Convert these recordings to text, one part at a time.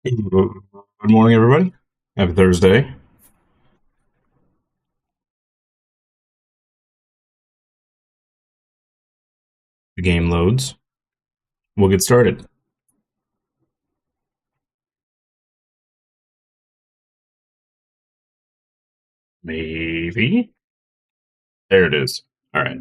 Good morning, everybody. Happy Thursday. The game loads. We'll get started. Maybe. There it is. All right.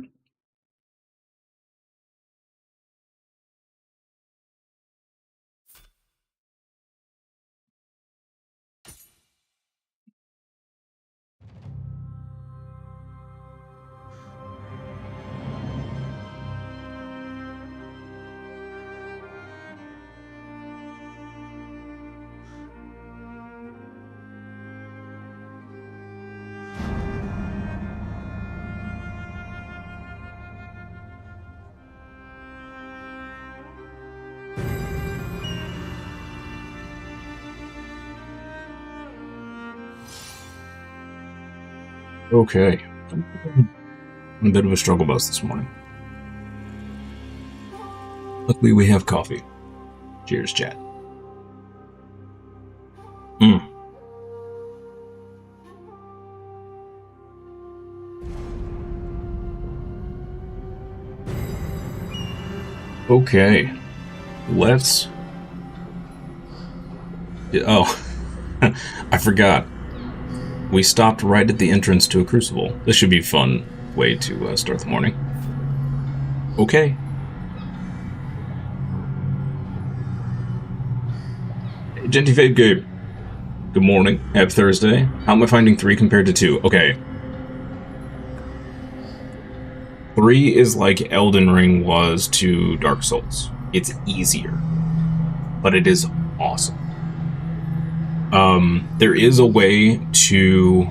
Okay. A bit of a struggle bus this morning. Luckily, we have coffee. Cheers, chat. Okay. Let's... Oh. I forgot. We stopped right at the entrance to a crucible. This should be a fun way to start the morning. Okay. Hey, Gentifade Gabe. Good morning. Happy Thursday. How am I finding 3 compared to 2? Okay. 3 is like Elden Ring was to Dark Souls. It's easier. But it is awesome. There is a way to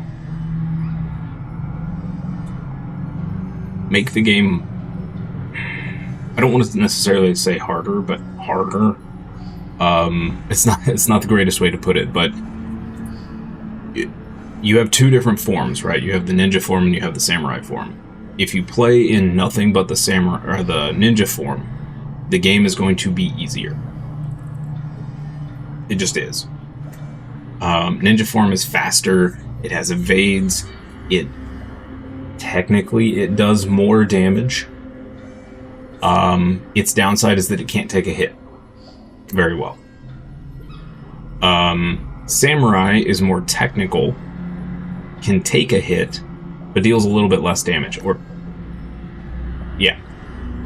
make the game, I don't want to necessarily say harder, but harder. It's not the greatest way to put it, but you have 2 different forms, right? You have the ninja form and you have the samurai form. If you play in nothing but the samurai or the ninja form, the game is going to be easier. It just is. Ninja form is faster, it has evades, it does more damage. Its downside is that it can't take a hit very well. Samurai is more technical, can take a hit, but deals a little bit less damage. Or, yeah,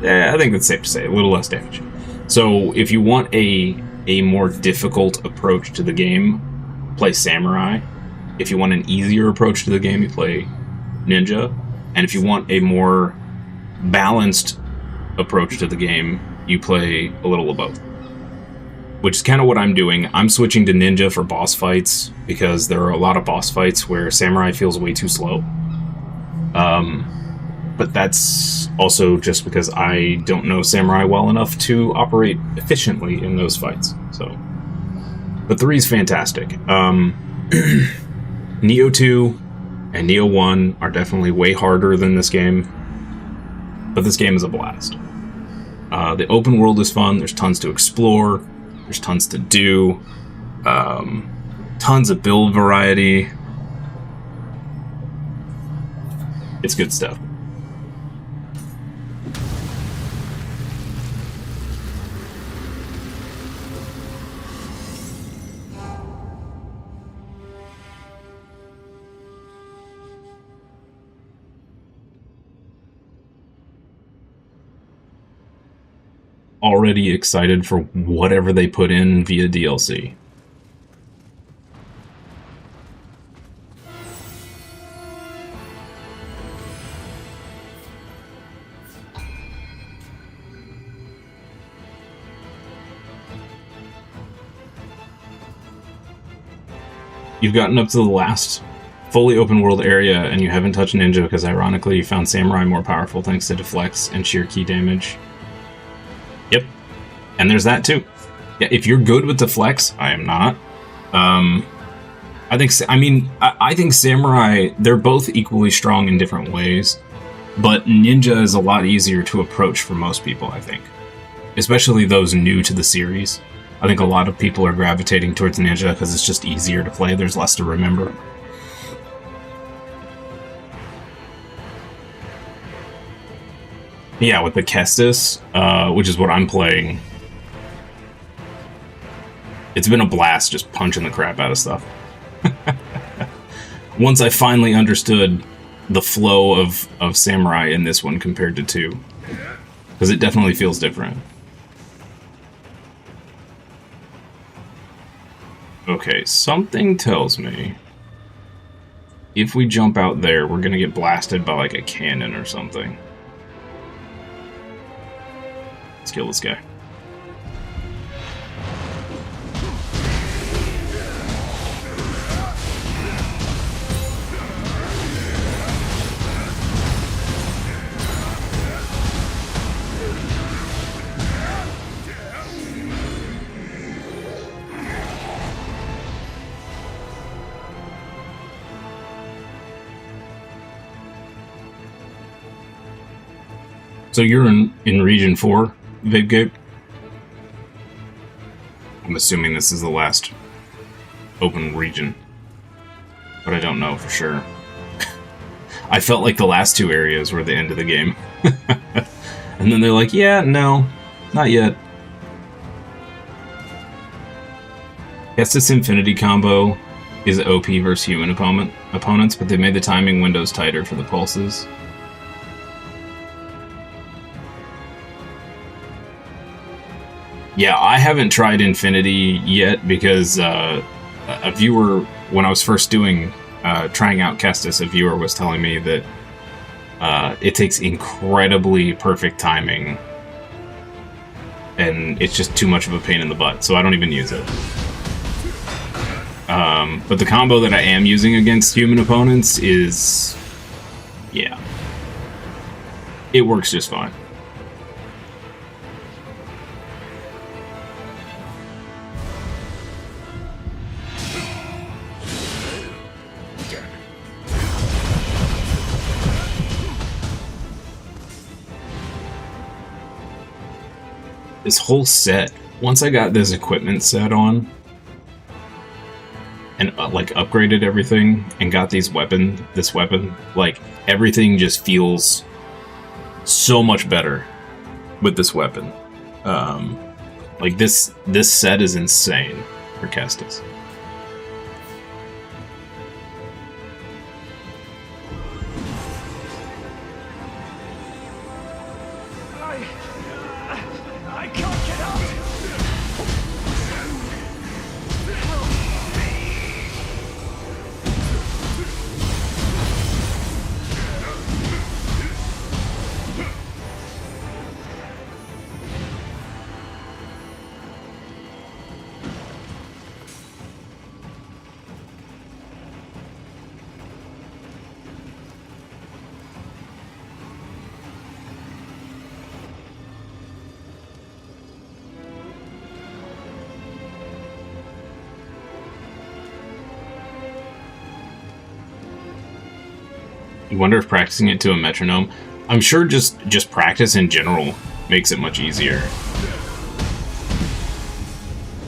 I think that's safe to say, a little less damage. So if you want a more difficult approach to the game, play Samurai. If you want an easier approach to the game, you play Ninja. And if you want a more balanced approach to the game, you play a little of both. Which is kind of what I'm doing. I'm switching to Ninja for boss fights, because there are a lot of boss fights where Samurai feels way too slow. But that's also just because I don't know Samurai well enough to operate efficiently in those fights. So, but 3 is fantastic. Nioh 2 and Nioh 1 are definitely way harder than this game, but this game is a blast. The open world is fun. There's tons to explore. There's tons to do. Tons of build variety. It's good stuff. Already excited for whatever they put in via DLC. You've gotten up to the last fully open world area and you haven't touched Ninja because ironically you found Samurai more powerful thanks to deflects and sheer key damage. Yep. And there's that too. Yeah, if you're good with deflects, I am not. I think Samurai, they're both equally strong in different ways, but Ninja is a lot easier to approach for most people, I think. Especially those new to the series. I think a lot of people are gravitating towards Ninja because it's just easier to play. There's less to remember. Yeah, with the Cestus, which is what I'm playing, it's been a blast just punching the crap out of stuff. Once I finally understood the flow of Samurai in this one compared to 2. Because it definitely feels different. Okay, something tells me if we jump out there, we're gonna get blasted by like a cannon or something. Let's kill this guy. So you're in Region 4, VidGape? I'm assuming this is the last open region, but I don't know for sure. I felt like the last 2 areas were the end of the game. And then they're like, yeah, no, not yet. Cestus Infinity combo is OP versus human opponents, but they made the timing windows tighter for the pulses. Yeah, I haven't tried Infinity yet because a viewer, when I was first trying out Cestus, a viewer was telling me that it takes incredibly perfect timing and it's just too much of a pain in the butt, so I don't even use it. But the combo that I am using against human opponents is, yeah, it works just fine. This whole set, once I got this equipment set on and like upgraded everything and got this weapon, like everything just feels so much better with this weapon. Like this set is insane for Cestus. You wonder if practicing it to a metronome, I'm sure just practice in general makes it much easier.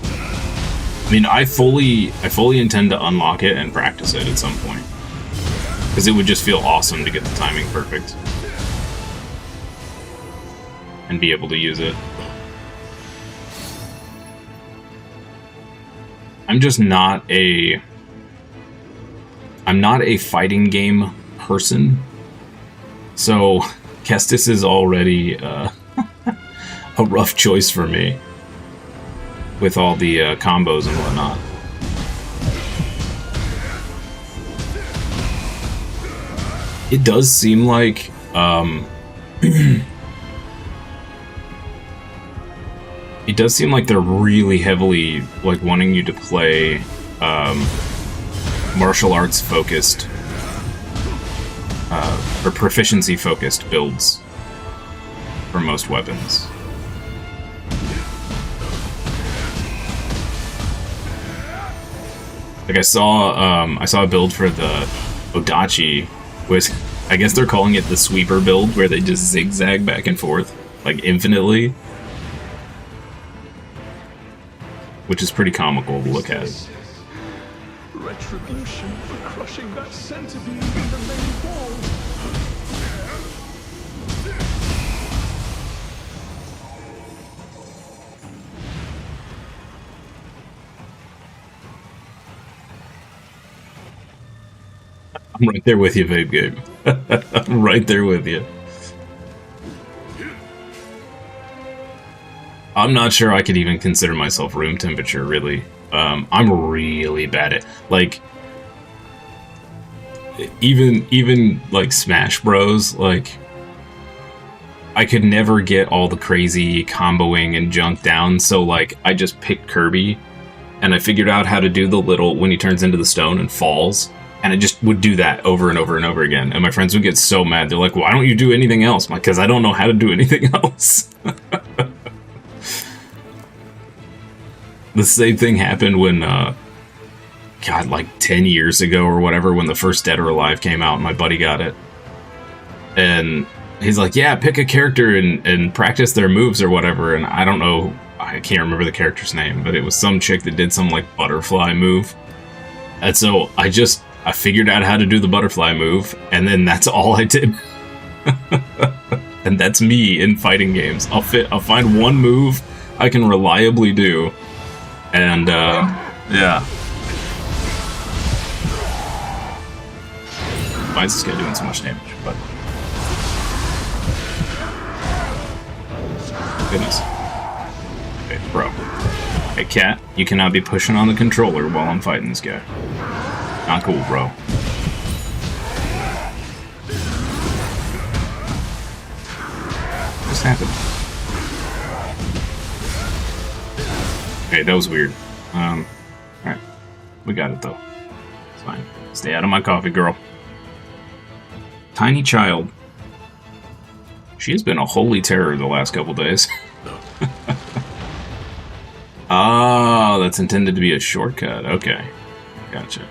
I mean, I fully intend to unlock it and practice it at some point, because it would just feel awesome to get the timing perfect and be able to use it. I'm not a fighting game person, so Cestus is already a rough choice for me with all the combos and whatnot. It does seem like it does seem like they're really heavily like wanting you to play martial arts focused or proficiency focused builds for most weapons. Like I saw a build for the Odachi, which I guess they're calling it the sweeper build, where they just zigzag back and forth like infinitely. which is pretty comical to look at. Retribution for crushing that centipede in the main wall. I'm right there with you, Vape Game. I'm right there with you. I'm not sure I could even consider myself room temperature, really. I'm really bad at, like, even like Smash Bros, like, I could never get all the crazy comboing and junk down, so like I just picked Kirby and I figured out how to do the little when he turns into the stone and falls, and I just would do that over and over and over again, and my friends would get so mad. They're like, why don't you do anything else? Because I don't know how to do anything else. The same thing happened when, God, like 10 years ago or whatever, when the first Dead or Alive came out, and my buddy got it. And he's like, yeah, pick a character and practice their moves or whatever. And I don't know, I can't remember the character's name, but it was some chick that did some, like, butterfly move. And so I figured out how to do the butterfly move, and then that's all I did. And that's me in fighting games. I'll find one move I can reliably do. And, yeah. Why is this guy doing so much damage? But goodness. Okay, bro. Hey, cat, you cannot be pushing on the controller while I'm fighting this guy. Not cool, bro. What just happened? Okay, that was weird. Alright. We got it, though. It's fine. Stay out of my coffee, girl. Tiny child. She has been a holy terror the last couple days. Oh, that's intended to be a shortcut. Okay. Gotcha.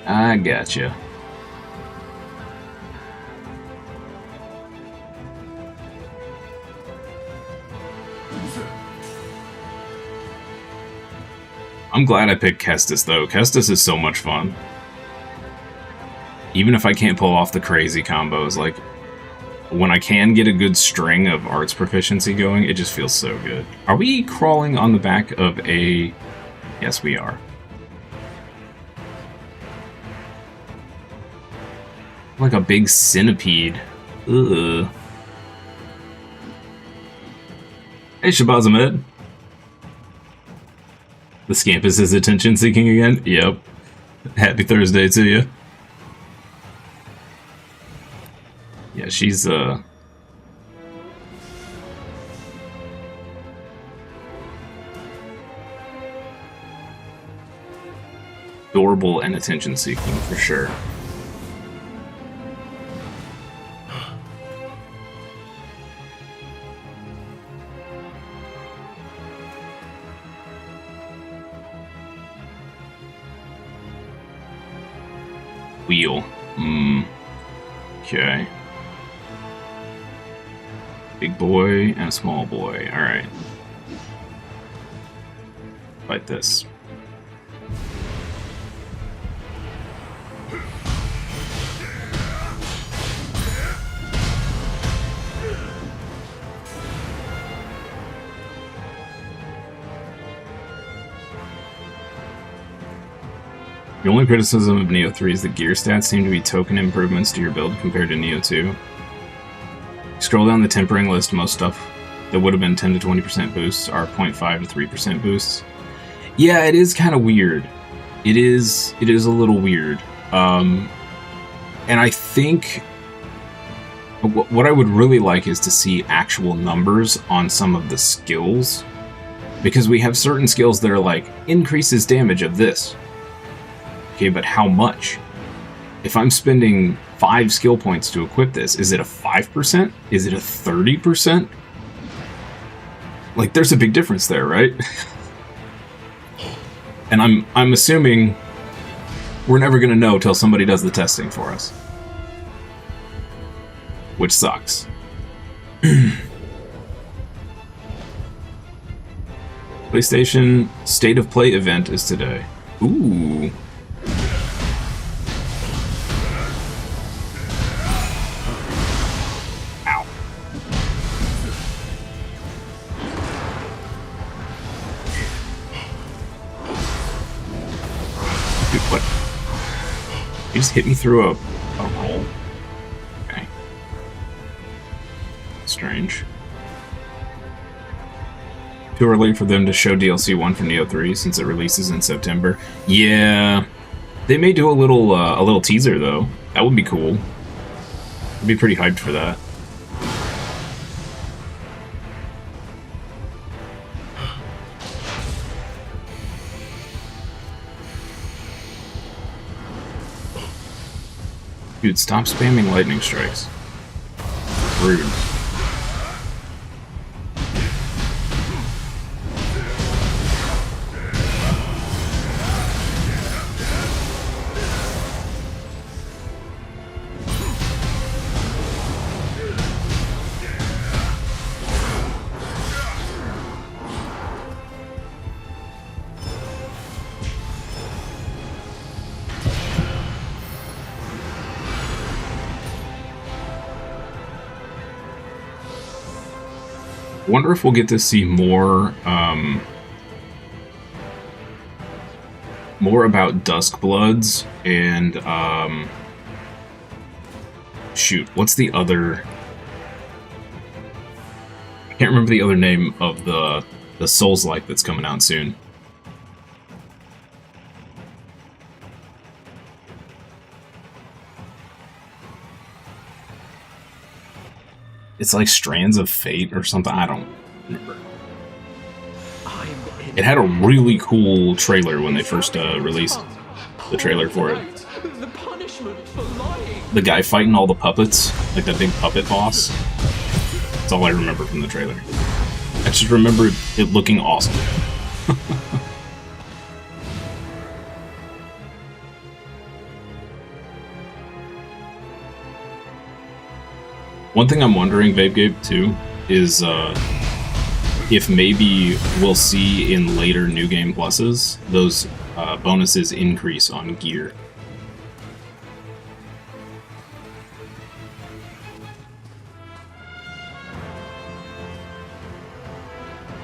I gotcha. I'm glad I picked Cestus, though. Cestus is so much fun. Even if I can't pull off the crazy combos, like, when I can get a good string of arts proficiency going, it just feels so good. Are we crawling on the back of a... Yes, we are. Like a big centipede. Ugh. Hey, Shabazz Ahmed. The Scampus is attention seeking again? Yep. Happy Thursday to you. Yeah, she's, adorable and attention seeking, for sure. Wheel. Okay. Big boy and a small boy. Alright. Fight this. The only criticism of Nioh 3 is the gear stats seem to be token improvements to your build compared to Nioh 2. Scroll down the tempering list, most stuff that would have been 10 to 20% boosts are 0.5 to 3% boosts. Yeah, it is kind of weird. It is a little weird. And I think what I would really like is to see actual numbers on some of the skills. Because we have certain skills that are like, increases damage of this. Okay, but how much? If I'm spending 5 skill points to equip this, is it a 5%? Is it a 30%? Like, there's a big difference there, right? And I'm assuming we're never gonna know till somebody does the testing for us. Which sucks. PlayStation State of Play event is today. Ooh. Ow. Dude, what? He just hit me through a hole. Okay. Strange. Too early for them to show DLC 1 for Nioh 3 since it releases in September. Yeah, they may do a little teaser though. That would be cool. I'd be pretty hyped for that. Dude, stop spamming lightning strikes. Rude. Wonder if we'll get to see more more about Duskbloods and shoot, what's the other? I can't remember the other name of the Souls-like that's coming out soon. It's like Strands of Fate or something. I don't remember. It had a really cool trailer when they first released the trailer for it. The guy fighting all the puppets, like that big puppet boss. That's all I remember from the trailer. I just remember it looking awesome. One thing I'm wondering, VapeGape, too, is if maybe we'll see in later New Game Pluses, those bonuses increase on gear.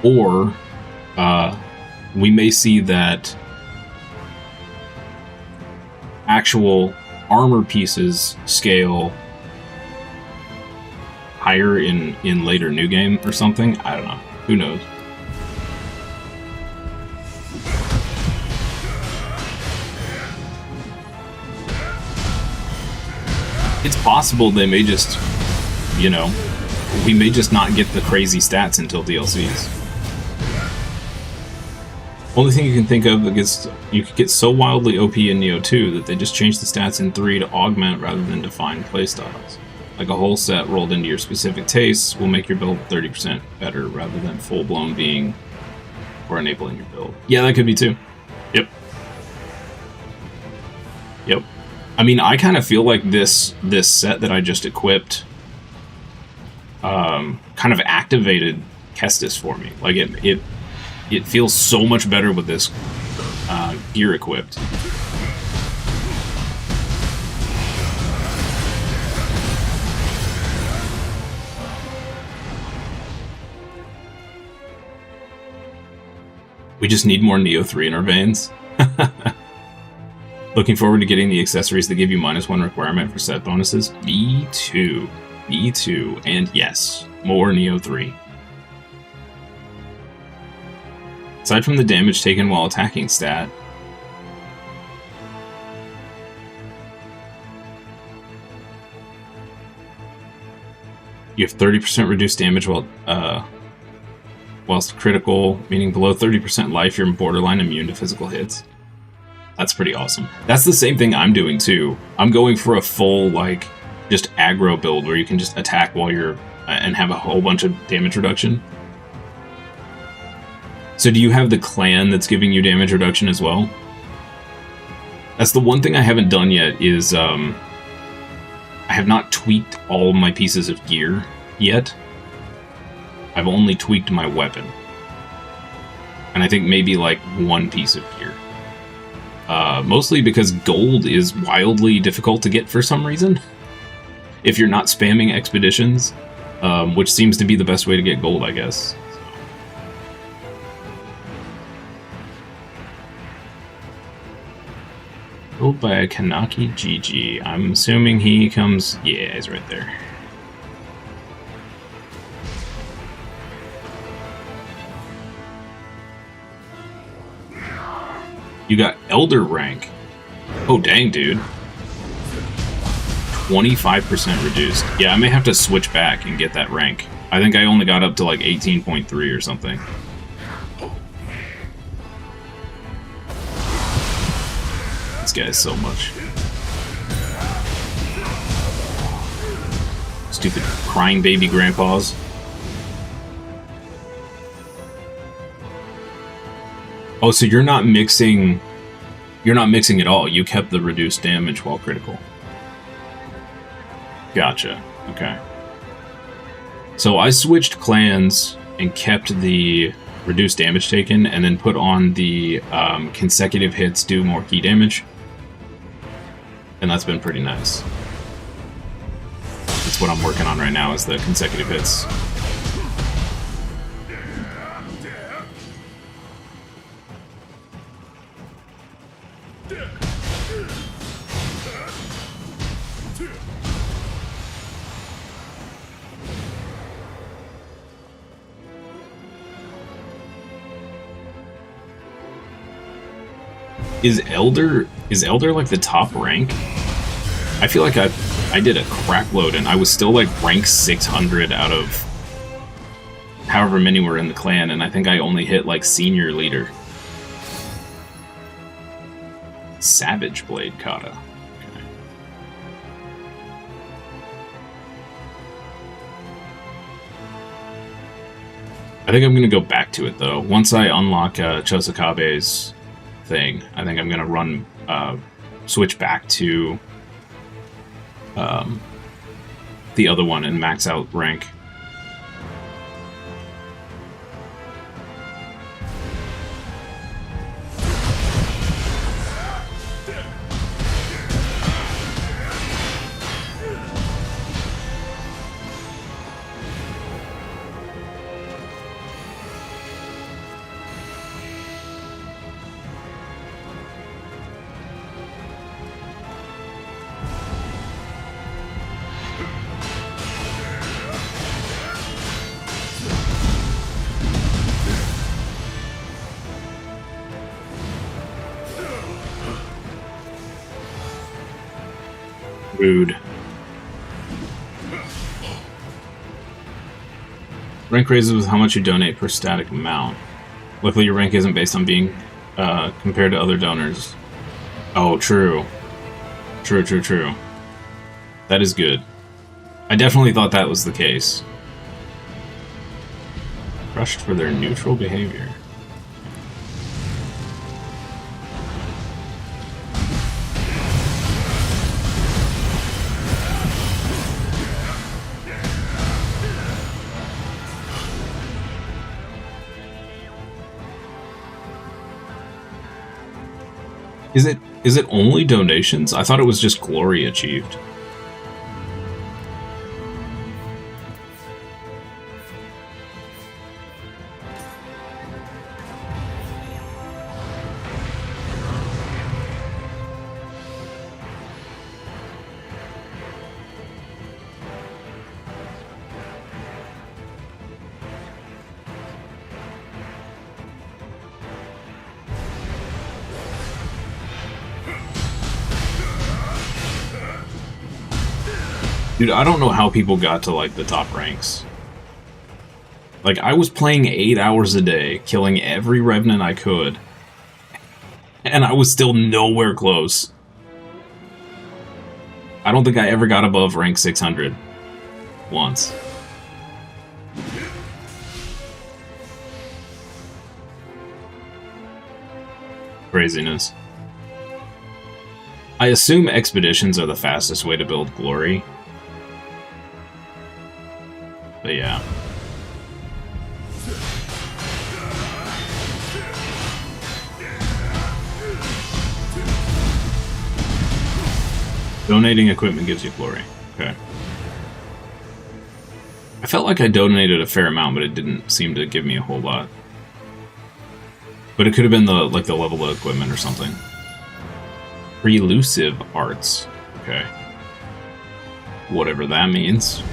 Or we may see that actual armor pieces scale higher in later New Game or something. I don't know. Who knows? It's possible they may just, you know, we may just not get the crazy stats until DLCs. Only thing you can think of that gets, you could get so wildly OP in Nioh 2 that they just changed the stats in 3 to augment rather than define playstyles. Like a whole set rolled into your specific tastes will make your build 30% better rather than full-blown being or enabling your build. Yeah, that could be too. Yep. Yep. I mean, I kind of feel like this set that I just equipped kind of activated Cestus for me. Like it feels so much better with this gear equipped. We just need more Nioh 3 in our veins. Looking forward to getting the accessories that give you -1 requirement for set bonuses. Me too. Me too. And yes, more Nioh 3. Aside from the damage taken while attacking stat, you have 30% reduced damage whilst critical, meaning below 30% life, you're borderline immune to physical hits. That's pretty awesome. That's the same thing I'm doing too. I'm going for a full, like, just aggro build where you can just attack while you're, and have a whole bunch of damage reduction. So do you have the clan that's giving you damage reduction as well? That's the one thing I haven't done yet is, I have not tweaked all my pieces of gear yet. I've only tweaked my weapon. And I think maybe like one piece of gear. Mostly because gold is wildly difficult to get for some reason. If you're not spamming expeditions, which seems to be the best way to get gold, I guess. Built by a Kanaki GG. I'm assuming he comes... Yeah, he's right there. You got Elder rank. Oh, dang, dude. 25% reduced. Yeah, I may have to switch back and get that rank. I think I only got up to like 18.3 or something. This guy is so much. Stupid crying baby grandpas. Oh, so you're not mixing at all. You kept the reduced damage while critical. Gotcha. Okay. So I switched clans and kept the reduced damage taken, and then put on the consecutive hits do more key damage. And that's been pretty nice. That's what I'm working on right now, is the consecutive hits. Is Elder like the top rank? I feel like I did a crap load and I was still like rank 600 out of however many were in the clan, and I think I only hit like senior leader. Savage Blade Kata. Okay. I think I'm gonna go back to it though. Once I unlock Chosakabe's thing, I think I'm gonna run switch back to the other one and max out rank. Rude. Rank raises with how much you donate per static amount. Luckily, your rank isn't based on being compared to other donors. Oh, true. True, true, true. That is good. I definitely thought that was the case. Crushed for their neutral behavior. Is it only donations? I thought it was just glory achieved. Dude, I don't know how people got to, like, the top ranks. Like, I was playing 8 hours a day, killing every Revenant I could, and I was still nowhere close. I don't think I ever got above rank 600. Once. Craziness. I assume expeditions are the fastest way to build glory. But yeah. Donating equipment gives you glory. Okay. I felt like I donated a fair amount, but it didn't seem to give me a whole lot. But it could have been the level of equipment or something. Prelusive arts. Okay. Whatever that means.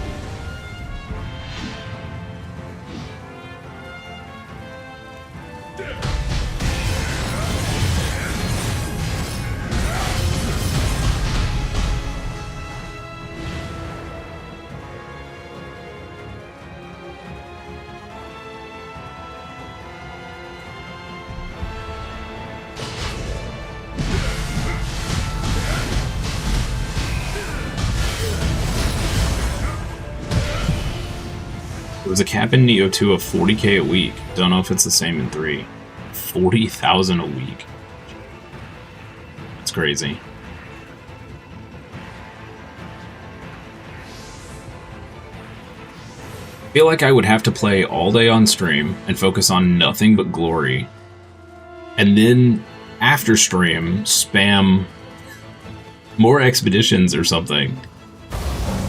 There was a cap in Nioh 2 of 40k a week. Don't know if it's the same in 3. 40,000 a week. That's crazy. I feel like I would have to play all day on stream and focus on nothing but glory. And then, after stream, spam more expeditions or something.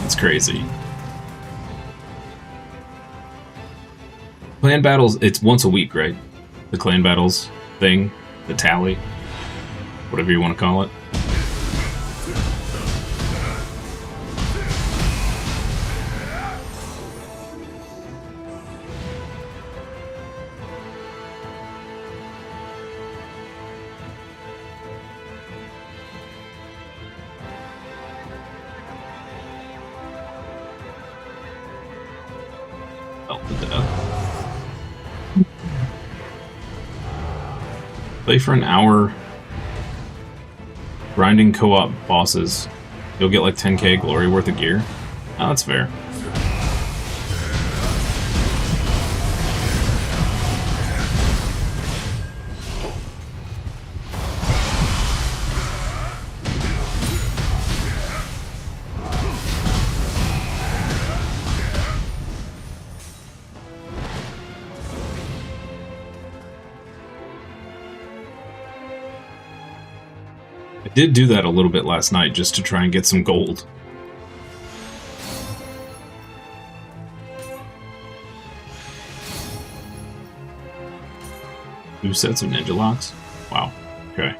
It's crazy. Clan battles, it's once a week, right? The clan battles thing, the tally, whatever you want to call it. Play for an hour, grinding co-op bosses. You'll get like 10k glory worth of gear. Oh, that's fair. I did do that a little bit last night just to try and get some gold. Two sets of ninja locks? Wow. Okay.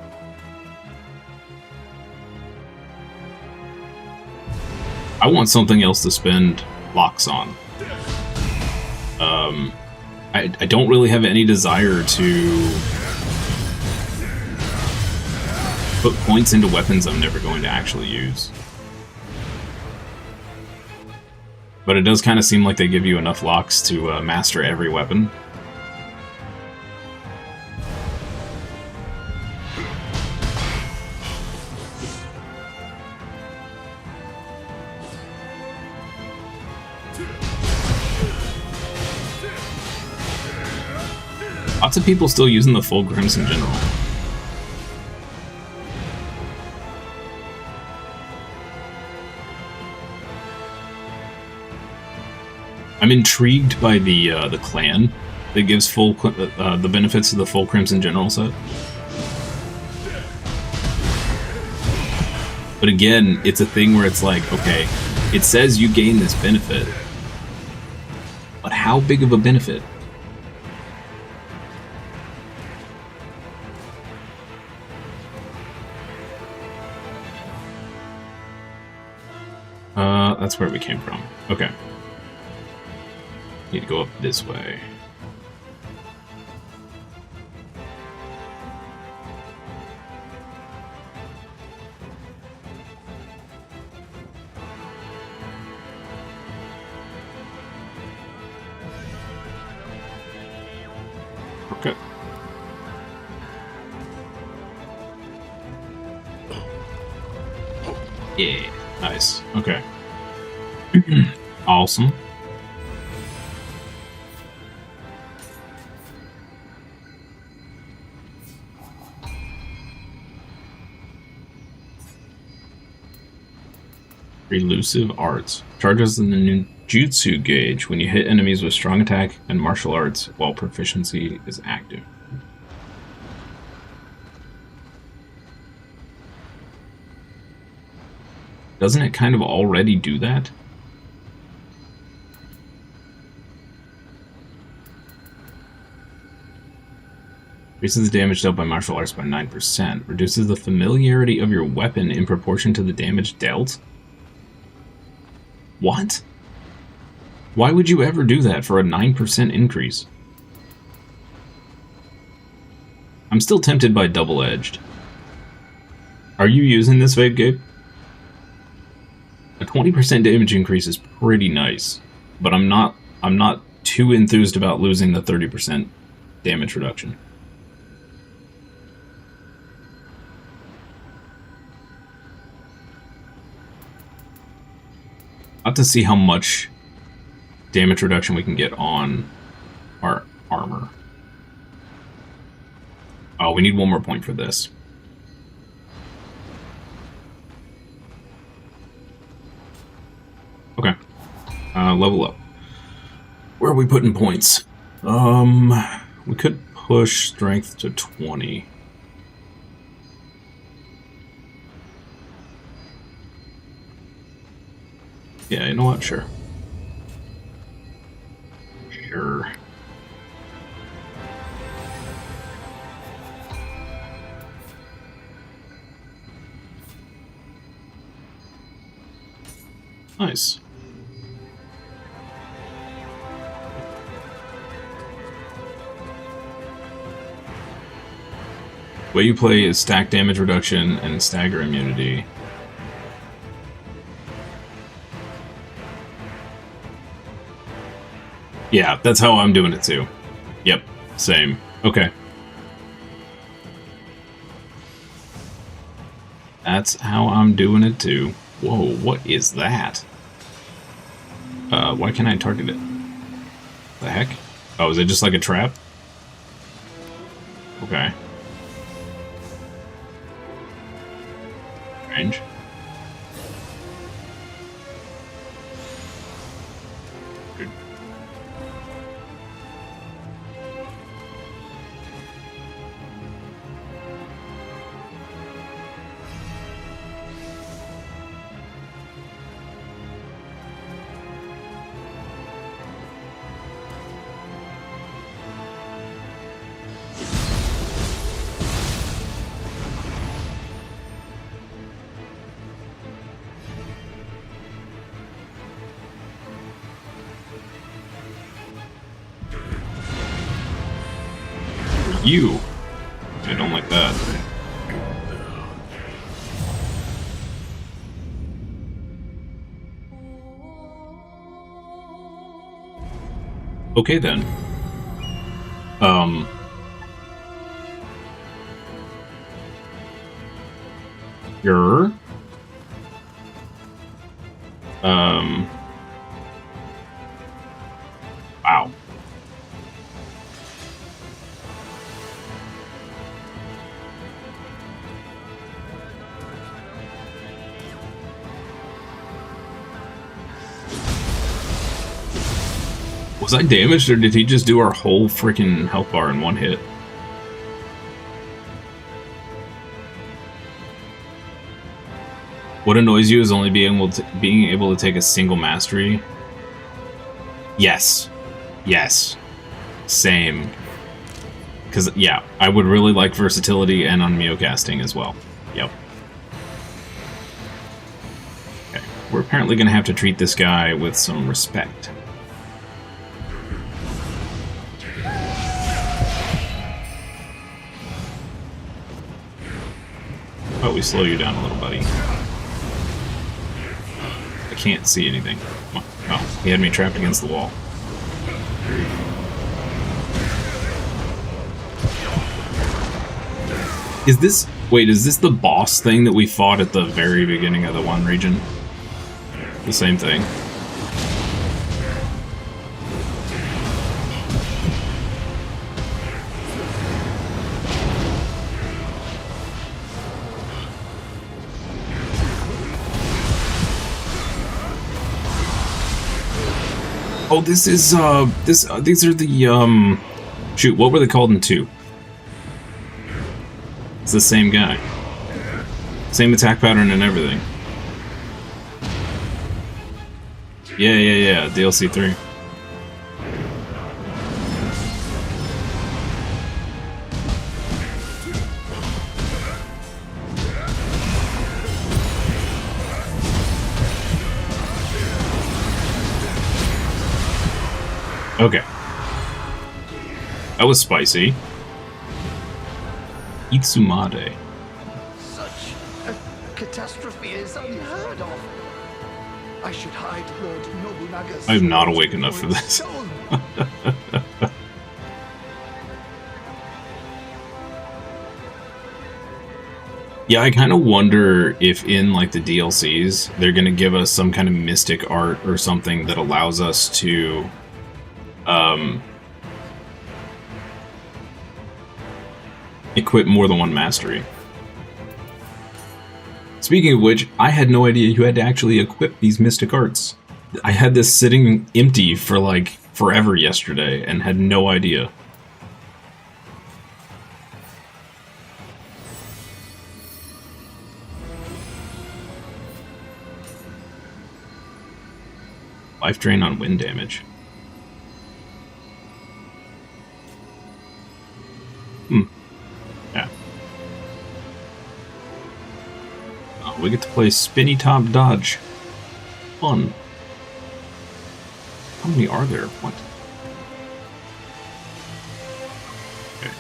I want something else to spend locks on. I don't really have any desire to put points into weapons I'm never going to actually use. But it does kind of seem like they give you enough locks to master every weapon. Lots of people still using the full Crimson General. I'm intrigued by the clan that gives full the benefits of the full Crimson General set. But again, it's a thing where it's like, okay, it says you gain this benefit, but how big of a benefit? That's where we came from. Okay. Need to go up this way. Okay. Yeah, nice. Okay. Awesome. Elusive arts. Charges in the ninjutsu gauge when you hit enemies with strong attack and martial arts while proficiency is active. Doesn't it kind of already do that? Increases the damage dealt by martial arts by 9%. Reduces the familiarity of your weapon in proportion to the damage dealt? What? Why would you ever do that for a 9% increase? I'm still tempted by double-edged. Are you using this vape, Gabe? A 20% damage increase is pretty nice, but I'm not too enthused about losing the 30% damage reduction. I'll have to see how much damage reduction we can get on our armor. Oh, we need one more point for this. Okay. Level up. Where are we putting points? We could push strength to 20. Yeah, you know what? Sure. Sure. Nice. Way you play is stack damage reduction and stagger immunity. Yeah, that's how I'm doing it too. Yep, same. Okay. That's how I'm doing it too. Whoa, what is that? Why can't I target it? The heck? Oh, is it just like a trap? Okay. Strange. Good. You! I don't like that. Okay then. You're... Wow. Was I damaged, or did he just do our whole freaking health bar in one hit? What annoys you is only being able to take a single mastery. Yes. Yes. Same. Because, yeah, I would really like versatility and on Nioh casting as well. Yep. Okay. We're apparently going to have to treat this guy with some respect. Oh, we slow you down a little, buddy. I can't see anything. Oh, he had me trapped against the wall. Is this... Wait, is this the boss thing that we fought at the very beginning of the one region? The same thing. Oh, this is, these are the, shoot, what were they called in 2? It's the same guy. Same attack pattern and everything. Yeah. DLC 3. Okay. That was spicy. Itsumade. Such a catastrophe is unheard of. I should hide Lord Nobunaga's... I'm not awake enough for this. Yeah, I kind of wonder if in like the DLCs they're gonna give us some kind of mystic art or something that allows us to equip more than one mastery. Speaking of which, I had no idea you had to actually equip these mystic arts. I had this sitting empty for like forever yesterday and had no idea. Life drain on wind damage. Yeah. Oh, we get to play spinny top dodge. Fun. How many are there? What? Okay.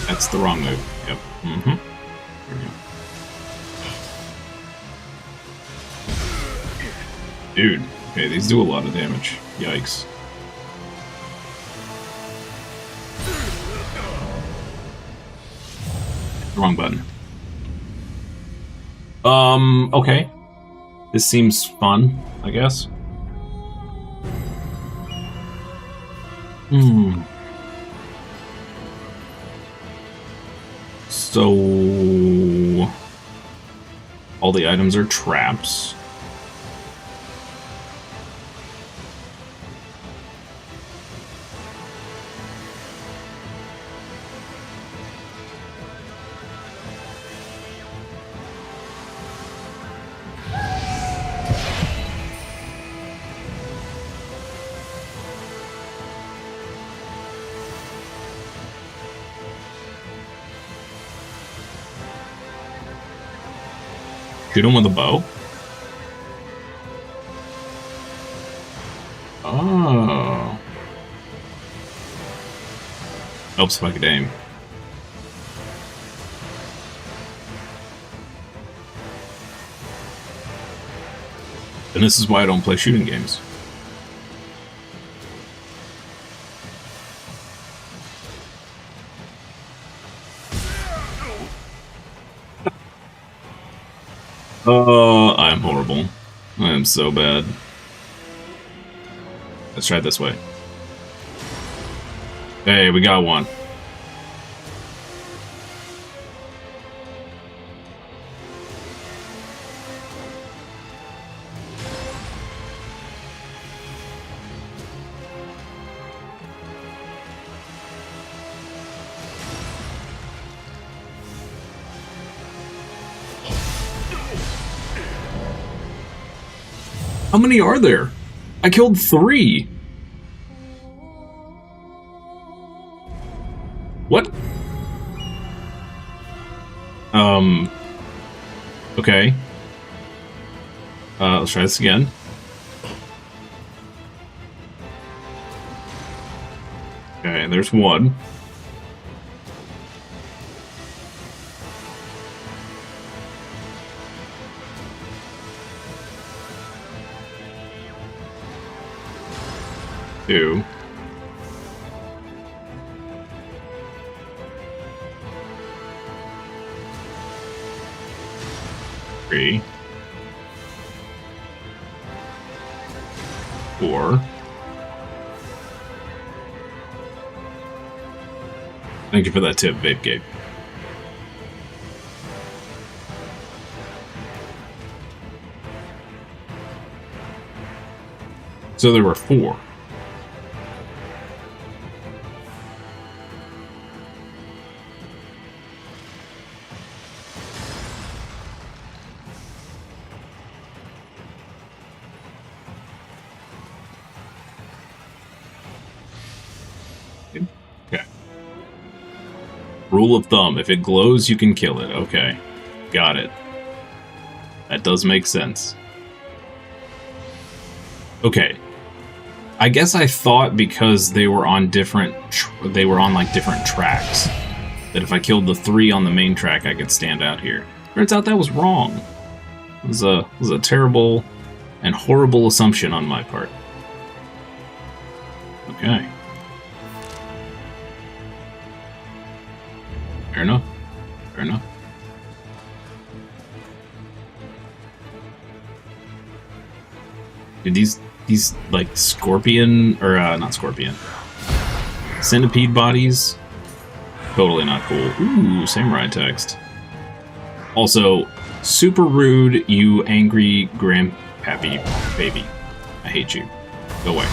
That's the wrong move. Yep. Mm-hmm. Dude. Okay, these do a lot of damage. Yikes. Wrong button. Okay. This seems fun, I guess. So... all the items are traps. Shoot him with a bow? Oh. Helps if I could aim. And this is why I don't play shooting games. I'm horrible. I am so bad. Let's try it this way. Hey, we got one. How many are there? I killed 3. What? Okay. Let's try this again. Okay, there's 1. Two. 3. 4. Thank you for that tip, Vape Gabe. So there were 4. Rule of thumb, if it glows, you can kill it. Okay. Got it. That does make sense. Okay. I guess I thought because they were on different... they were on, like, different tracks, that if I killed the 3 on the main track, I could stand out here. Turns out that was wrong. It was a terrible and horrible assumption on my part. Okay. Fair enough. Fair enough. Dude, these like scorpion or not scorpion, centipede bodies, totally not cool. Ooh, samurai text. Also, super rude, you angry grandpappy baby. I hate you. Go away.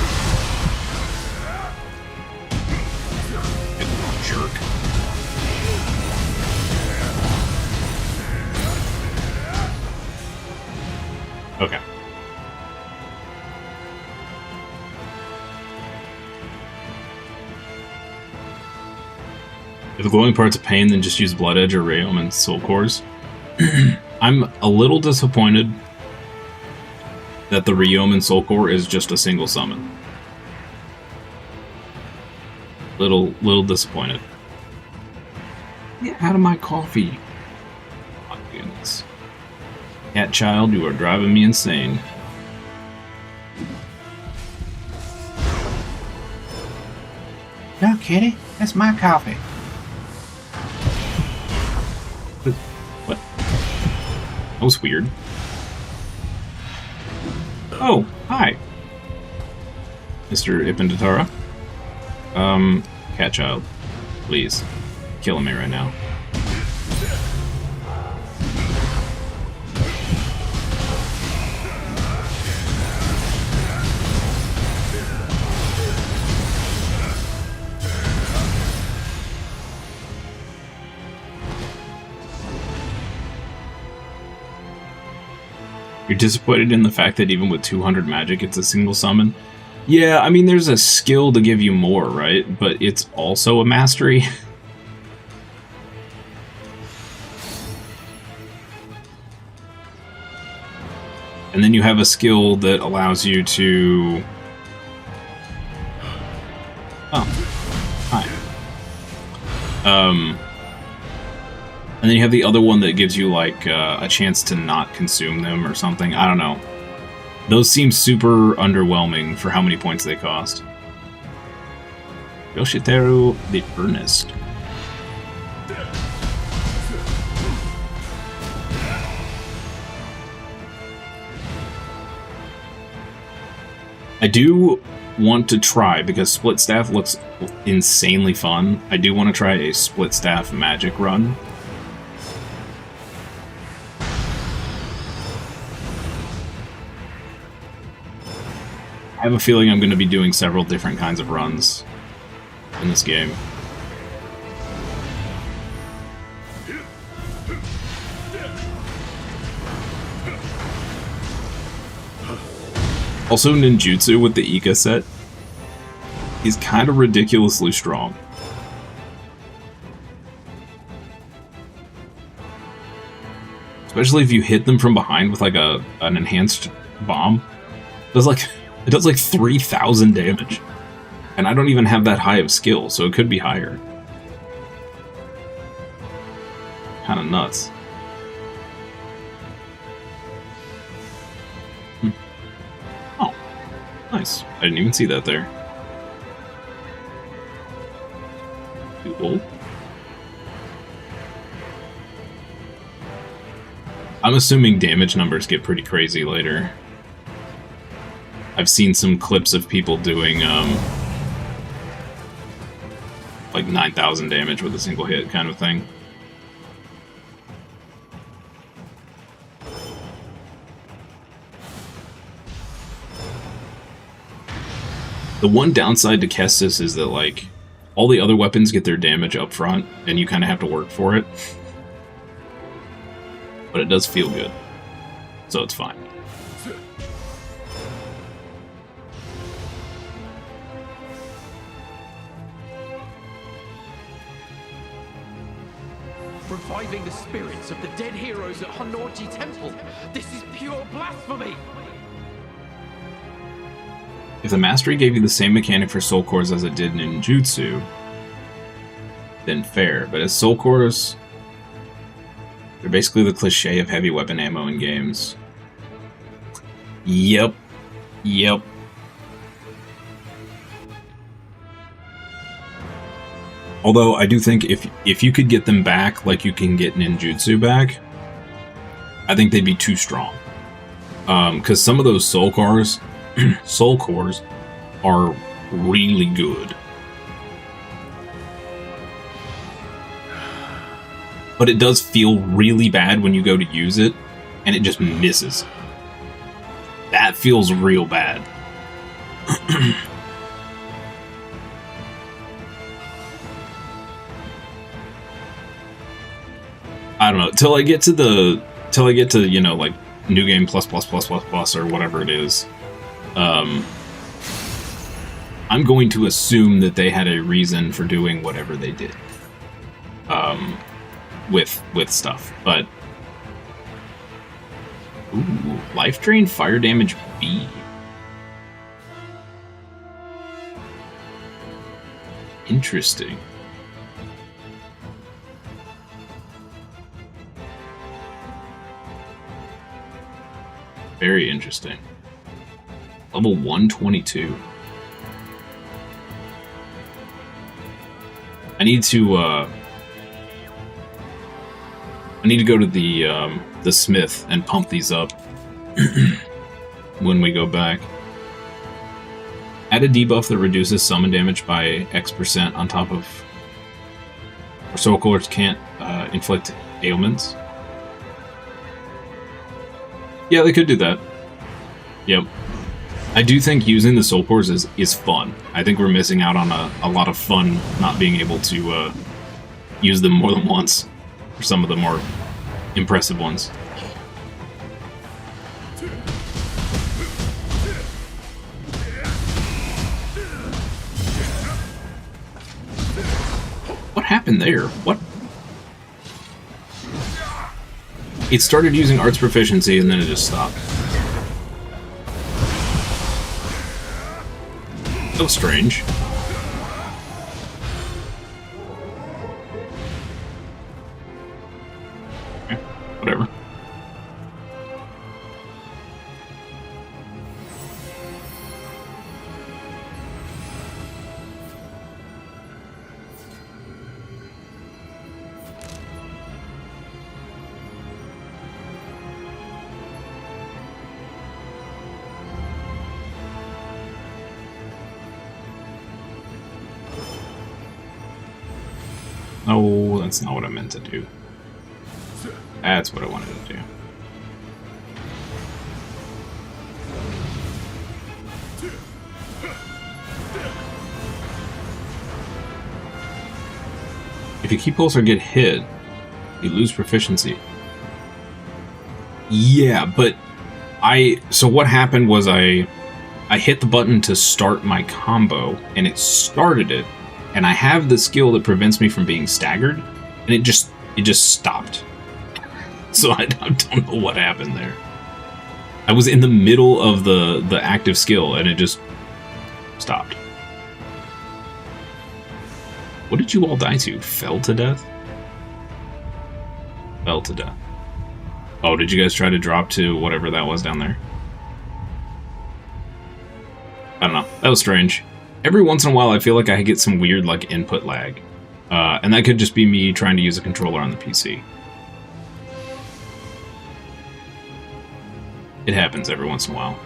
Jerk. Okay. If the glowing part's a pain, then just use Blood Edge or Realm and Soul Cores. I'm a little disappointed that the Ryom and Soul Core is just a single summon. Little disappointed. Get out of my coffee. Oh, my goodness. Cat child, you are driving me insane. No, kitty, that's my coffee. What? That was weird. Oh, hi. Mr. Ipendatara. Cat child. Please. Killing me right now. You're disappointed in the fact that even with 200 magic, it's a single summon? Yeah, I mean, there's a skill to give you more, right? But it's also a mastery. And then you have a skill that allows you to... Oh. Hi. And then you have the other one that gives you, like, a chance to not consume them or something. I don't know. Those seem super underwhelming for how many points they cost. Yoshiteru the Earnest. I do want to try, because Split Staff looks insanely fun, I do want to try a Split Staff magic run. I have a feeling I'm going to be doing several different kinds of runs in this game. Also, ninjutsu with the Ika set is kind of ridiculously strong. Especially if you hit them from behind with like an enhanced bomb. It does like 3,000 damage. And I don't even have that high of skill, so it could be higher. Kinda nuts. Oh, nice. I didn't even see that there. Cool. I'm assuming damage numbers get pretty crazy later. I've seen some clips of people doing, like 9,000 damage with a single hit kind of thing. The one downside to Cestus is that, like, all the other weapons get their damage up front, and you kind of have to work for it. But it does feel good, so it's fine. reviving the spirits of the dead heroes at Honorji Temple. This is pure blasphemy! If the mastery gave you the same mechanic for soul cores as it did in ninjutsu, then fair. But as soul cores, they're basically the cliche of heavy weapon ammo in games. Yep. Yep. Although I do think if you could get them back like you can get ninjutsu back, I think they'd be too strong. Because some of those soul cores are really good. But it does feel really bad when you go to use it, and it just misses. That feels real bad. I don't know, till I get to you know, like new game plus or whatever it is. I'm going to assume that they had a reason for doing whatever they did. With stuff, but ooh, life drain, fire damage B. Interesting. Very interesting. Level 122. I need to go to the smith and pump these up when we go back. Add a debuff that reduces summon damage by X% on top of... Or soul cores can't inflict ailments. Yeah, they could do that. Yep. I do think using the soul cores is fun. I think we're missing out on a lot of fun not being able to use them more than once. For some of the more impressive ones. What happened there? What? It started using arts proficiency and then it just stopped. That was strange. Whatever. No, that's not what I meant to do. That's what I wanted to do. If you keep pulse or get hit, you lose proficiency. Yeah, but so what happened was I hit the button to start my combo, and it started it, and I have the skill that prevents me from being staggered, and it just stopped. So I don't know what happened there. I was in the middle of the active skill, and it just stopped. What did you all die to? Fell to death? Fell to death. Oh, did you guys try to drop to whatever that was down there? I don't know. That was strange. Every once in a while, I feel like I get some weird, like, input lag. And that could just be me trying to use a controller on the PC. It happens every once in a while.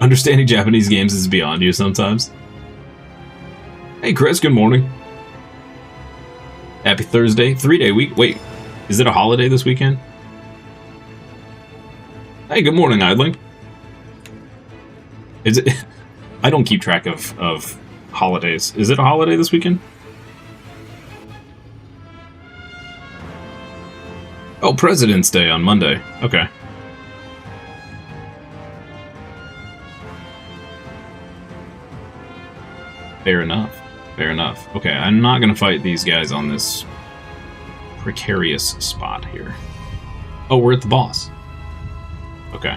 Understanding Japanese games is beyond you sometimes. Hey Chris, good morning. Happy Thursday. 3-day week. Wait, is it a holiday this weekend? Hey, good morning, Idling. Is it? I don't keep track of holidays. Is it a holiday this weekend? Oh, President's Day on Monday. Okay. Fair enough. Fair enough. Okay, I'm not gonna fight these guys on this precarious spot here. Oh, we're at the boss. Okay.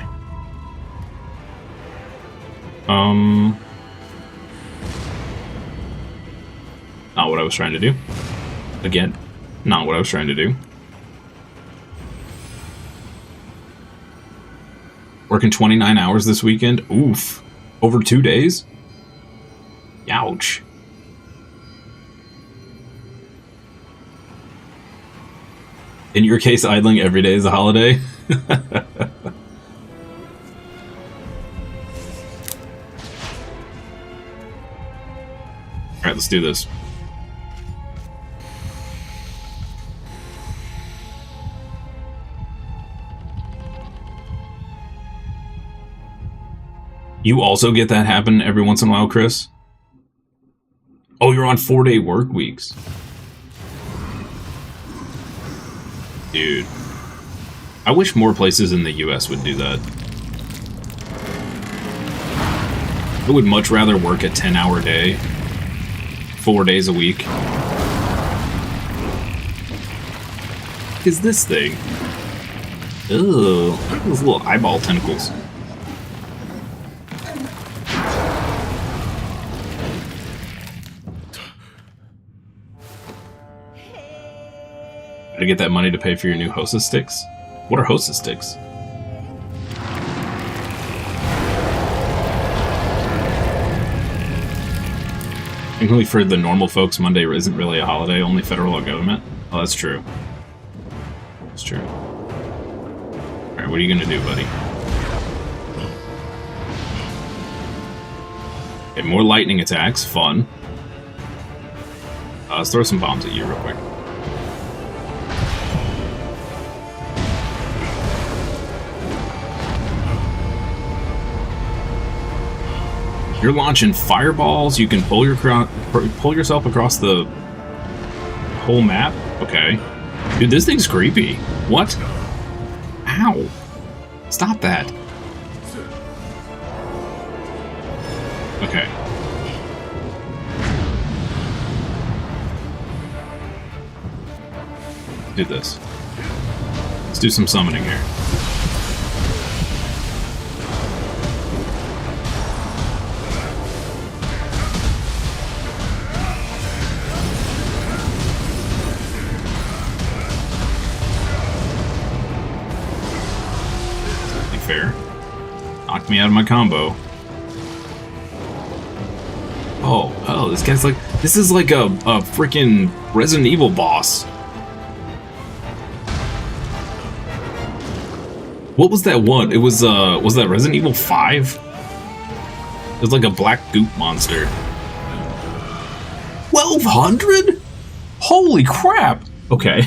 Not what I was trying to do. Again, not what I was trying to do. Working 29 hours this weekend? Oof. Over 2 days? Ouch. In your case, idling every day is a holiday? Alright, let's do this. You also get that happen every once in a while, Chris? Oh, you're on 4-day work weeks. Dude. I wish more places in the US would do that. I would much rather work a 10-hour day, 4 days a week. What is this thing? Ugh, look at those little eyeball tentacles. To get that money to pay for your new Hosa sticks? What are Hosa sticks? Thankfully for the normal folks, Monday isn't really a holiday, only federal government. Oh, that's true. That's true. Alright, what are you gonna do, buddy? Okay, more lightning attacks, fun. Let's throw some bombs at you real quick. You're launching fireballs. You can pull yourself across the whole map. Okay, dude, this thing's creepy. What? Ow! Stop that. Okay. Do this. Let's do some summoning here. Fair. Knocked me out of my combo. Oh, this guy's like... This is like a freaking Resident Evil boss. What was that one? It was that Resident Evil 5? It was like a black goop monster. 1,200? Holy crap! Okay.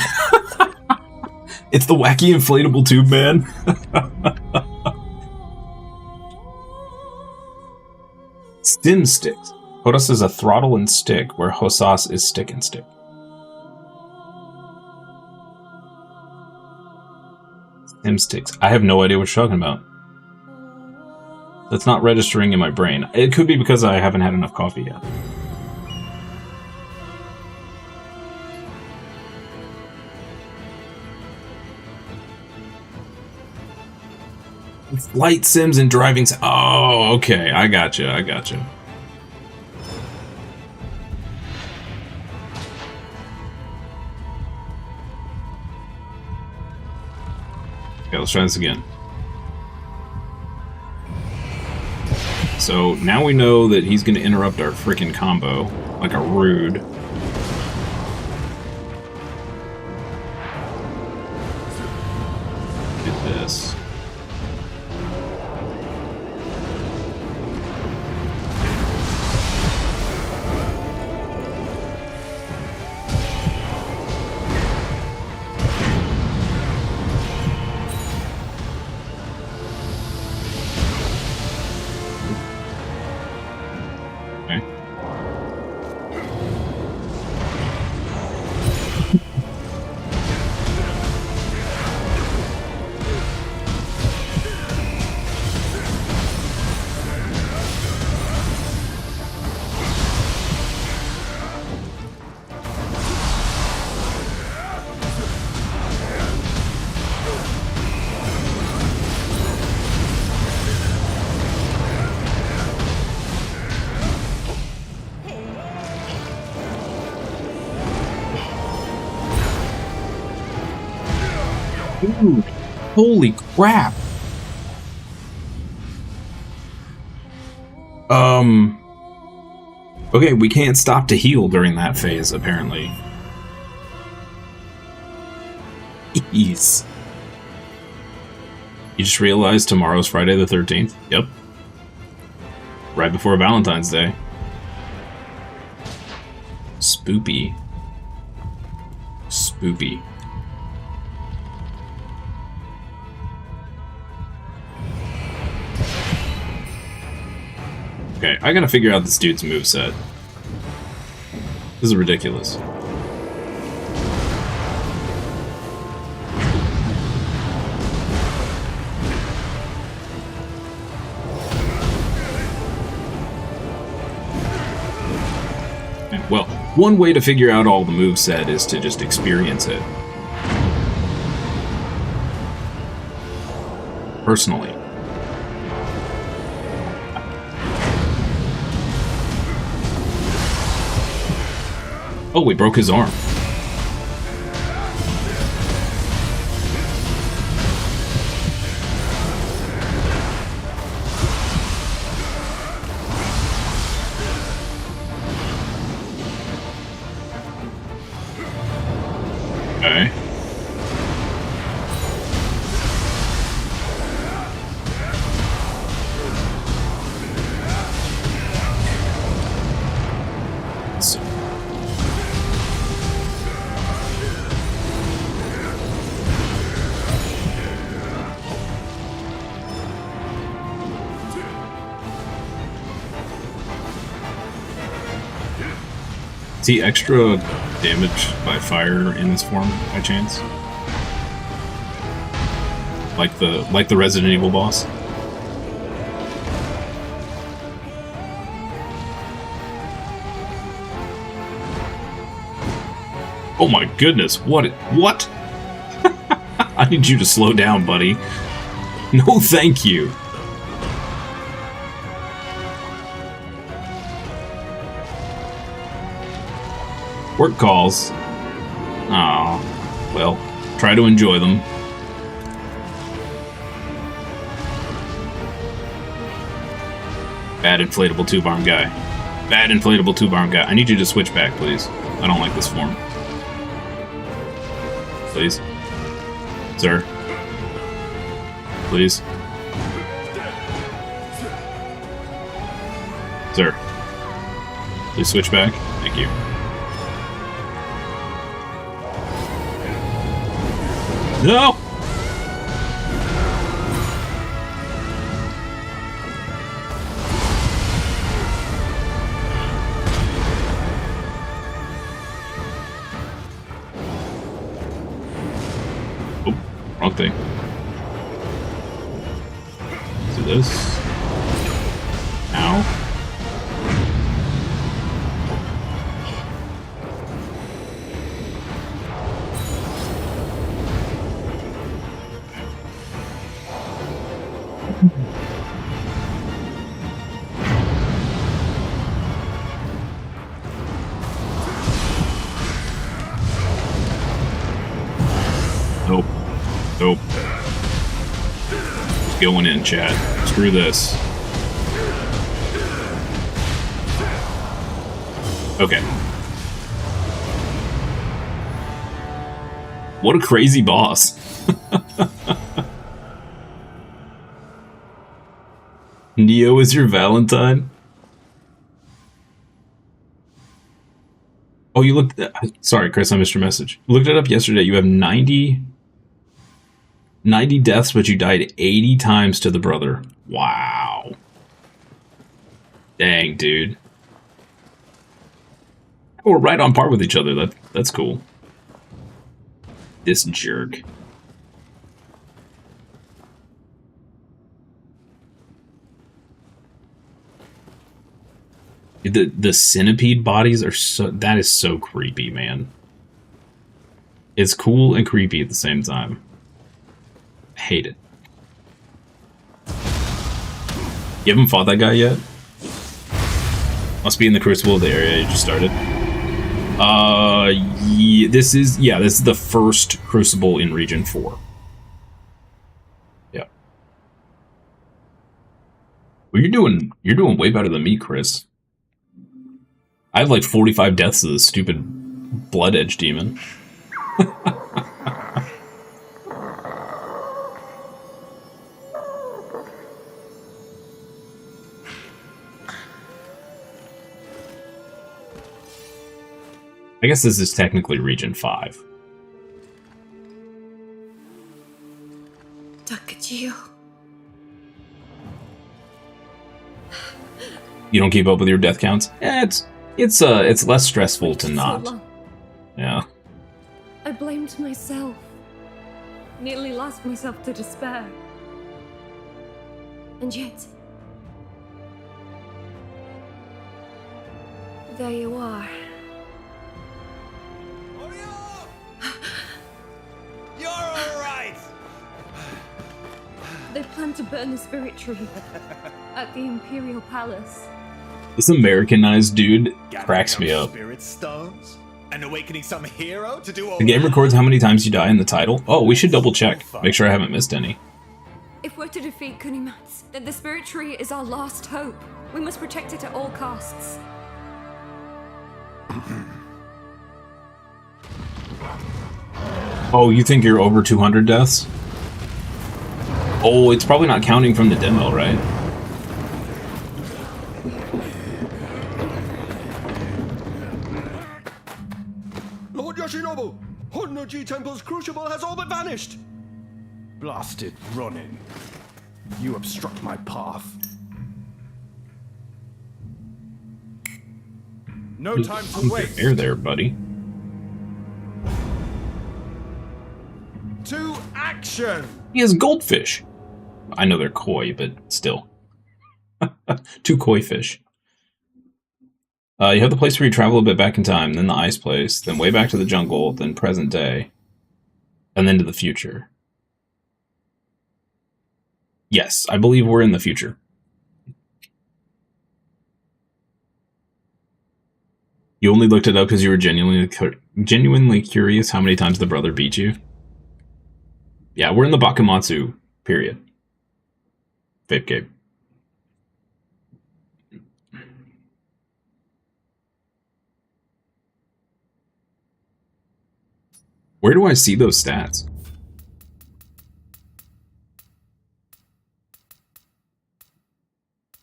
It's the wacky inflatable tube man. Stim sticks. Hodos is a throttle and stick, where Hosas is stick and stick. Stim sticks. I have no idea what you're talking about. That's not registering in my brain. It could be because I haven't had enough coffee yet. Flight sims and driving sims. Oh, okay. I gotcha. Okay, let's try this again. So now we know that he's going to interrupt our freaking combo like a rude. Get this. Dude, holy crap. Okay, we can't stop to heal during that phase, apparently. Jeez. You just realized tomorrow's Friday the 13th? Yep. Right before Valentine's Day. Spoopy. Spoopy. Okay, I gotta figure out this dude's moveset. This is ridiculous. Well, one way to figure out all the moveset is to just experience it. Personally. Oh, we broke his arm. Okay. So. Is he extra damage by fire in this form, by chance? Like the Resident Evil boss? Oh my goodness, what? I need you to slow down, buddy. No, thank you. Work calls. Aw, well, try to enjoy them. Bad inflatable tube-arm guy. Bad inflatable tube-arm guy. I need you to switch back, please. I don't like this form. Please. Sir. Please. Sir. Please switch back. Thank you. No! Oh, wrong thing. Let's do this. Ow. Nope. Nope. It's going in, chat. Screw this. Okay. What a crazy boss. Nioh is your Valentine? Oh, you looked... Sorry, Chris, I missed your message. Looked it up yesterday. You have 90 deaths, but you died 80 times to the brother. Wow. Dang, dude. Oh, we're right on par with each other. That's cool. This jerk. The centipede bodies are so... That is so creepy, man. It's cool and creepy at the same time. I hate it. You haven't fought that guy yet? Must be in the Crucible of the area you just started. Yeah, this is the first Crucible in Region 4. Well, you're doing way better than me, Chris. I have like 45 deaths of this stupid blood edge demon. I guess this is technically region 5. You don't keep up with your death counts? It's less stressful to not. Yeah. I blamed myself. Nearly lost myself to despair. And yet... there you are. You're alright! They plan to burn the spirit tree at the Imperial Palace. This Americanized dude cracks me up. Spirit stones? And awakening some hero to do all The game that? records how many times you die in the title. Oh, we should double check. Make sure I haven't missed any. If we're to defeat Kunimatsu, then the spirit tree is our last hope. We must protect it at all costs. Oh, you think you're over 200 deaths? Oh, it's probably not counting from the demo, right? Lord Yoshinobu, Honnoji Temple's crucible has all but vanished. Blasted Ronin. You obstruct my path. No time to wait. Air there, buddy. To action! He has goldfish. I know they're koi, but still. 2 koi fish. You have the place where you travel a bit back in time, then the ice place, then way back to the jungle, then present day, and then to the future. Yes, I believe we're in the future. You only looked it up because you were genuinely curious how many times the brother beat you? Yeah, we're in the Bakumatsu period. Vape game. Where do I see those stats?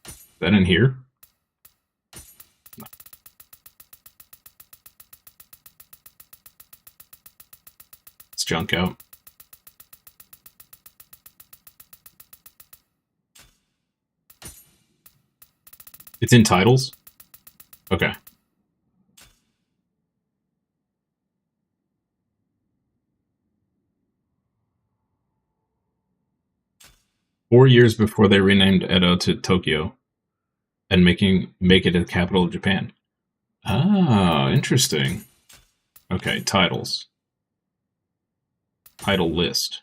Is that in here? No. Let's junk out. It's in titles? Okay. Four years before they renamed Edo to Tokyo and make it the capital of Japan. Ah, interesting. Okay, titles. Title list.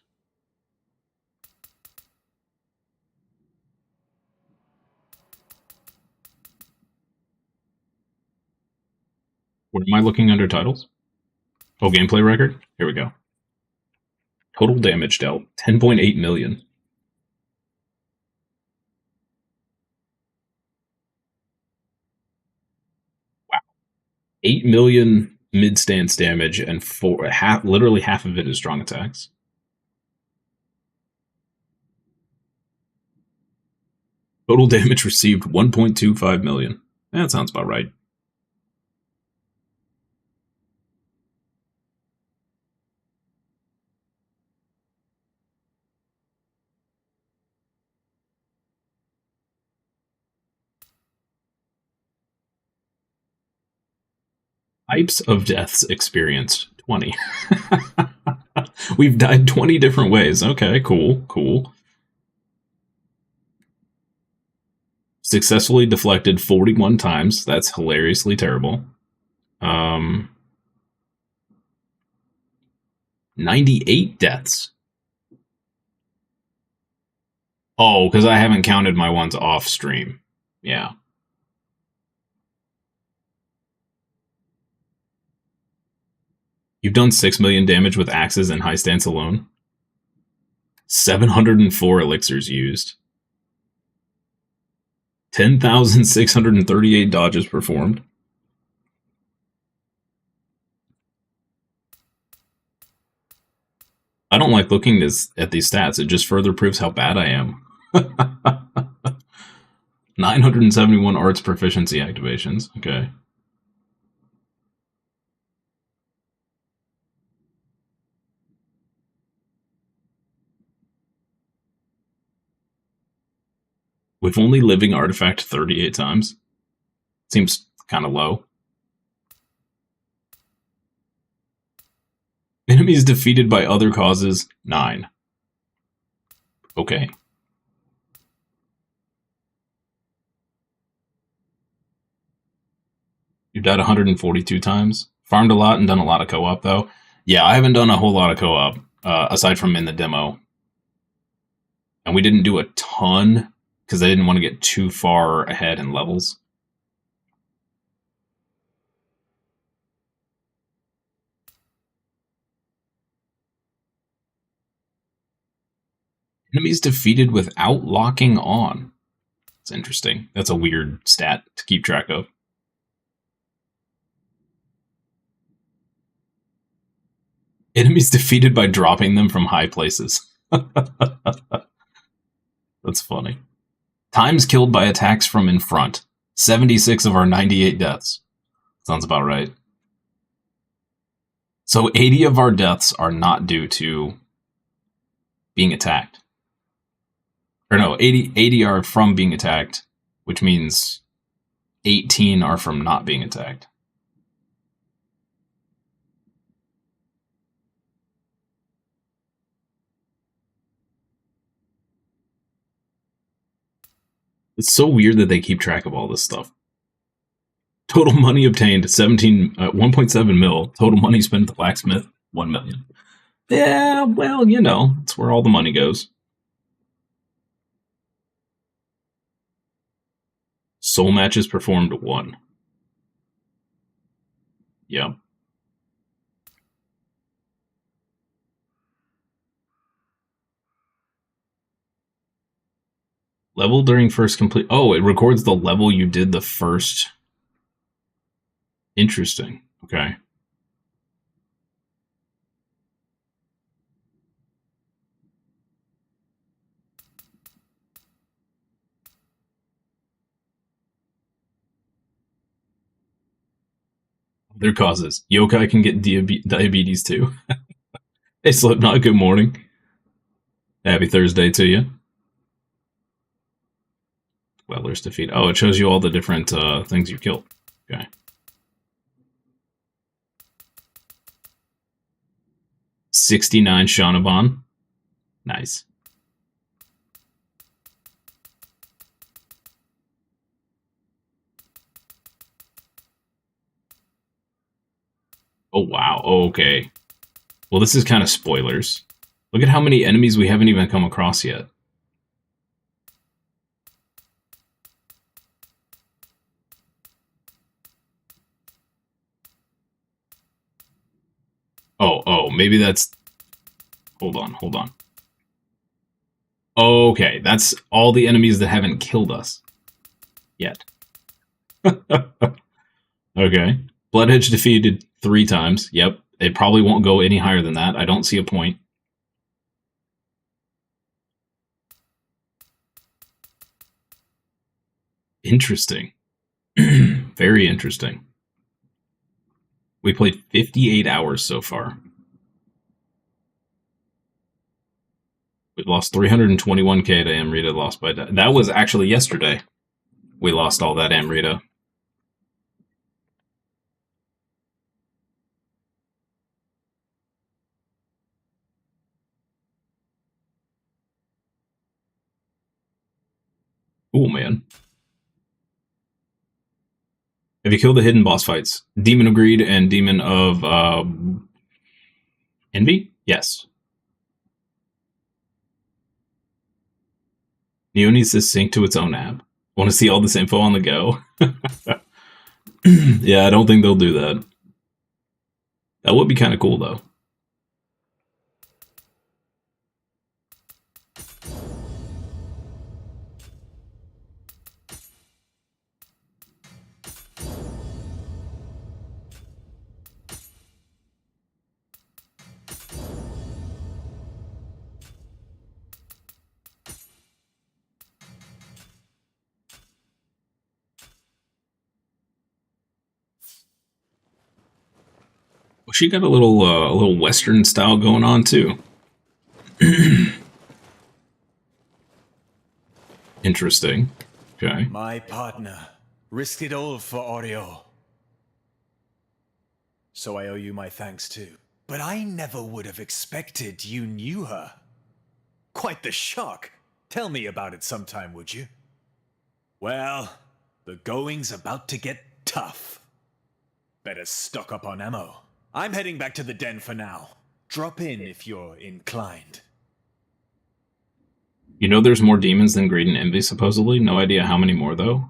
What am I looking under titles? Oh, gameplay record? Here we go. Total damage dealt, 10.8 million. Wow. 8 million mid-stance damage and literally half of it is strong attacks. Total damage received, 1.25 million. That sounds about right. Types of deaths experienced, 20. We've died 20 different ways. Okay, cool, cool. Successfully deflected 41 times. That's hilariously terrible. 98 deaths. Oh, because I haven't counted my ones off stream. Yeah. You've done 6 million damage with axes and high stance alone. 704 elixirs used. 10,638 dodges performed. I don't like looking at these stats. It just further proves how bad I am. 971 arts proficiency activations. Okay. With only living artifact 38 times. Seems kind of low. Enemies defeated by other causes, 9. Okay. You died 142 times. Farmed a lot and done a lot of co-op, though. Yeah, I haven't done a whole lot of co-op, aside from in the demo. And we didn't do a ton, because I didn't want to get too far ahead in levels. Enemies defeated without locking on. That's interesting. That's a weird stat to keep track of. Enemies defeated by dropping them from high places. That's funny. Times killed by attacks from in front. 76 of our 98 deaths. Sounds about right. So 80 of our deaths are not due to being attacked. Or no, 80 are from being attacked, which means 18 are from not being attacked. It's so weird that they keep track of all this stuff. Total money obtained, 1.7 mil. Total money spent at the blacksmith, 1 million. Yeah, well, you know, that's where all the money goes. Soul matches performed, 1. Yep. Level during first complete. Oh, it records the level you did the first. Interesting. Okay. Their causes. Yokai can get diabetes too. Hey, Slipknot, good morning. Happy Thursday to you. Weller's defeat. Oh, it shows you all the different things you killed. Okay. $69 Shanaban. Nice. Oh, wow. Okay. Well, this is kind of spoilers. Look at how many enemies we haven't even come across yet. Oh, maybe that's... Hold on. Okay, that's all the enemies that haven't killed us yet. Okay. Bloodedge defeated 3 times. Yep. It probably won't go any higher than that. I don't see a point. Interesting. Very interesting. We played 58 hours so far. We lost 321k to Amrita, lost by... That was actually yesterday. We lost all that Amrita. Cool, man. Have you killed the hidden boss fights? Demon of Greed and Demon of Envy? Yes. Nioh needs to sync to its own app. Want to see all this info on the go? Yeah, I don't think they'll do that. That would be kind of cool, though. she got a little Western style going on too. Interesting. Okay. My partner risked it all for Oreo. So I owe you my thanks too. But I never would have expected you knew her. Quite the shock. Tell me about it sometime, would you? Well, the going's about to get tough. Better stock up on ammo. I'm heading back to the den for now. Drop in if you're inclined. You know there's more demons than greed and envy, supposedly? No idea how many more, though.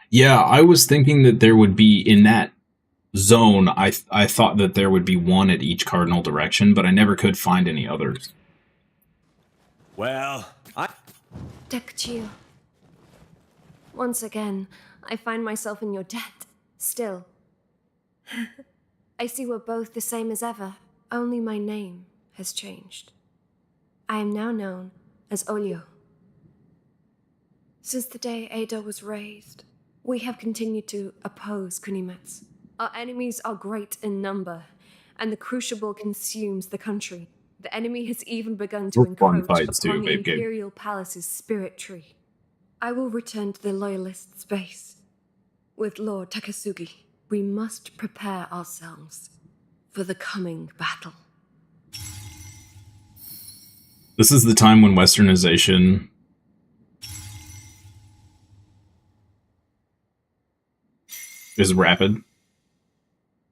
Yeah, I was thinking that there would be, in that zone, I thought that there would be one at each cardinal direction, but I never could find any others. Well, Dekachio. Once again, I find myself in your debt. Still. I see we're both the same as ever. Only my name has changed. I am now known as Olio. Since the day Ada was raised, we have continued to oppose Kunimatsu. Our enemies are great in number, and the Crucible consumes the country. The enemy has even begun to encroach upon the Imperial Palace's spirit tree. I will return to the Loyalist space. With Lord Takasugi, we must prepare ourselves for the coming battle. This is the time when Westernization is rapid.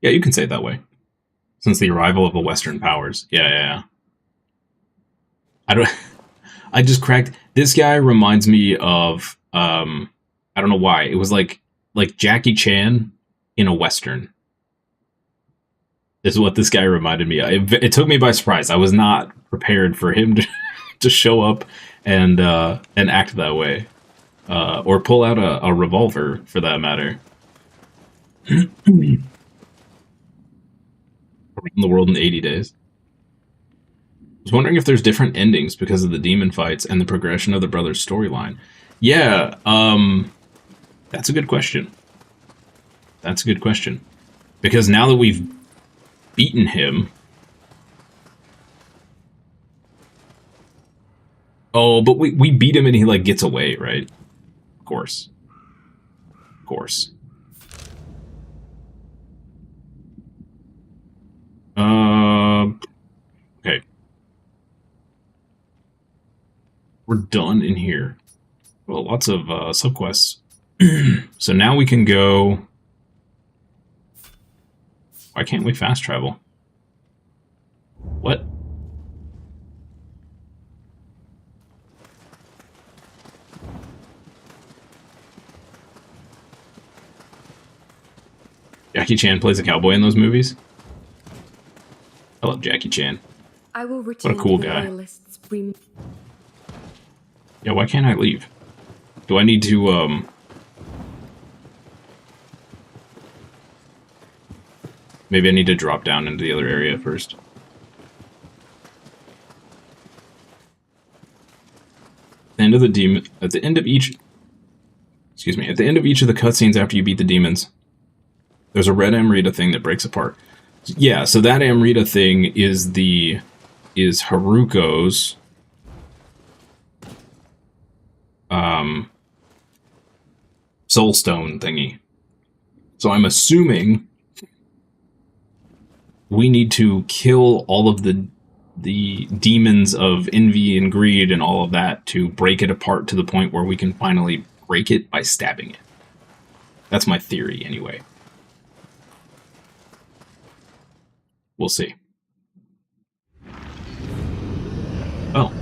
Yeah, you can say it that way. Since the arrival of the Western powers. Yeah. I just cracked. This guy reminds me of, I don't know why. It was like Jackie Chan in a Western. Is what this guy reminded me of. It took me by surprise. I was not prepared for him to show up and act that way. Or pull out a revolver, for that matter. Around the world in 80 days. I was wondering if there's different endings because of the demon fights and the progression of the brothers' storyline. Yeah, that's a good question. That's a good question. Because now that we've beaten him... Oh, but we beat him and he, like, gets away, right? Of course. Of course. Okay. We're done in here. Well, lots of subquests. So now we can go... Why can't we fast travel? What? Jackie Chan plays a cowboy in those movies? I love Jackie Chan. I will return what a cool to the guy. Loyalists. Yeah, why can't I leave? Do I need to, maybe I need to drop down into the other area first. At the end of each of the cutscenes after you beat the demons, there's a red Amrita thing that breaks apart. Yeah, so that Amrita thing is Haruko's soulstone thingy. So I'm assuming we need to kill all of the demons of envy and greed and all of that to break it apart to the point where we can finally break it by stabbing it. That's my theory, anyway. We'll see. Oh.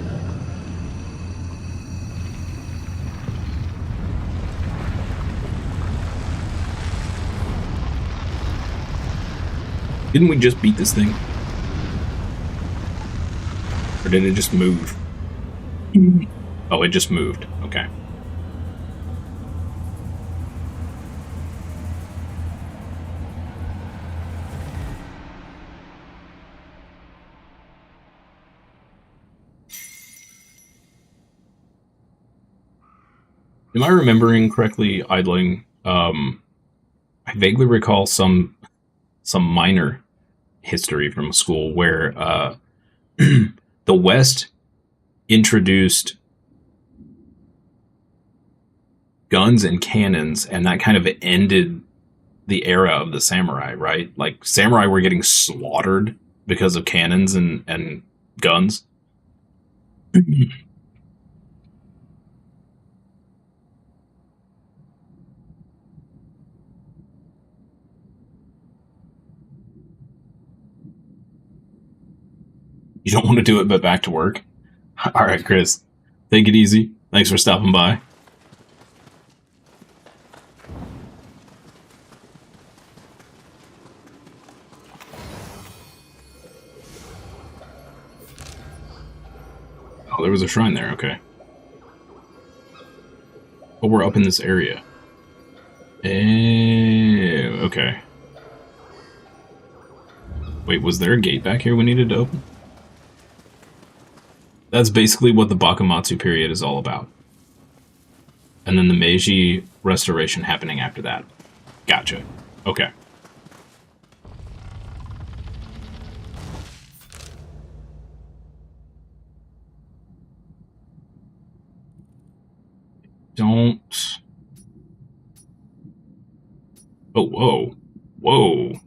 Didn't we just beat this thing? Or did it just move? Oh, it just moved. Okay. Am I remembering correctly, Idling? I vaguely recall some some minor history from school where the West introduced guns and cannons, and that kind of ended the era of the samurai, right? Like, samurai were getting slaughtered because of cannons and guns. You don't want to do it, but back to work? Alright, Chris. Take it easy. Thanks for stopping by. Oh, there was a shrine there, okay. Oh, we're up in this area. Okay. Wait, was there a gate back here we needed to open? That's basically what the Bakumatsu period is all about. And then the Meiji Restoration happening after that. Gotcha. Okay. Don't... Oh, whoa. Whoa.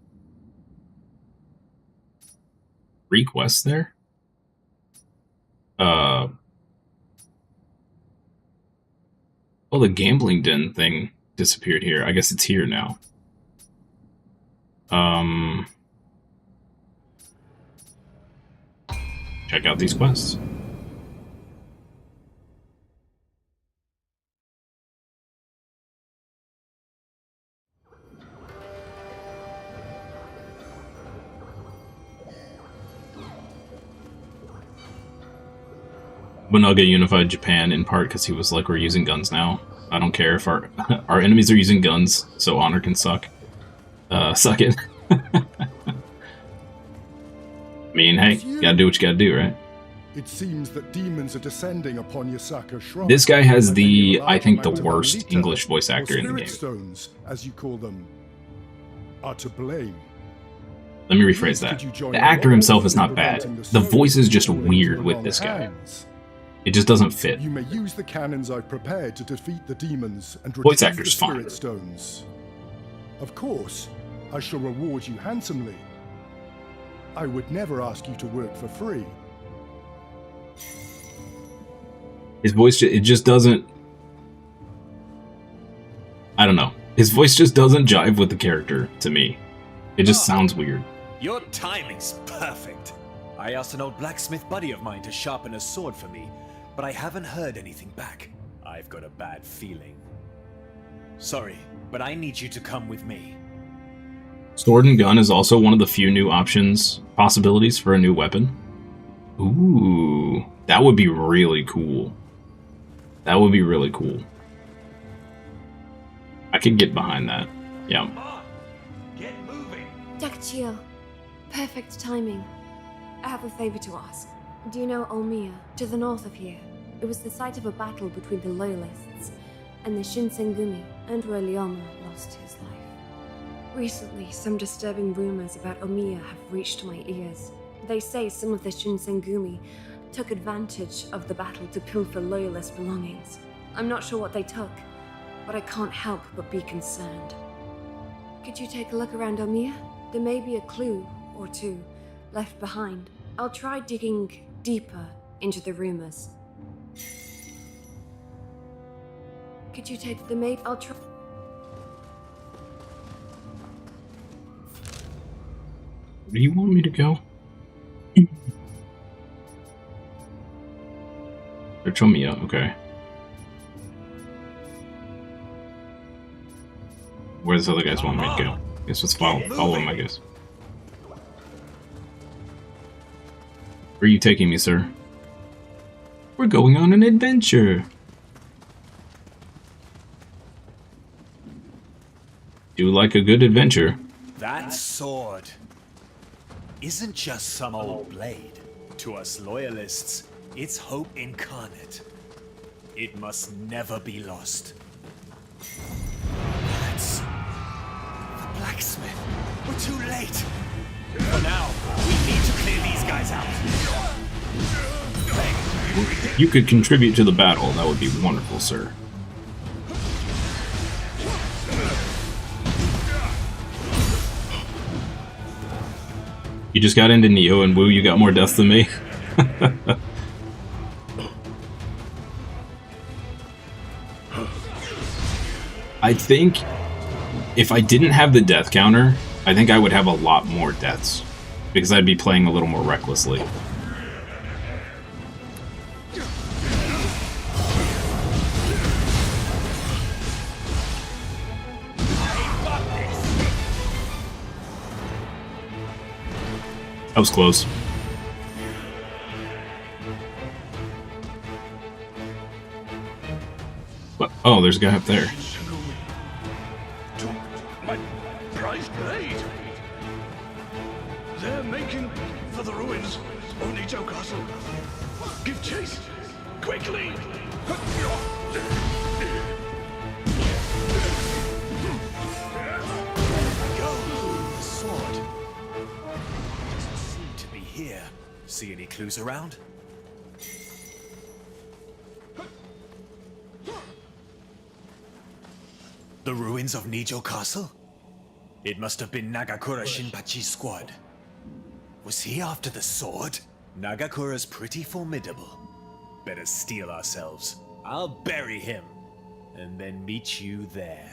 Request there? Oh, the gambling den thing disappeared here. I guess it's here now. Check out these quests. Nobunaga unified Japan in part because he was like, we're using guns now. I don't care if our enemies are using guns, so honor can suck. Suck it. I mean, hey, gotta do what you gotta do, right? It seems that demons are descending upon Yasaka Shrine. This guy has the, I think, the worst English voice actor in the game. Stones, as you call them, are to blame. Let me rephrase that. The actor himself is not bad. The voice is just weird with this guy. It just doesn't fit. You may use the cannons I've prepared to defeat the demons and Voice retrieve actor's the fine. spirit stones. Of course, I shall reward you handsomely. I would never ask you to work for free. His voice, it just doesn't... I don't know. His voice just doesn't jive with the character, to me. It just sounds weird. Your timing's perfect. I asked an old blacksmith buddy of mine to sharpen a sword for me, but I haven't heard anything back. I've got a bad feeling. Sorry, but I need you to come with me. Sword and gun is also one of the few new possibilities for a new weapon. Ooh, that would be really cool. That would be really cool. I could get behind that. Yeah. Come on, get moving. Dakachio, perfect timing. I have a favor to ask. Do you know Omiya, to the north of here? It was the site of a battle between the Loyalists and the Shinsengumi, and where Ryoma lost his life. Recently, some disturbing rumors about Omiya have reached my ears. They say some of the Shinsengumi took advantage of the battle to pilfer Loyalist belongings. I'm not sure what they took, but I can't help but be concerned. Could you take a look around Omiya? There may be a clue or two left behind. I'll try digging deeper into the rumors. Could you take the maid? I'll try. Where do you want me to go? They're Chomiya, okay. Where does the other guys want me to go? I guess let's follow him, I guess. Where are you taking me, sir? We're going on an adventure. Do like a good adventure. That sword isn't just some old blade. To us Loyalists, it's hope incarnate. It must never be lost. That's the blacksmith. We're too late. For now, we need to clear these guys out. You could contribute to the battle. That would be wonderful, sir. You just got into Nioh, and Woo, you got more deaths than me. I think if I didn't have the death counter, I think I would have a lot more deaths. Because I'd be playing a little more recklessly. That was close. But, oh, there's a guy up there. My prized blade. They're making for the ruins of Nioh Castle. Give chase, quickly! Go! The sword. Doesn't seem to be here. See any clues around? The ruins of Nioh Castle? It must have been Nagakura Shinpachi's squad. Was he after the sword? Nagakura's pretty formidable. Better steel ourselves. I'll bury him, and then meet you there.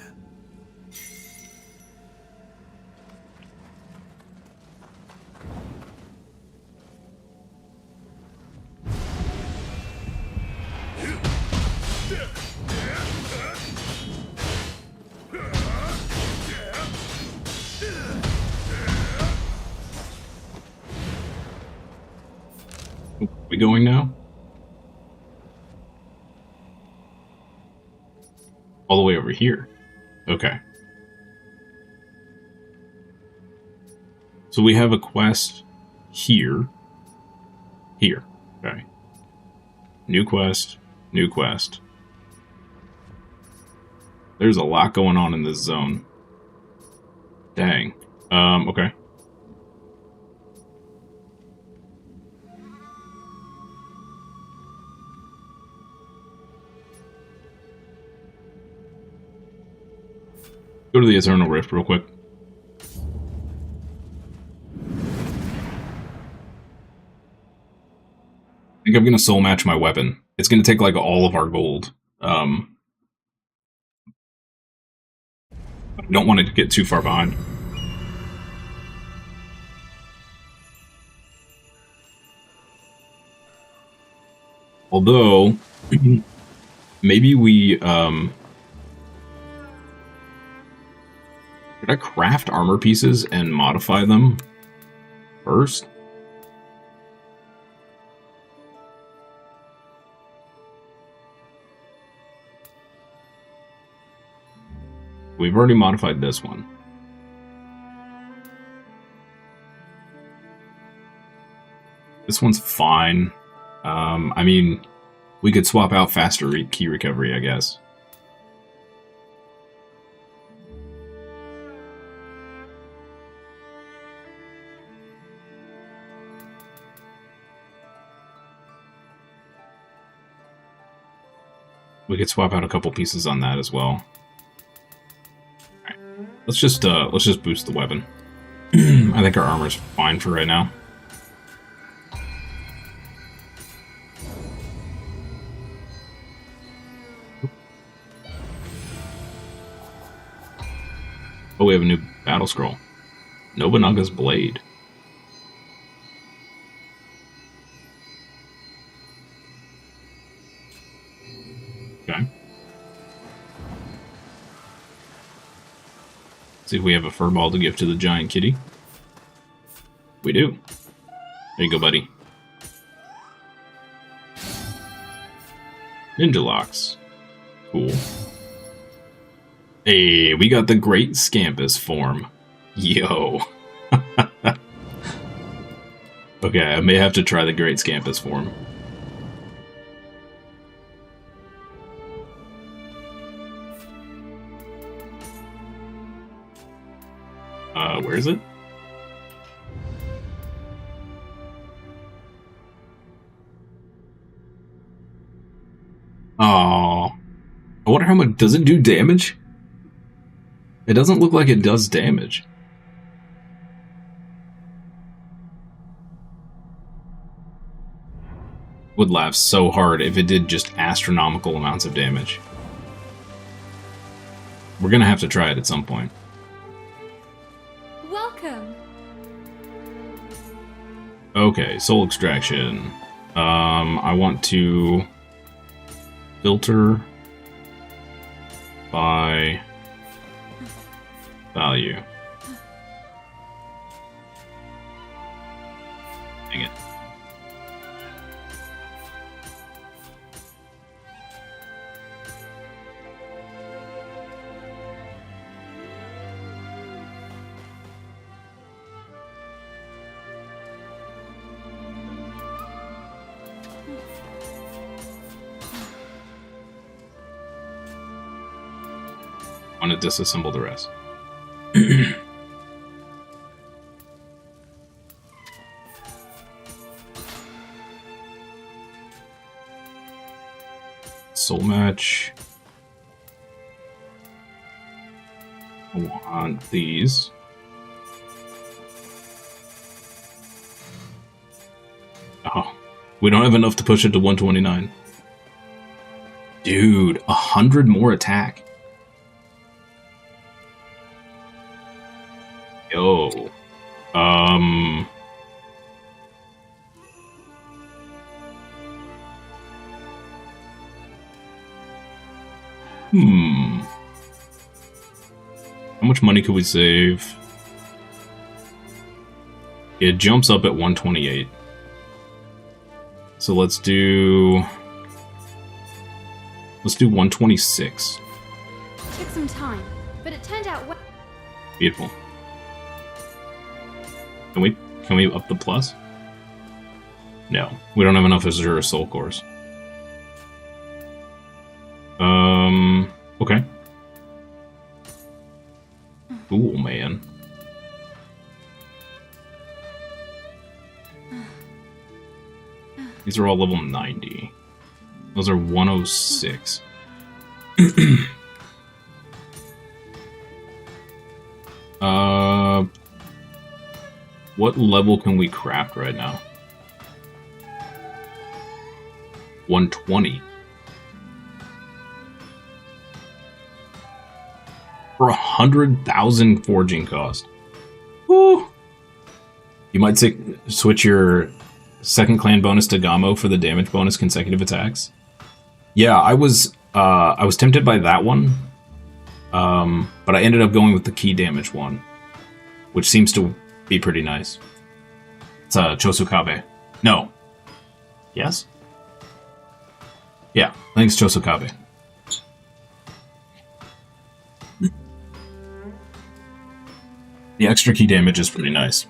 We going now? All the way over here. Okay. So we have a quest here. Here. Okay. New quest. New quest. There's a lot going on in this zone. Dang. Okay. Go to the Eternal Rift real quick. I think I'm gonna soul match my weapon. It's gonna take like all of our gold. I don't want it to get too far behind. Although, maybe we, could I craft armor pieces and modify them first? We've already modified this one. This one's fine. I mean, we could swap out faster key recovery, I guess. We could swap out a couple pieces on that as well. Alright. Let's just boost the weapon. I think our armor's fine for right now. Oh, we have a new battle scroll. Nobunaga's Blade. Okay. See if we have a furball to give to the giant kitty. We do. There you go, buddy. Ninja locks. Cool. Hey, we got the Great Scampus form. Yo. Okay, I may have to try the Great Scampus form. Where is it? Oh, I wonder how much. Does it do damage? It doesn't look like it does damage. Would laugh so hard if it did just astronomical amounts of damage. We're gonna have to try it at some point. Welcome. Okay, soul extraction. I want to filter by value. Dang it. I want to disassemble the rest. Soul match. I want these. Oh, we don't have enough to push it to 129. Dude, 100 more attack. Yo. How much money could we save? It jumps up at 128. So let's do 126. Took some time, but it turned out well. Beautiful. Can we up the plus? No, we don't have enough Azure Soul Cores. Okay. Cool, man. These are all level 90. Those are 106. What level can we craft right now? 120. For 100,000 forging cost. Woo! You might switch your second clan bonus to Gamo for the damage bonus consecutive attacks. Yeah, I was tempted by that one, but I ended up going with the key damage one, which seems to be pretty nice. It's Chosukabe. No. Yes? Yeah, I think it's Chosukabe. The extra key damage is pretty nice.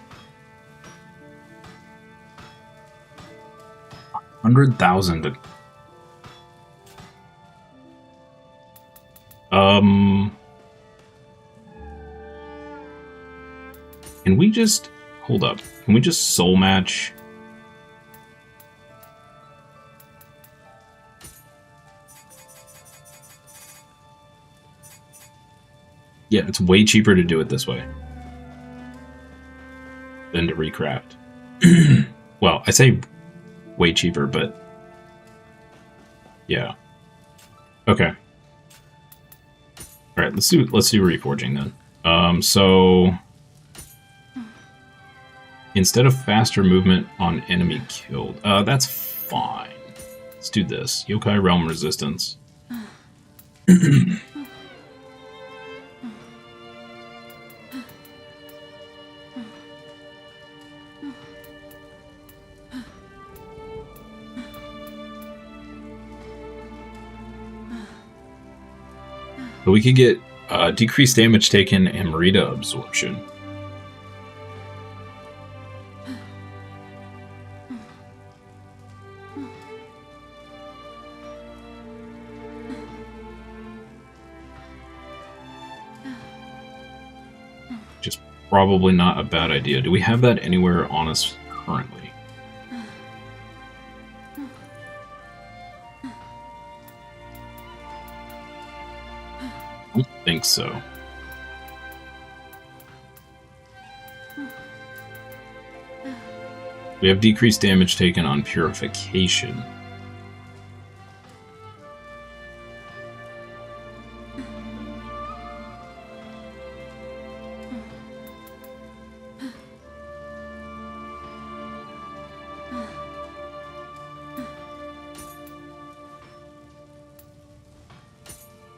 100,000. Can we just hold up? Can we just soul match? Yeah, it's way cheaper to do it this way than to recraft. Well, I say way cheaper, but yeah. Okay. All right, let's do reforging then. So instead of faster movement on enemy killed, that's fine. Let's do this. Yokai Realm Resistance. But we could get decreased damage taken and Merida absorption. probably not a bad idea. Do we have that anywhere on us currently? I don't think so. We have decreased damage taken on purification.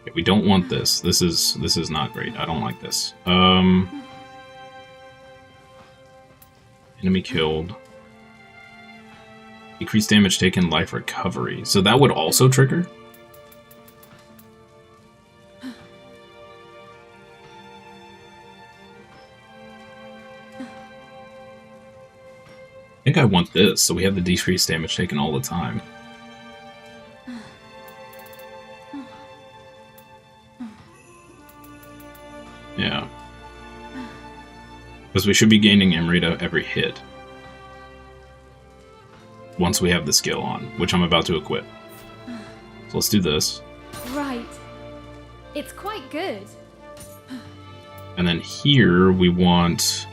Okay, we don't want this. This is not great. I don't like this. Enemy killed. Decreased damage taken, life recovery. So that would also trigger? I think I want this, so we have the decreased damage taken all the time. Yeah. Because we should be gaining Amrita every hit. Once we have the skill on, which I'm about to equip. So let's do this. Right. It's quite good. And then here we want...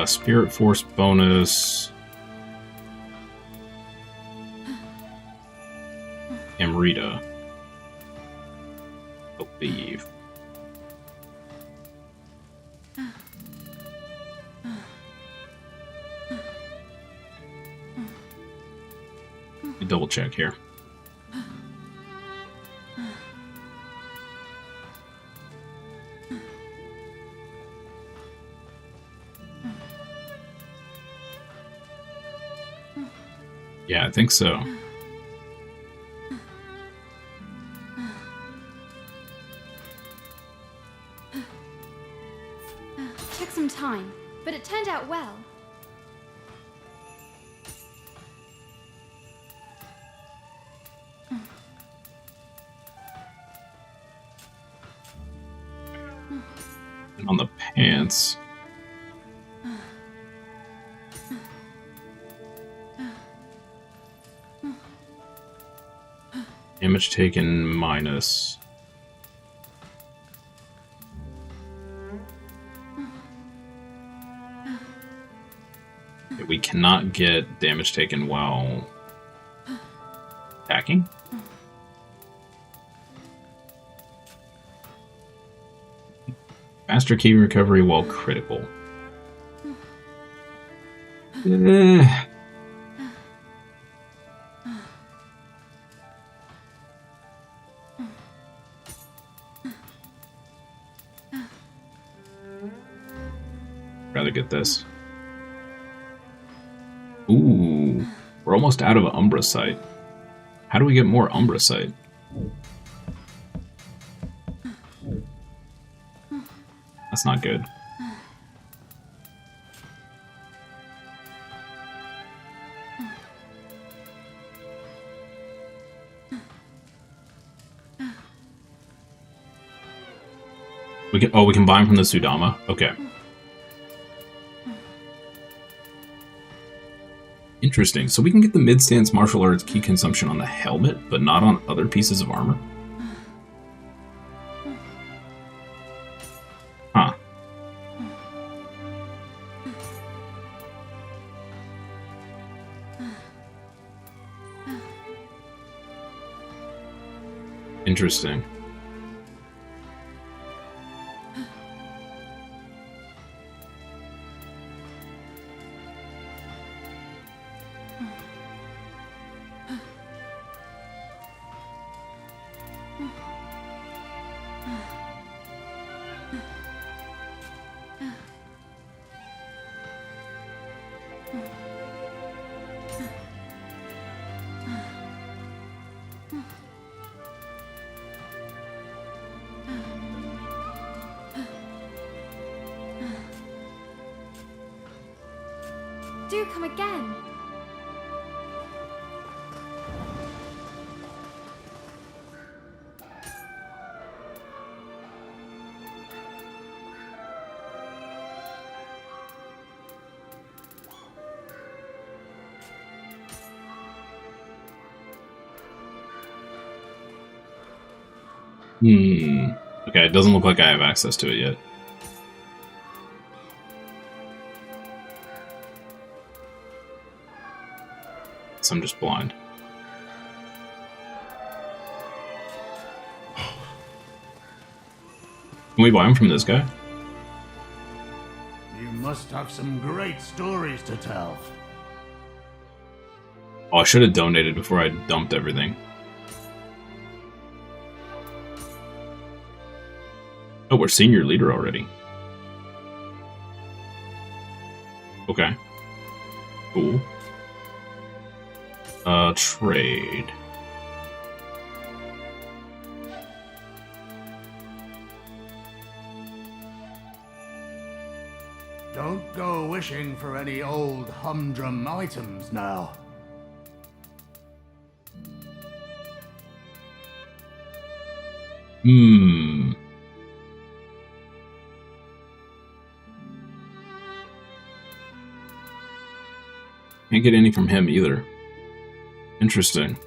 Spirit Force bonus... Amrita. I believe. Double check here. Yeah, I think so. Took some time, but it turned out well. And on the pants. Damage taken minus. Okay, we cannot get damage taken while attacking. Faster key recovery while critical. Rather get this. Ooh, we're almost out of Umbra Sight. How do we get more Umbra Sight? That's not good. We can buy them from the Sudama? Okay. Interesting. So we can get the mid-stance martial arts key consumption on the helmet, but not on other pieces of armor? Huh. Interesting. Do come again. Okay, it doesn't look like I have access to it yet. So I'm just blind. Can we buy them from this guy? You must have some great stories to tell. Oh, I should have donated before I dumped everything. Oh, we're senior leader already. Okay. Cool. Trade. Don't go wishing for any old humdrum items now. Can't get any from him either. Interesting.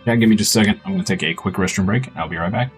Yeah, give me just a second. I'm going to take a quick restroom break. I'll be right back.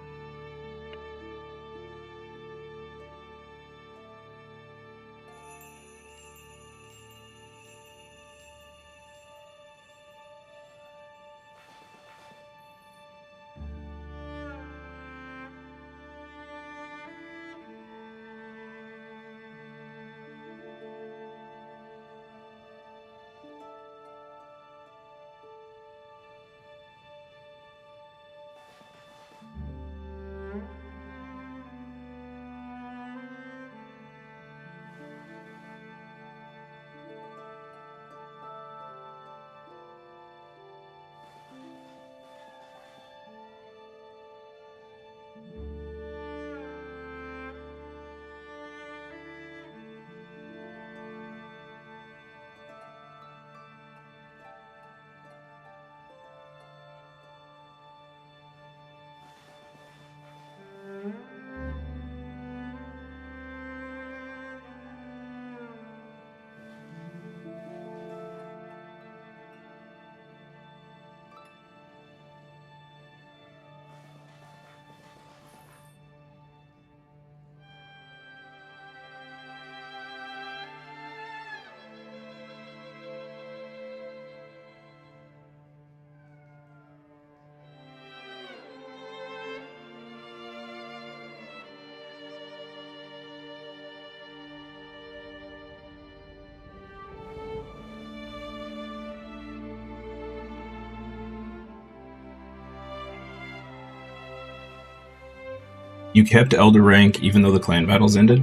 You kept Elder rank even though the clan battles ended?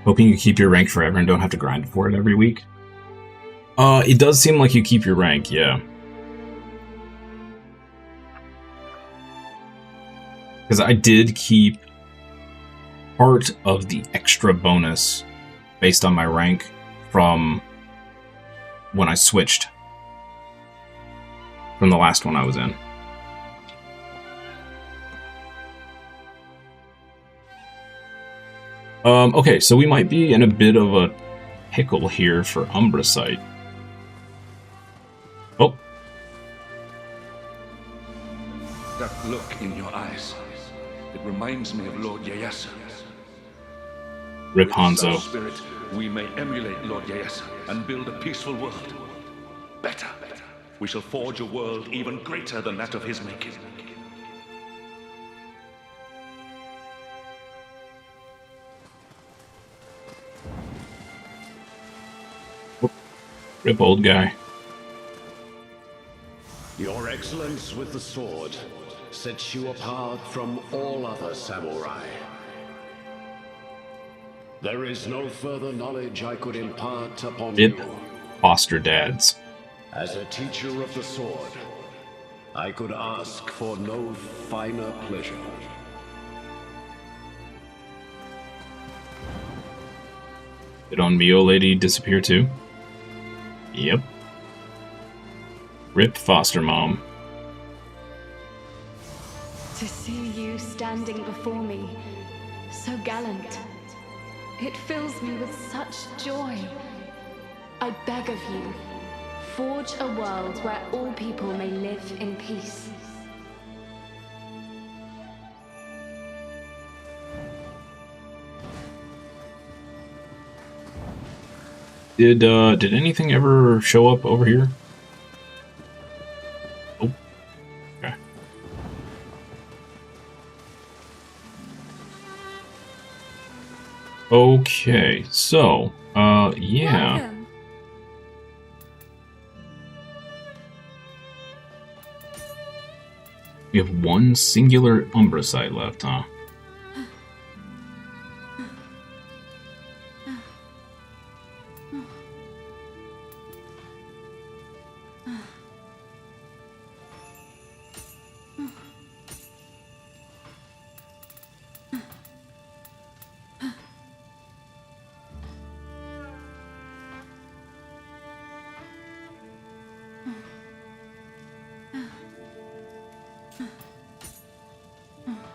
Hoping you keep your rank forever and don't have to grind for it every week? It does seem like you keep your rank, yeah. Because I did keep part of the extra bonus based on my rank from when I switched from the last one I was in. Okay, so we might be in a bit of a pickle here for Umbracite. Oh. That look in your eyes, it reminds me of Lord Ieyasu. Rip Hanzo. With such spirit, we may emulate Lord Ieyasu and build a peaceful world. Better. We shall forge a world even greater than that of his making. Rip old guy. Your excellence with the sword sets you apart from all other samurai. There is no further knowledge I could impart upon Rip you. foster dads. As a teacher of the sword, I could ask for no finer pleasure. Did Nioh lady disappear too? Yep. Rip foster mom. To see you standing before me, so gallant, It fills me with such joy. I beg of you, forge a world where all people may live in peace. Did anything ever show up over here? Oh. Okay. Okay, so, yeah. Welcome. We have one singular Umbra site left, huh?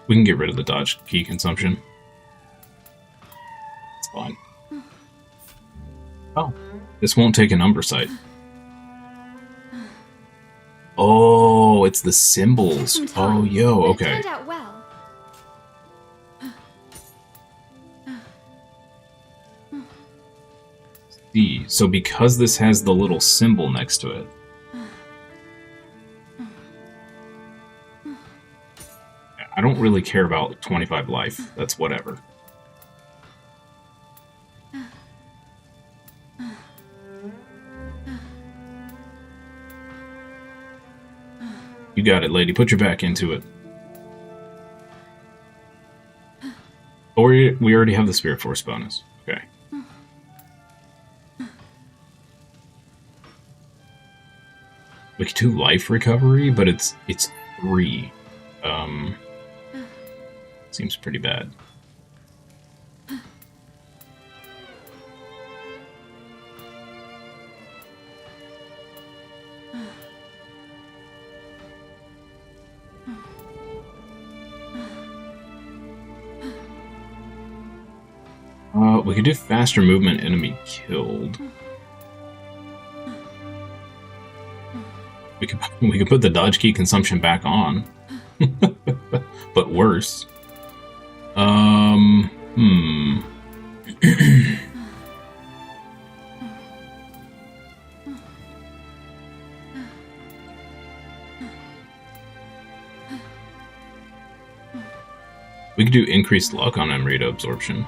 We can get rid of the dodge key consumption. It's fine. Oh, this won't take an Umbra site. Oh, it's the symbols. Oh, yo, okay. It turned out well. See, so because this has the little symbol next to it. I don't really care about 25 life. That's whatever. You got it, lady. Put your back into it. Or we already have the Spirit Force bonus. Okay. We could do life recovery, but it's 3. Seems pretty bad. We could do faster movement, enemy killed. We could put the dodge key consumption back on. But worse. We could do increased luck on Emerita absorption.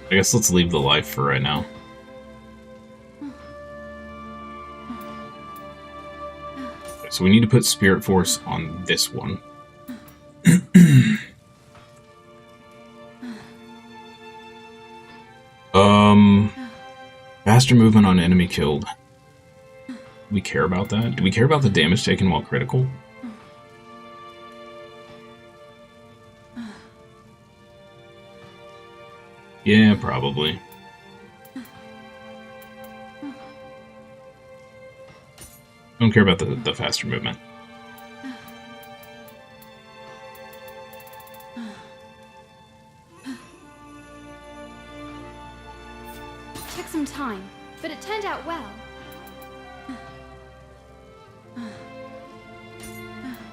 I guess let's leave the life for right now. Okay, so we need to put Spirit Force on this one. Faster movement on enemy killed. Do we care about that? Do we care about the damage taken while critical? Yeah, probably. Don't care about the faster movement. Took some time, but it turned out well.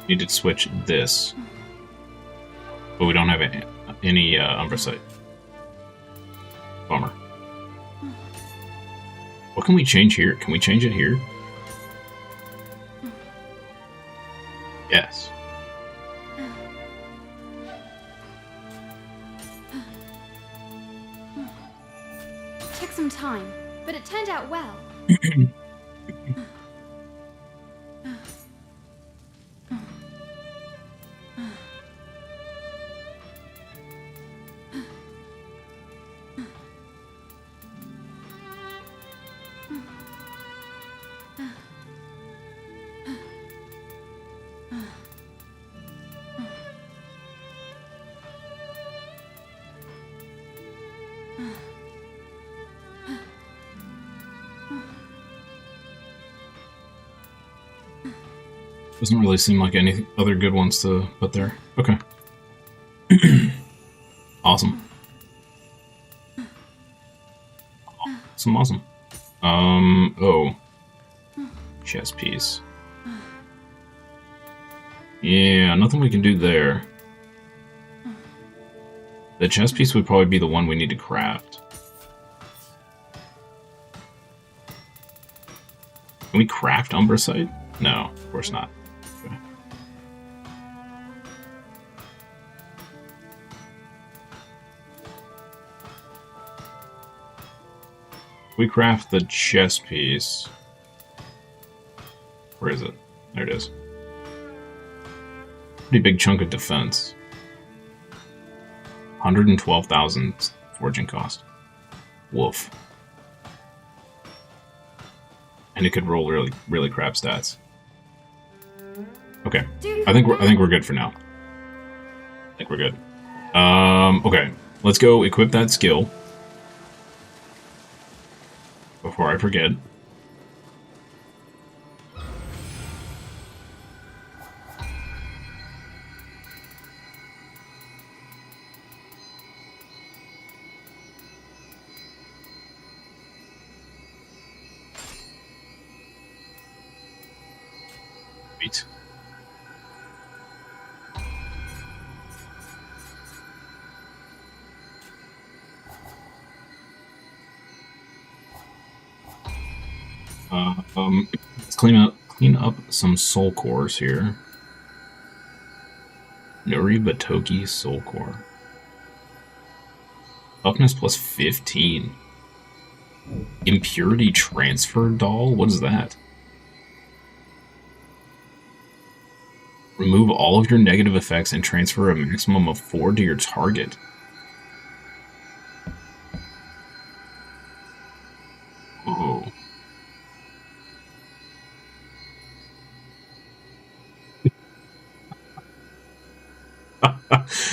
Need to switch this. But we don't have any Umbra Sight. Bummer. What can we change here? Can we change it here? Yes. Took some time, but it turned out well. Doesn't really seem like any other good ones to put there. Okay. Awesome. Awesome. Oh. Chess piece. Yeah, nothing we can do there. The chess piece would probably be the one we need to craft. Can we craft Umbracite? No, of course not. Okay. We craft the chess piece. Where is it? There it is. Pretty big chunk of defense. 112,000 forging cost. Woof. And it could roll really crap stats. Okay. I think we're good for now. I think we're good. Okay. Let's go equip that skill. Before I forget. Sweet. Let's clean up some soul cores here. Nuri Batoki soul core. Toughness plus 15. Impurity transfer doll? What is that? Remove all of your negative effects and transfer a maximum of 4 to your target. Oh.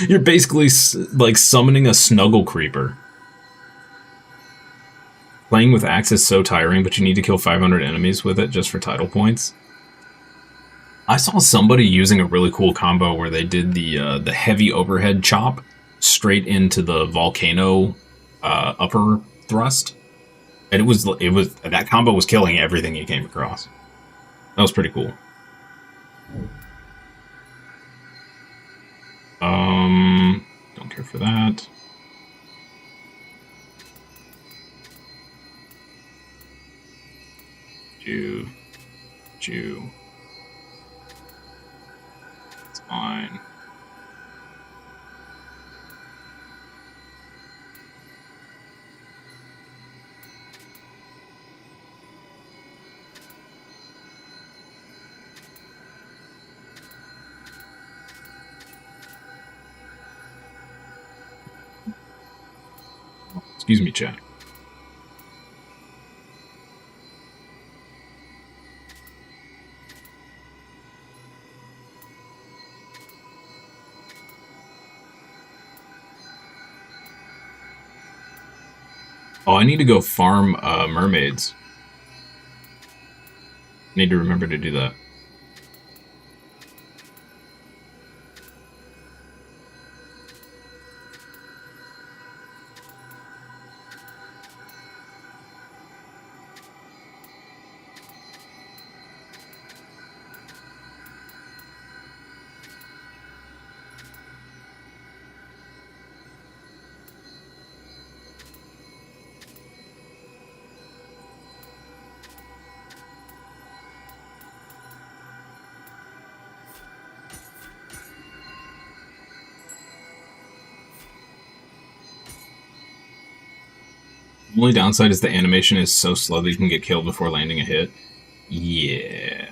You're basically like summoning a snuggle creeper. Playing with axe is so tiring, but you need to kill 500 enemies with it just for title points. I saw somebody using a really cool combo where they did the heavy overhead chop straight into the volcano upper thrust, and it was that combo was killing everything you came across. That was pretty cool. Don't care for that. Jew. It's fine. Excuse me, chat. Oh, I need to go farm mermaids. Need to remember to do that. The only downside is the animation is so slow that you can get killed before landing a hit. Yeah.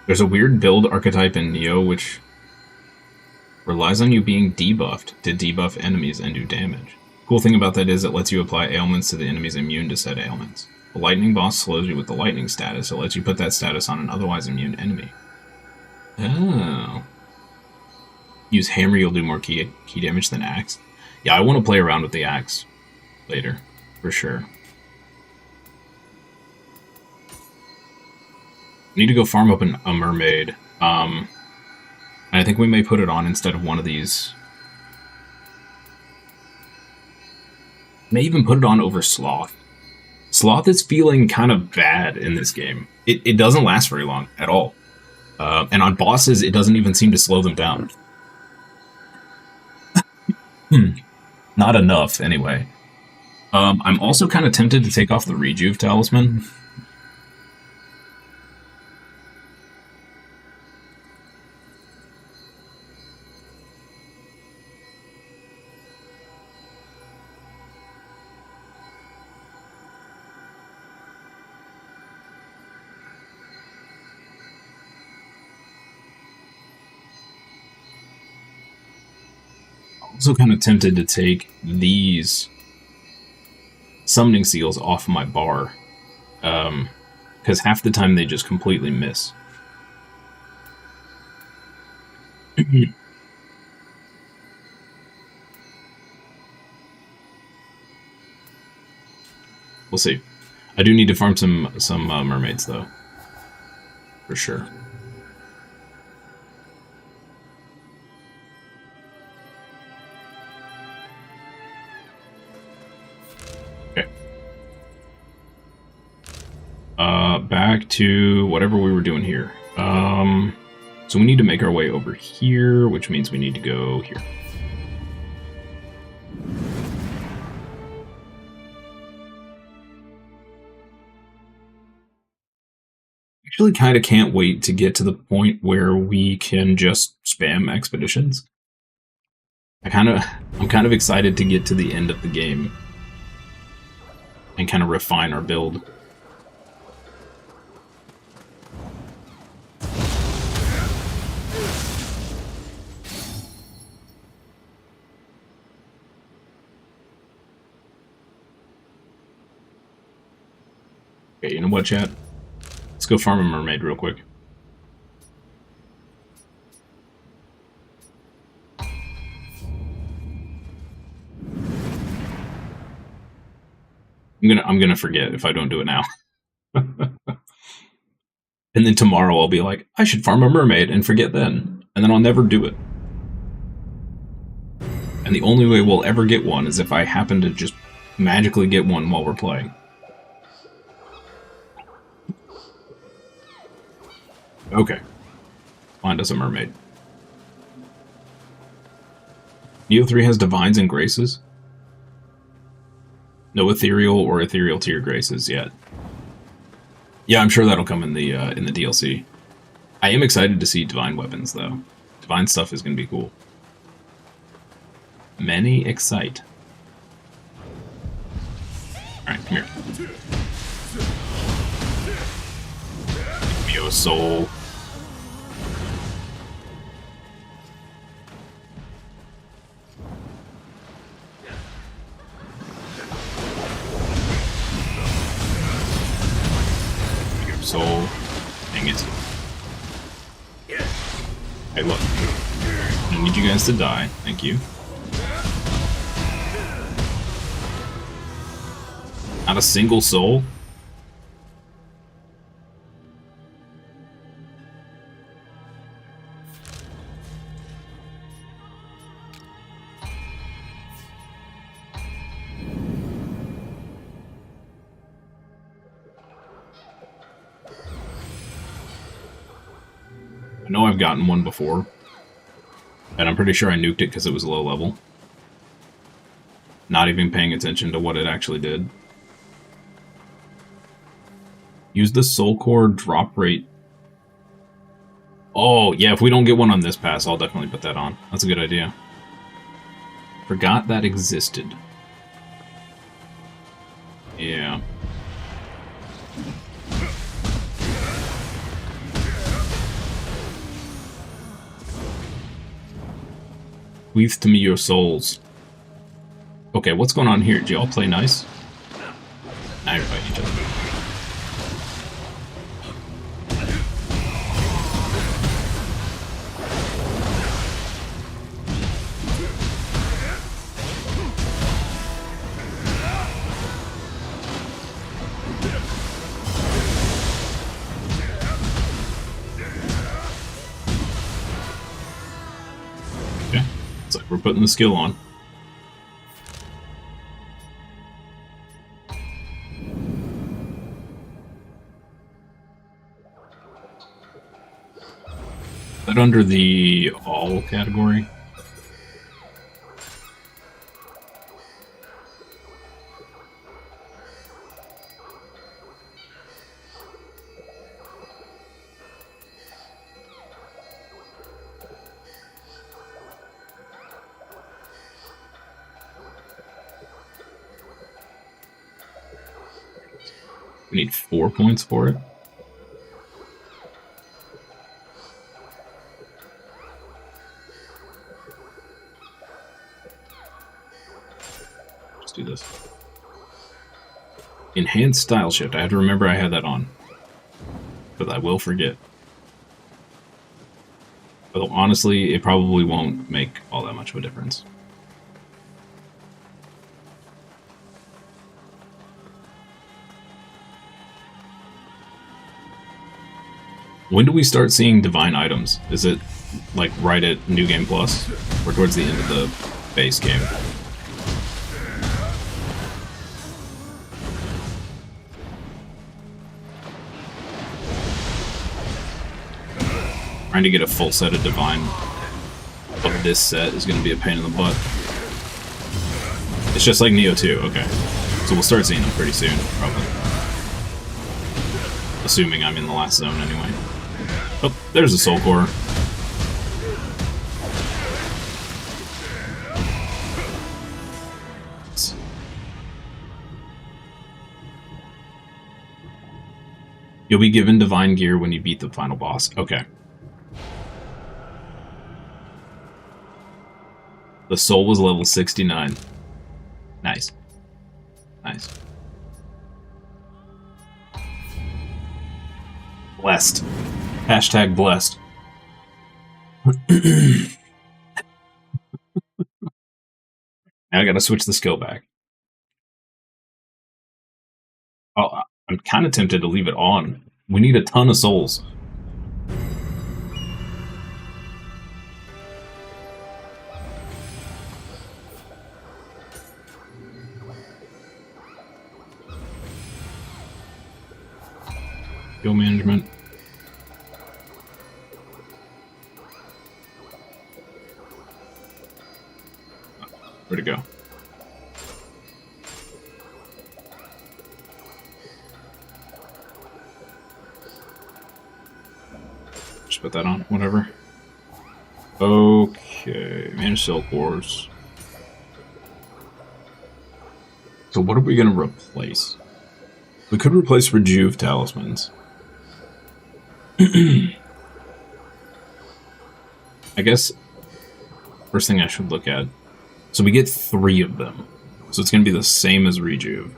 There's a weird build archetype in Nioh which relies on you being debuffed to debuff enemies and do damage. Cool thing about that is it lets you apply ailments to the enemies immune to said ailments. The lightning boss slows you with the lightning status. It lets you put that status on an otherwise immune enemy. Oh. Use hammer, you'll do more key damage than axe. Yeah, I want to play around with the axe later, for sure. need to go farm up a mermaid. And I think we may put it on instead of one of these. May even put it on over Sloth. Sloth is feeling kind of bad in this game. It doesn't last very long at all. And on bosses, it doesn't even seem to slow them down. Not enough, anyway. I'm also kind of tempted to take off the Rejuve Talisman. Also kind of tempted to take these summoning seals off my bar, because half the time they just completely miss. We'll see. I do need to farm some mermaids though, for sure. Back to whatever we were doing here. So we need to make our way over here, which means we need to go here. Actually kind of can't wait to get to the point where we can just spam expeditions. I'm kind of excited to get to the end of the game and kind of refine our build. Okay, you know what, chat? Let's go farm a mermaid real quick. I'm gonna forget if I don't do it now. And then tomorrow I'll be like, I should farm a mermaid, and forget then. And then I'll never do it. And the only way we'll ever get one is if I happen to just magically get one while we're playing. Okay. Find us a mermaid. Nioh 3 has divines and graces. No ethereal or ethereal tier graces yet. Yeah, I'm sure that'll come in the DLC. I am excited to see divine weapons though. Divine stuff is going to be cool. Many excite. Alright, come here. Give me a soul. Soul. Dang it. Hey, look. I need you guys to die. Thank you. Not a single soul? I know I've gotten one before, and I'm pretty sure I nuked it because it was low level. Not even paying attention to what it actually did. Use the soul core drop rate. Oh, yeah, if we don't get one on this pass, I'll definitely put that on. That's a good idea. Forgot that existed. Yeah. Bequeath to me your souls. Okay, what's going on here? Do y'all play nice? Now you're fighting each other. We're putting the skill on. Is that under the all category? We need 4 points for it. Let's do this. Enhanced style shift. I have to remember I had that on. Because I will forget. Although honestly, it probably won't make all that much of a difference. When do we start seeing divine items? Is it like right at New Game Plus or towards the end of the base game? Trying to get a full set of divine of this set is going to be a pain in the butt. It's just like Nioh 2, okay. So we'll start seeing them pretty soon, probably. Assuming I'm in the last zone anyway. Oh, there's a soul core. You'll be given divine gear when you beat the final boss. Okay. The soul was level 69. Nice. Nice. Blessed. Hashtag blessed. Now I gotta switch the skill back. Oh, I'm kind of tempted to leave it on. We need a ton of souls. Skill management. Where'd it go? Just put that on, whatever. Okay, manage cell cores. So what are we gonna replace? We could replace Rejuve talismans. I guess first thing I should look at. So we get 3 of them. So it's going to be the same as Rejuve.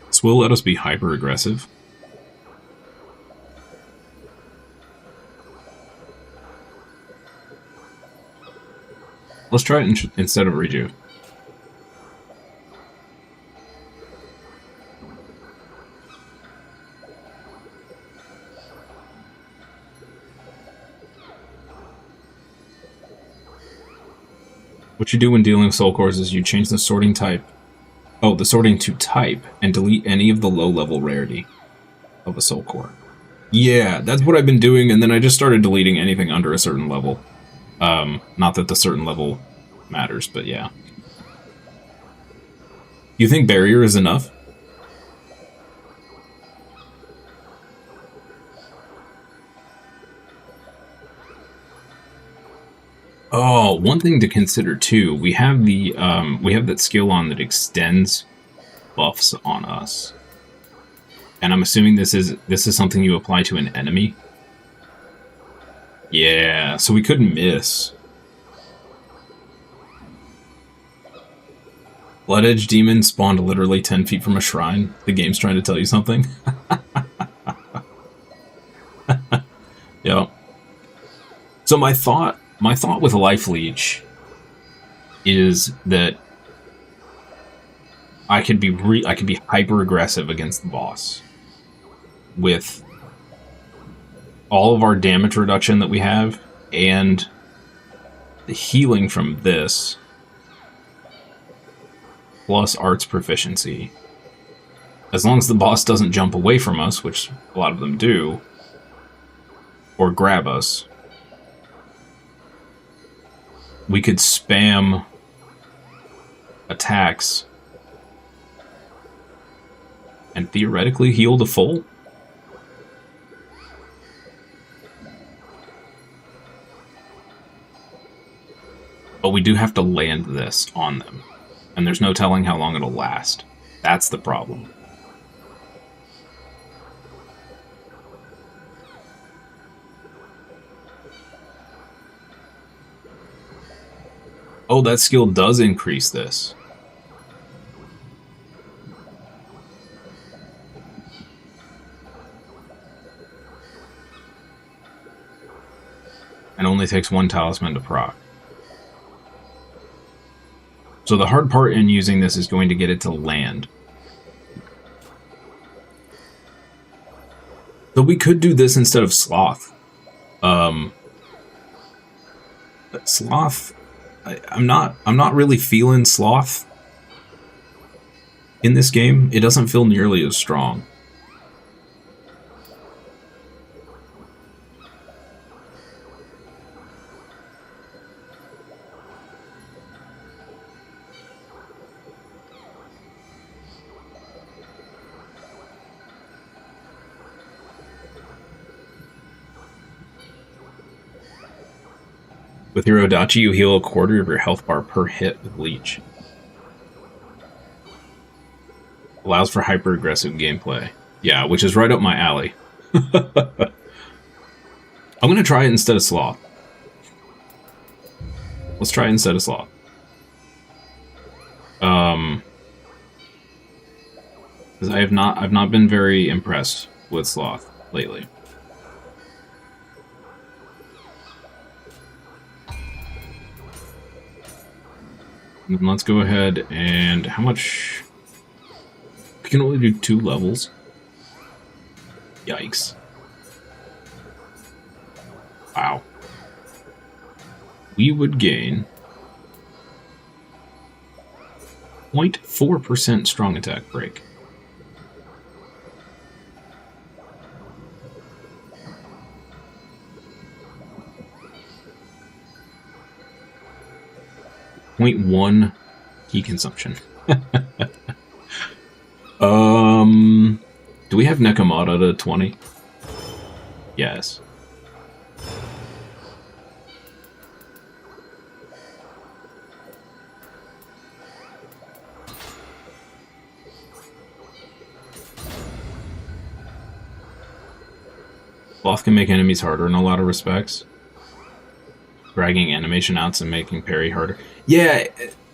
This will let us be hyper aggressive. Let's try it instead of Rejuve. What you do when dealing with soul cores is you change the sorting type. Oh, the sorting to type and delete any of the low-level rarity of a soul core. Yeah, that's what I've been doing, and then I just started deleting anything under a certain level. Not that the certain level matters, but yeah. You think barrier is enough? Oh, one thing to consider too. We have the we have that skill on that extends buffs on us, and I'm assuming this is something you apply to an enemy. Yeah, so we couldn't miss. Blood Edge Demon spawned literally 10 feet from a shrine. The game's trying to tell you something. Yep. So my thought with Life Leech is that I could be hyper aggressive against the boss with all of our damage reduction that we have and the healing from this plus arts proficiency. As long as the boss doesn't jump away from us, which a lot of them do, or grab us, we could spam attacks and theoretically heal the full. But we do have to land this on them, and there's no telling how long it'll last. That's the problem. Oh, that skill does increase this. And only takes 1 talisman to proc. So the hard part in using this is going to get it to land. So we could do this instead of Sloth. But Sloth, I'm not really feeling Sloth in this game. It doesn't feel nearly as strong. With your Odachi, you heal a quarter of your health bar per hit with Leech. Allows for hyper-aggressive gameplay. Yeah, which is right up my alley. I'm going to try it instead of Sloth. Let's try it instead of Sloth. Because I've not been very impressed with Sloth lately. And let's go ahead and how much? We can only do 2 levels. Yikes. Wow. We would gain 0.4% strong attack break. .1 key consumption. Do we have Nekomata to 20? Yes. Sloth can make enemies harder in a lot of respects. Dragging animation outs and making parry harder. Yeah,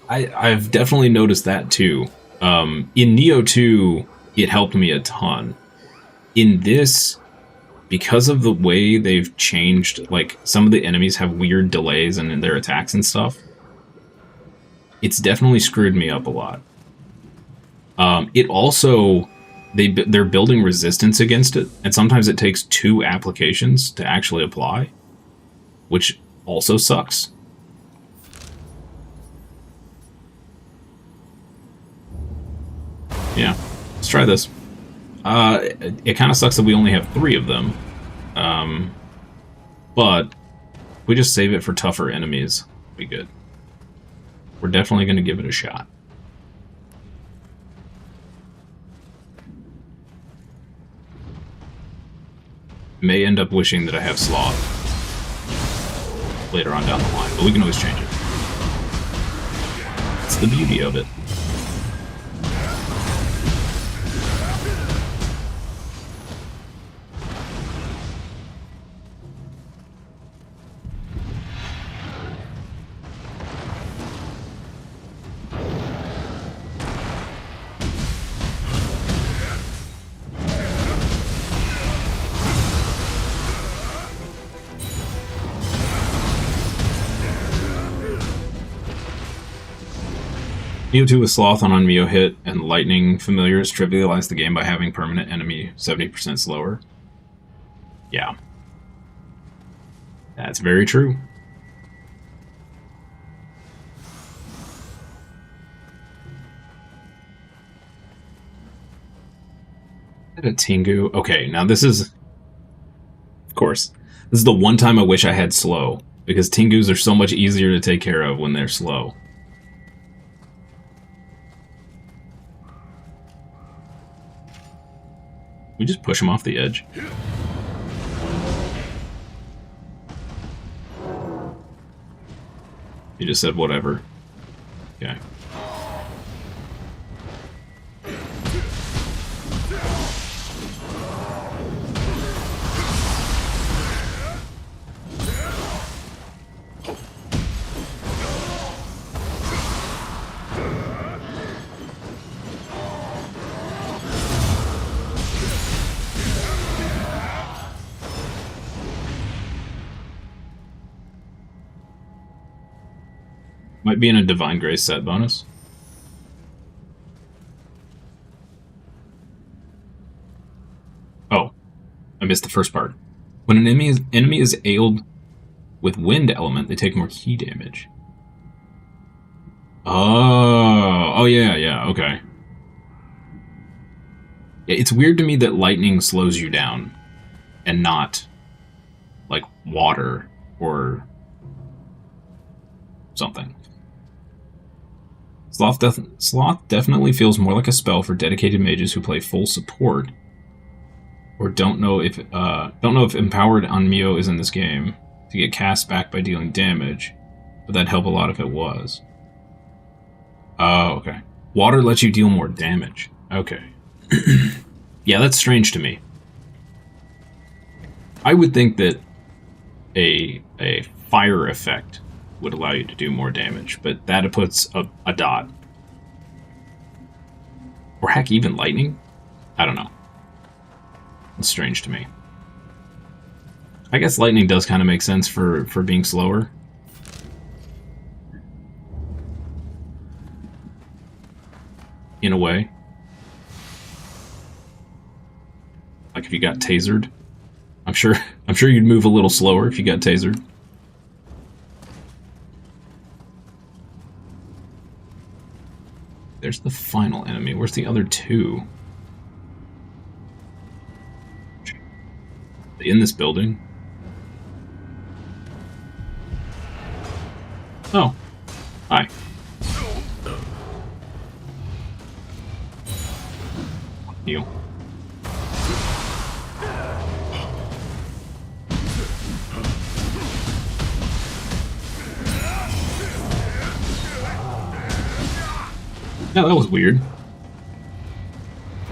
I've definitely noticed that too. In Nioh 2, it helped me a ton. In this, because of the way they've changed, like, some of the enemies have weird delays in their attacks and stuff, it's definitely screwed me up a lot. It also, they're building resistance against it, and sometimes it takes 2 applications to actually apply, which also sucks. Yeah, let's try this. It kind of sucks that we only have 3 of them. But if we just save it for tougher enemies, it'll be good. We're definitely going to give it a shot. May end up wishing that I have Sloth later on down the line, but we can always change it. It's the beauty of it. Nioh 2 with Sloth on Nioh hit and lightning familiars trivialize the game by having permanent enemy 70% slower. Yeah. That's very true. A Tengu. Okay, now this is... Of course. This is the one time I wish I had slow, because Tengus are so much easier to take care of when they're slow. We just push him off the edge. He just said whatever. Okay. Might be in a Divine Grace set bonus. Oh, I missed the first part. When an enemy is ailed with wind element, they take more ki damage. Oh yeah, okay. It's weird to me that lightning slows you down, and not like water or something. Sloth definitely feels more like a spell for dedicated mages who play full support, or don't know if empowered on Nioh is in this game to get cast back by dealing damage, but that'd help a lot if it was. Oh, okay. Water lets you deal more damage. Okay. Yeah, that's strange to me. I would think that a fire effect would allow you to do more damage, but that puts a dot. Or heck, even lightning? I don't know. It's strange to me. I guess lightning does kind of make sense for being slower. In a way. Like if you got tasered. I'm sure you'd move a little slower if you got tasered. There's the final enemy. Where's the other two? Are they in this building? Oh. Hi. Nioh. Yeah, that was weird.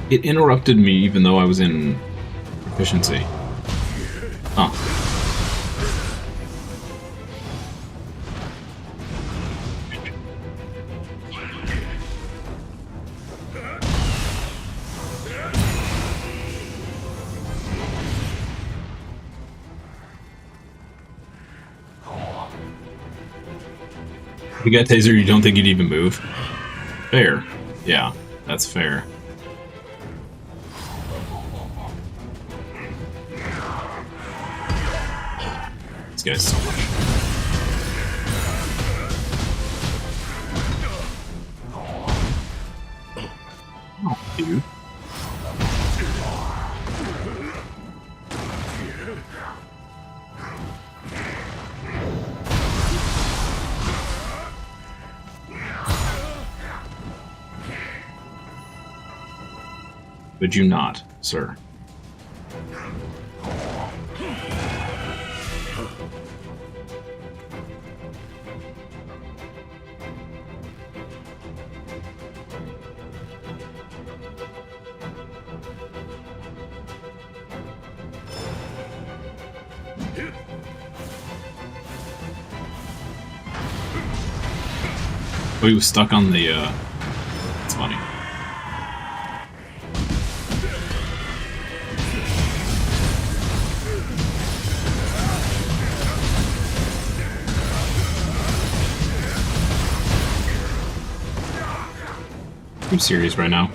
It interrupted me even though I was in proficiency. Huh. If you got taser, you don't think you'd even move? Fair. Yeah, that's fair. This guy's so much. Oh, dude. Would you not, sir? Oh, he was stuck on the, That's funny. I'm serious right now.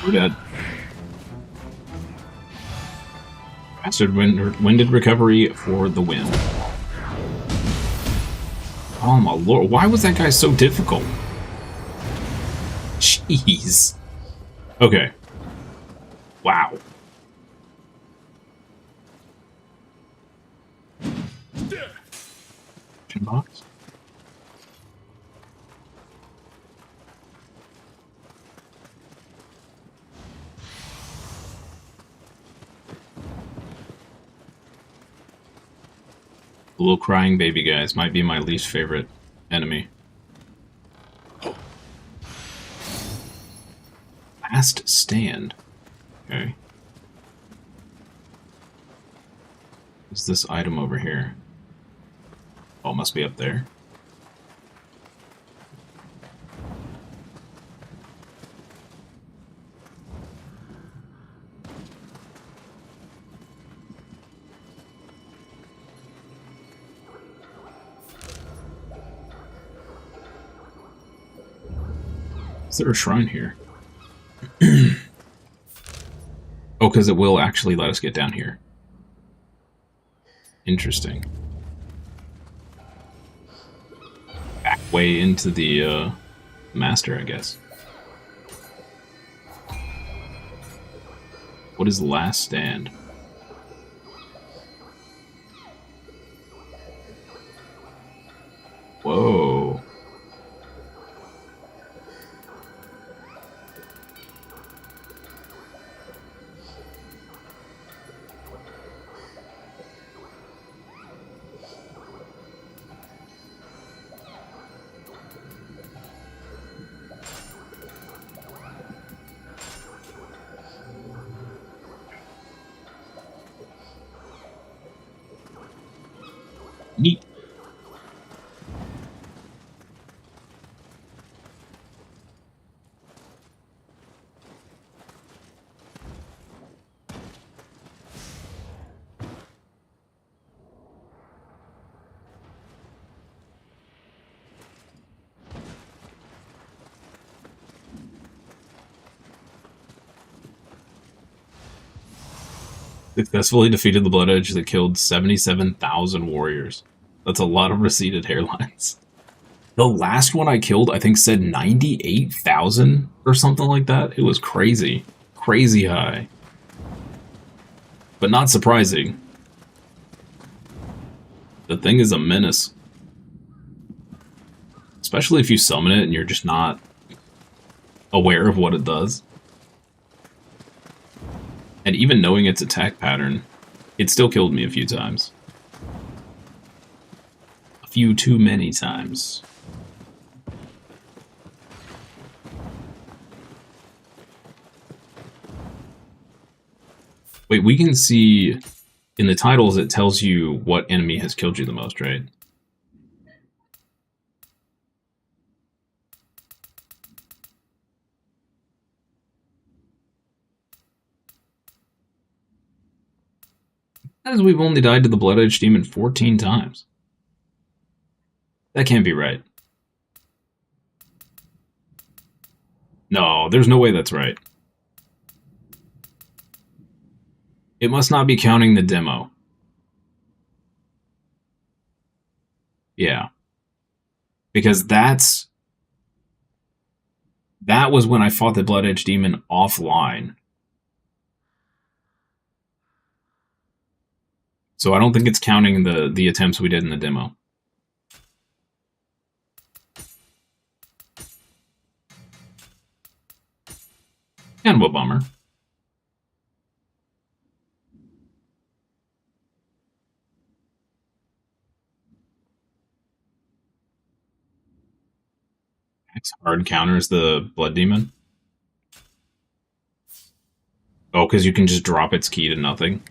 We're dead. Bastard winded recovery for the win. Oh my lord, why was that guy so difficult? Jeez. Okay. Wow. Box. The little crying baby guys might be my least favorite enemy. Last stand. Okay. What's this item over here? Oh, it must be up there. Is there a shrine here? Oh, because it will actually let us get down here. Interesting. Back way into the master, I guess. What is last stand? Whoa. Neat. Successfully defeated the Blood Edge that killed 77,000 warriors. That's a lot of receded hairlines. The last one I killed, I think, said 98,000 or something like that. It was crazy. Crazy high. But not surprising. The thing is a menace. Especially if you summon it and you're just not aware of what it does. And even knowing its attack pattern, it still killed me a few times. A few too many times. Wait, we can see in the titles it tells you what enemy has killed you the most, right? As we've only died to the Blood Edge Demon 14 times. That can't be right. No, there's no way that's right. It must not be counting the demo. Yeah. Because that was when I fought the Blood Edge Demon offline. So I don't think it's counting the attempts we did in the demo. Kind of a bummer. Next hard counters the Blood Demon. Oh, because you can just drop its key to nothing.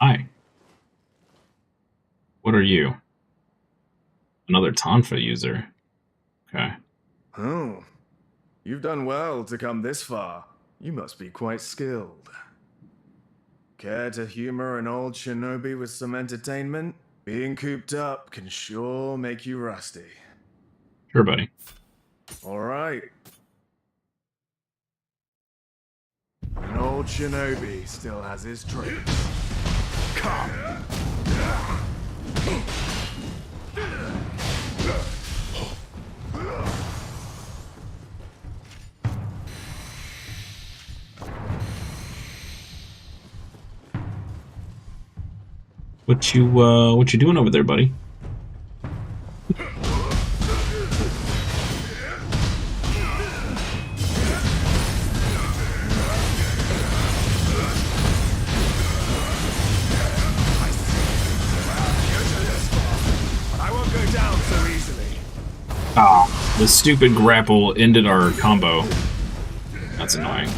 Hi. What are you? Another Tonfa user. Okay. Oh. You've done well to come this far. You must be quite skilled. Care to humor an old shinobi with some entertainment? Being cooped up can sure make you rusty. Sure, buddy. Alright. An old shinobi still has his tricks. Come! What you doing over there, buddy? I won't go down so easily. Ah, the stupid grapple ended our combo. That's annoying.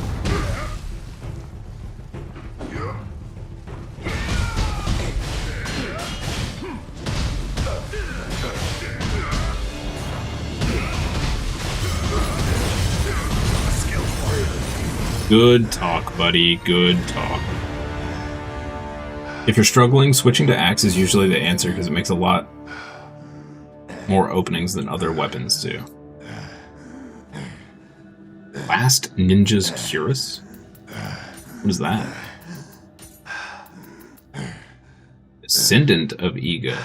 Good talk, buddy. Good talk. If you're struggling, switching to axe is usually the answer because it makes a lot more openings than other weapons do. Last Ninja's Curus? What is that? Ascendant of Iga.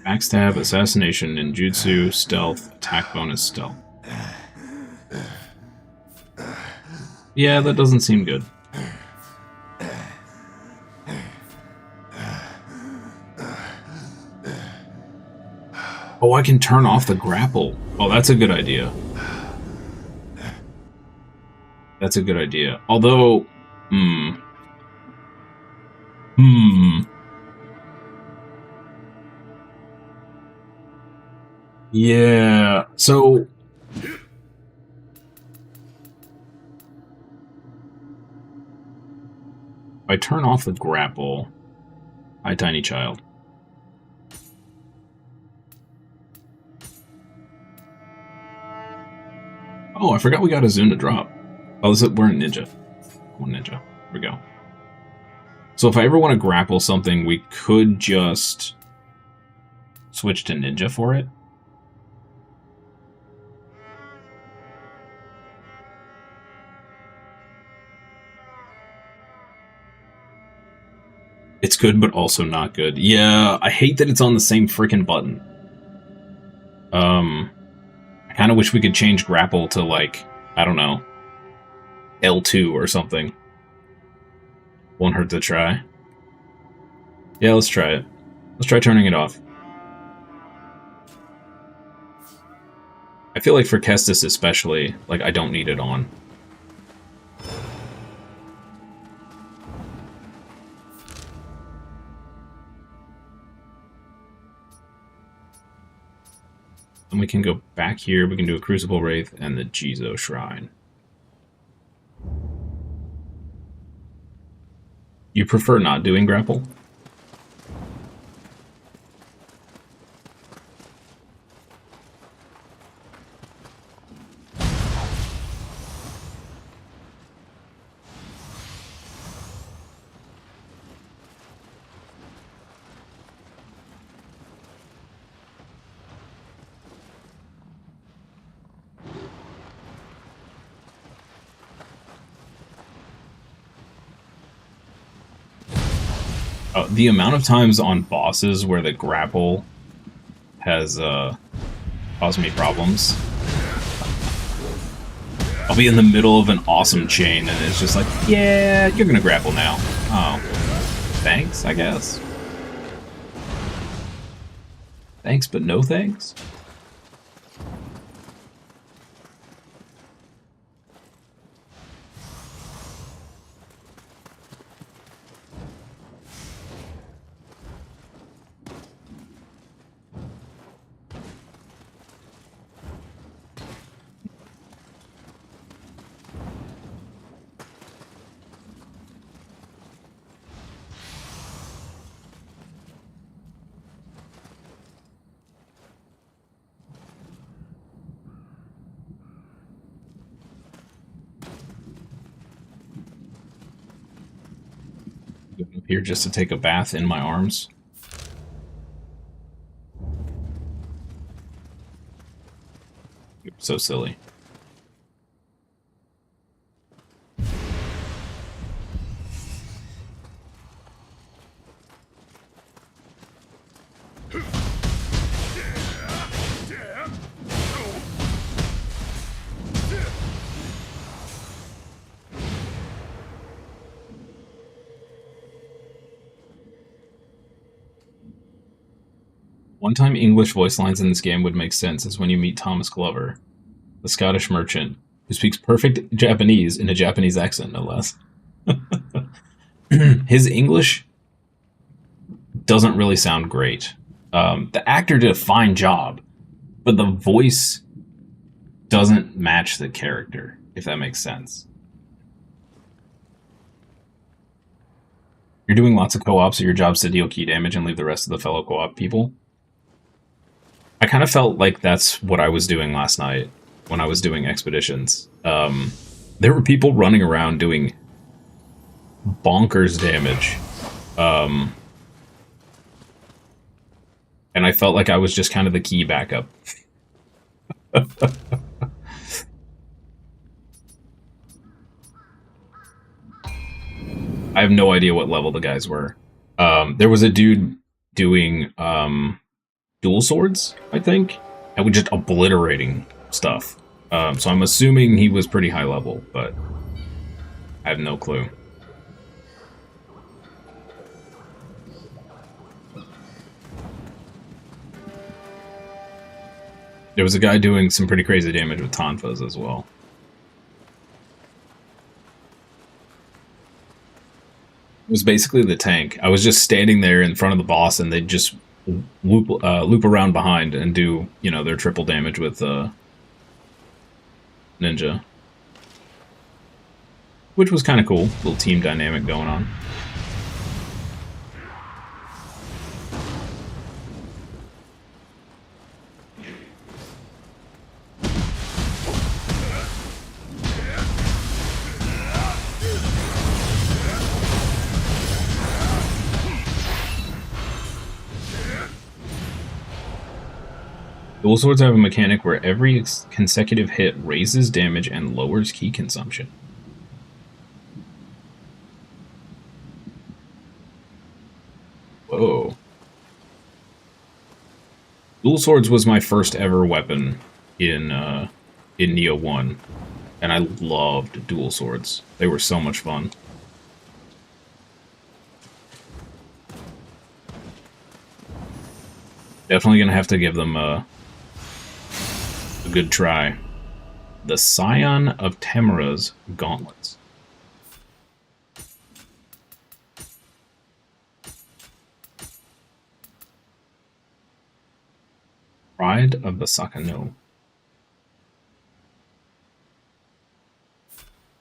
Backstab, assassination, ninjutsu, stealth, attack bonus, stealth. Yeah, that doesn't seem good. Oh, I can turn off the grapple. Oh, that's a good idea. That's a good idea. Although, yeah, so... I turn off the grapple. Hi, tiny child. Oh, I forgot we got a Zune to drop. Oh, we're in Ninja. One Ninja. Here we go. So if I ever want to grapple something, we could just switch to Ninja for it. It's good, but also not good. Yeah, I hate that it's on the same freaking button. I kind of wish we could change grapple to, like, I don't know, L2 or something. Won't hurt to try. Yeah, let's try it. Let's try turning it off. I feel like for Cestus especially, like, I don't need it on. And we can go back here, we can do a Crucible Wraith and the Jizo Shrine. You prefer not doing grapple? The amount of times on bosses where the grapple has caused me problems. I'll be in the middle of an awesome chain and it's just like, yeah, you're gonna grapple now. Oh, thanks, I guess. Thanks, but no thanks? Going up here just to take a bath in my arms. So silly. One-time English voice lines in this game would make sense is when you meet Thomas Glover, the Scottish merchant, who speaks perfect Japanese in a Japanese accent, no less. His English doesn't really sound great. The actor did a fine job, but the voice doesn't match the character, if that makes sense. You're doing lots of co-ops, so your job's to deal key damage and leave the rest of the fellow co-op people. I kind of felt like that's what I was doing last night when I was doing expeditions. There were people running around doing bonkers damage. And I felt like I was just kind of the key backup. I have no idea what level the guys were. There was a dude doing dual swords, I think, and we just obliterating stuff. So I'm assuming he was pretty high level, but I have no clue. There was a guy doing some pretty crazy damage with tonfas as well. It was basically the tank. I was just standing there in front of the boss, and they'd just loop around behind and do, you know, their triple damage with ninja. Which was kind of cool. Little team dynamic going on. Dual swords have a mechanic where every consecutive hit raises damage and lowers key consumption. Whoa. Dual swords was my first ever weapon in Nioh 1, and I loved dual swords. They were so much fun. Definitely gonna have to give them a good try. The Scion of Tamara's Gauntlets. Pride of the Sakano.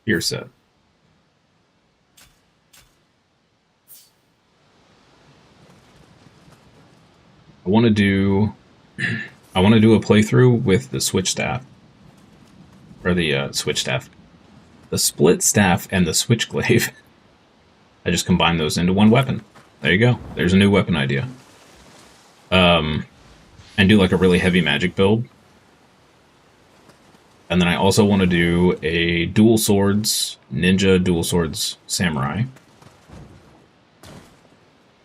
Fear set. I want to do a playthrough with the switch staff, or the switch staff, the split staff, and the switch glaive. I just combine those into one weapon. There you go. There's a new weapon idea. And do like a really heavy magic build. And then I also want to do a dual swords ninja, dual swords samurai.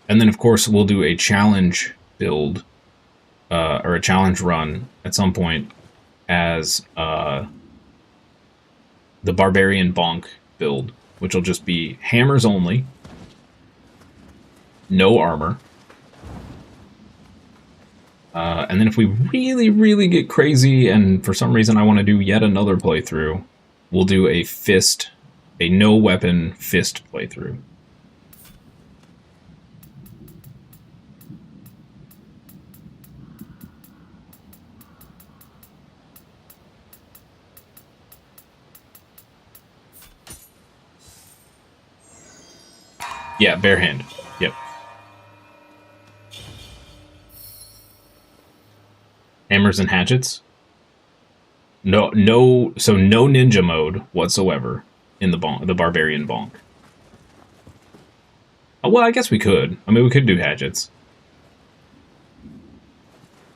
And then of course we'll do a challenge build, or a challenge run at some point as the Barbarian Bonk build, which will just be hammers only, no armor. And then if we really, really get crazy and for some reason I want to do yet another playthrough, we'll do a fist, a no weapon fist playthrough. Yeah, bare hand. Yep. Hammers and hatchets. So no ninja mode whatsoever in the Barbarian Bonk. Oh, well, I guess we could. I mean, we could do hatchets.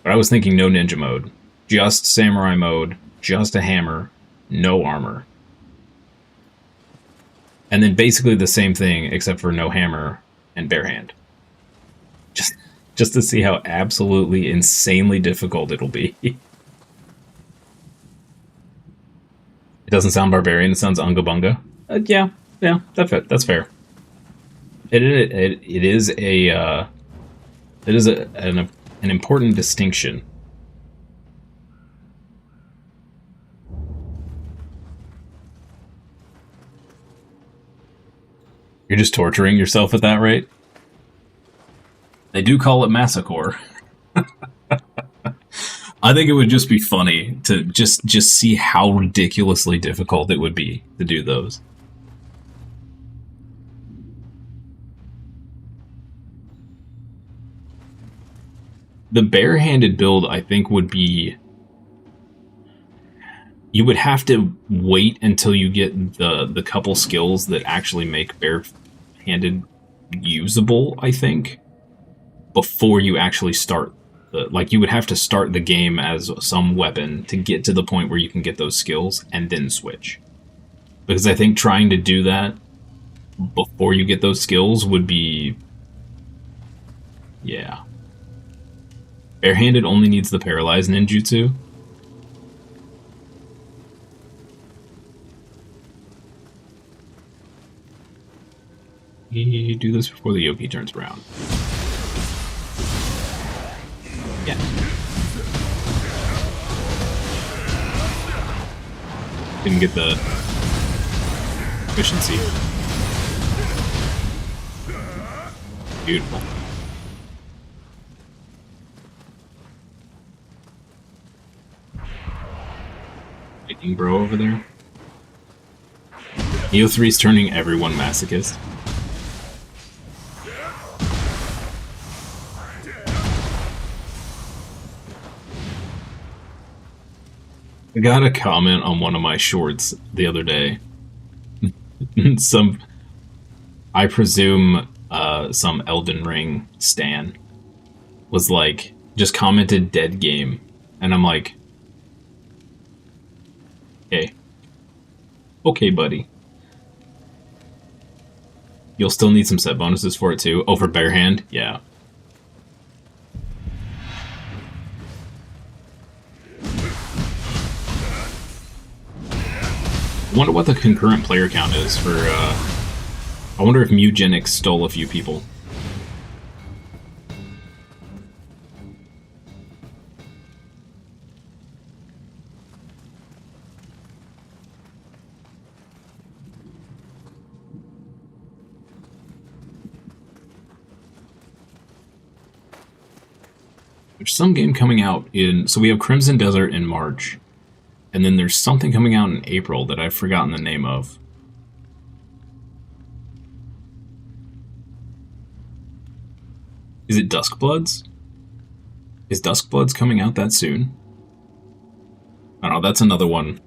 But I was thinking no ninja mode. Just samurai mode, just a hammer, no armor. And then basically the same thing, except for no hammer and bare hand. Just to see how absolutely insanely difficult it'll be. It doesn't sound barbarian, it sounds unga bunga. Yeah, that's fair. It is an important distinction. You're just torturing yourself at that rate? They do call it massacre. I think it would just be funny to just see how ridiculously difficult it would be to do those. The barehanded build, I think, would be... You would have to wait until you get the couple skills that actually make barehanded usable, I think, before you actually start. Like, you would have to start the game as some weapon to get to the point where you can get those skills and then switch. Because I think trying to do that before you get those skills would be... Yeah. Barehanded only needs the paralyzed ninjutsu. You do this before the yokai turns around. Yeah. Didn't get the efficiency. Beautiful. Lightning bro over there. Nioh 3's turning everyone masochist. I got a comment on one of my shorts the other day. I presume some Elden Ring stan was like, just commented dead game. And I'm like, hey. Okay, buddy. You'll still need some set bonuses for it too. Over barehand? Yeah. I wonder what the concurrent player count is for, I wonder if Mugenics stole a few people. There's some game coming out in... So we have Crimson Desert in March. And then there's something coming out in April that I've forgotten the name of. Is it Duskbloods? Is Duskbloods coming out that soon? I don't know, that's another one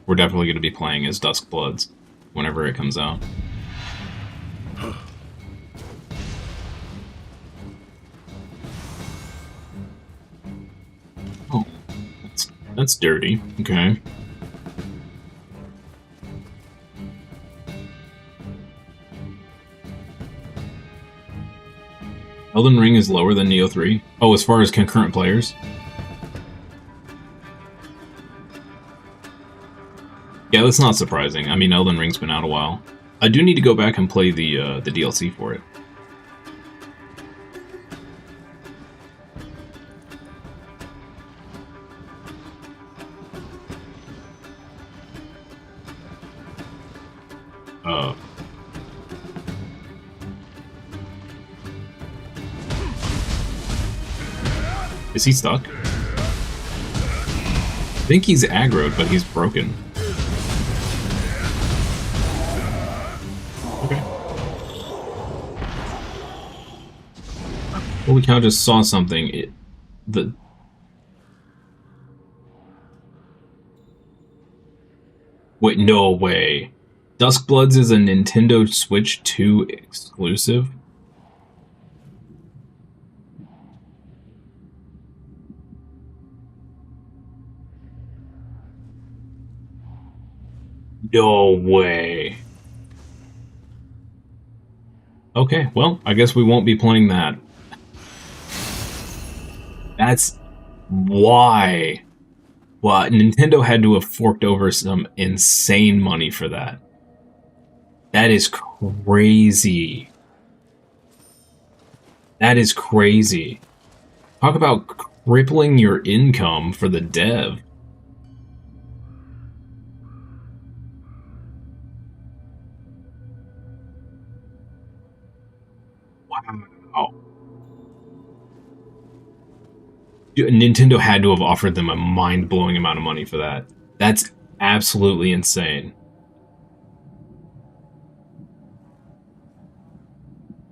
we're definitely going to be playing is Duskbloods whenever it comes out. Oh, that's dirty. Okay. Elden Ring is lower than Nioh 3? Oh, as far as concurrent players? Yeah, that's not surprising. I mean, Elden Ring's been out a while. I do need to go back and play the DLC for it. Is he stuck? I think he's aggroed, but he's broken. Okay. Holy cow, just saw something. Wait, no way. Duskbloods is a Nintendo Switch 2 exclusive? No way. Okay, well, I guess we won't be playing that. That's why. Well, Nintendo had to have forked over some insane money for that. That is crazy. That is crazy. Talk about crippling your income for the dev. Wow. Nintendo had to have offered them a mind-blowing amount of money for that. That's absolutely insane.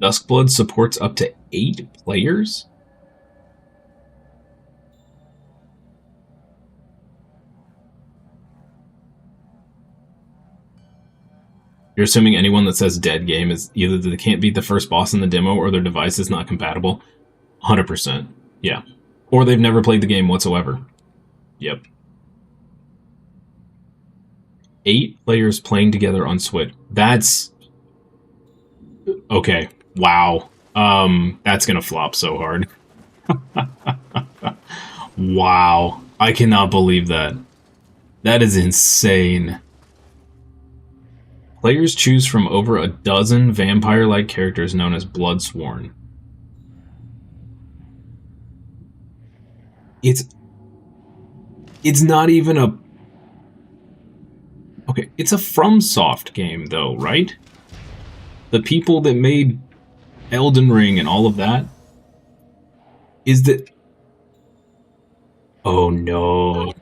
Duskblood supports up to 8 players? You're assuming anyone that says dead game is either they can't beat the first boss in the demo or their device is not compatible? 100%. Yeah. Or they've never played the game whatsoever. Yep. 8 players playing together on Switch. That's... Okay. Wow. That's gonna flop so hard. Wow. I cannot believe that. That is insane. Players choose from over a dozen vampire-like characters known as Bloodsworn. It's not even a... Okay, it's a FromSoft game, though, right? The people that made Elden Ring and all of that? Is that... Oh, no.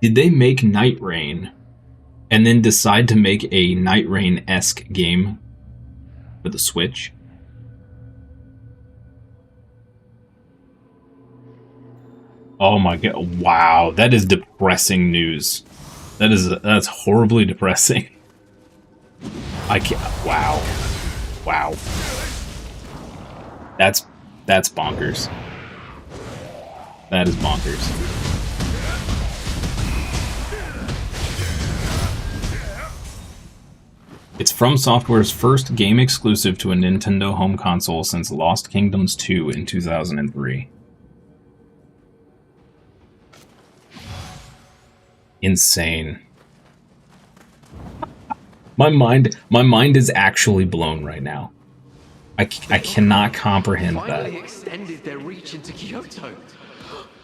Did they make Night Rain and then decide to make a Night Rain-esque game for the Switch? Oh my god, wow, that is depressing news. That's horribly depressing. I can't, wow. Wow. That's bonkers. That is bonkers. It's From Software's first game exclusive to a Nintendo home console since Lost Kingdoms 2 in 2003. Insane. My mind is actually blown right now. I cannot comprehend that. Extended their reach into Kyoto.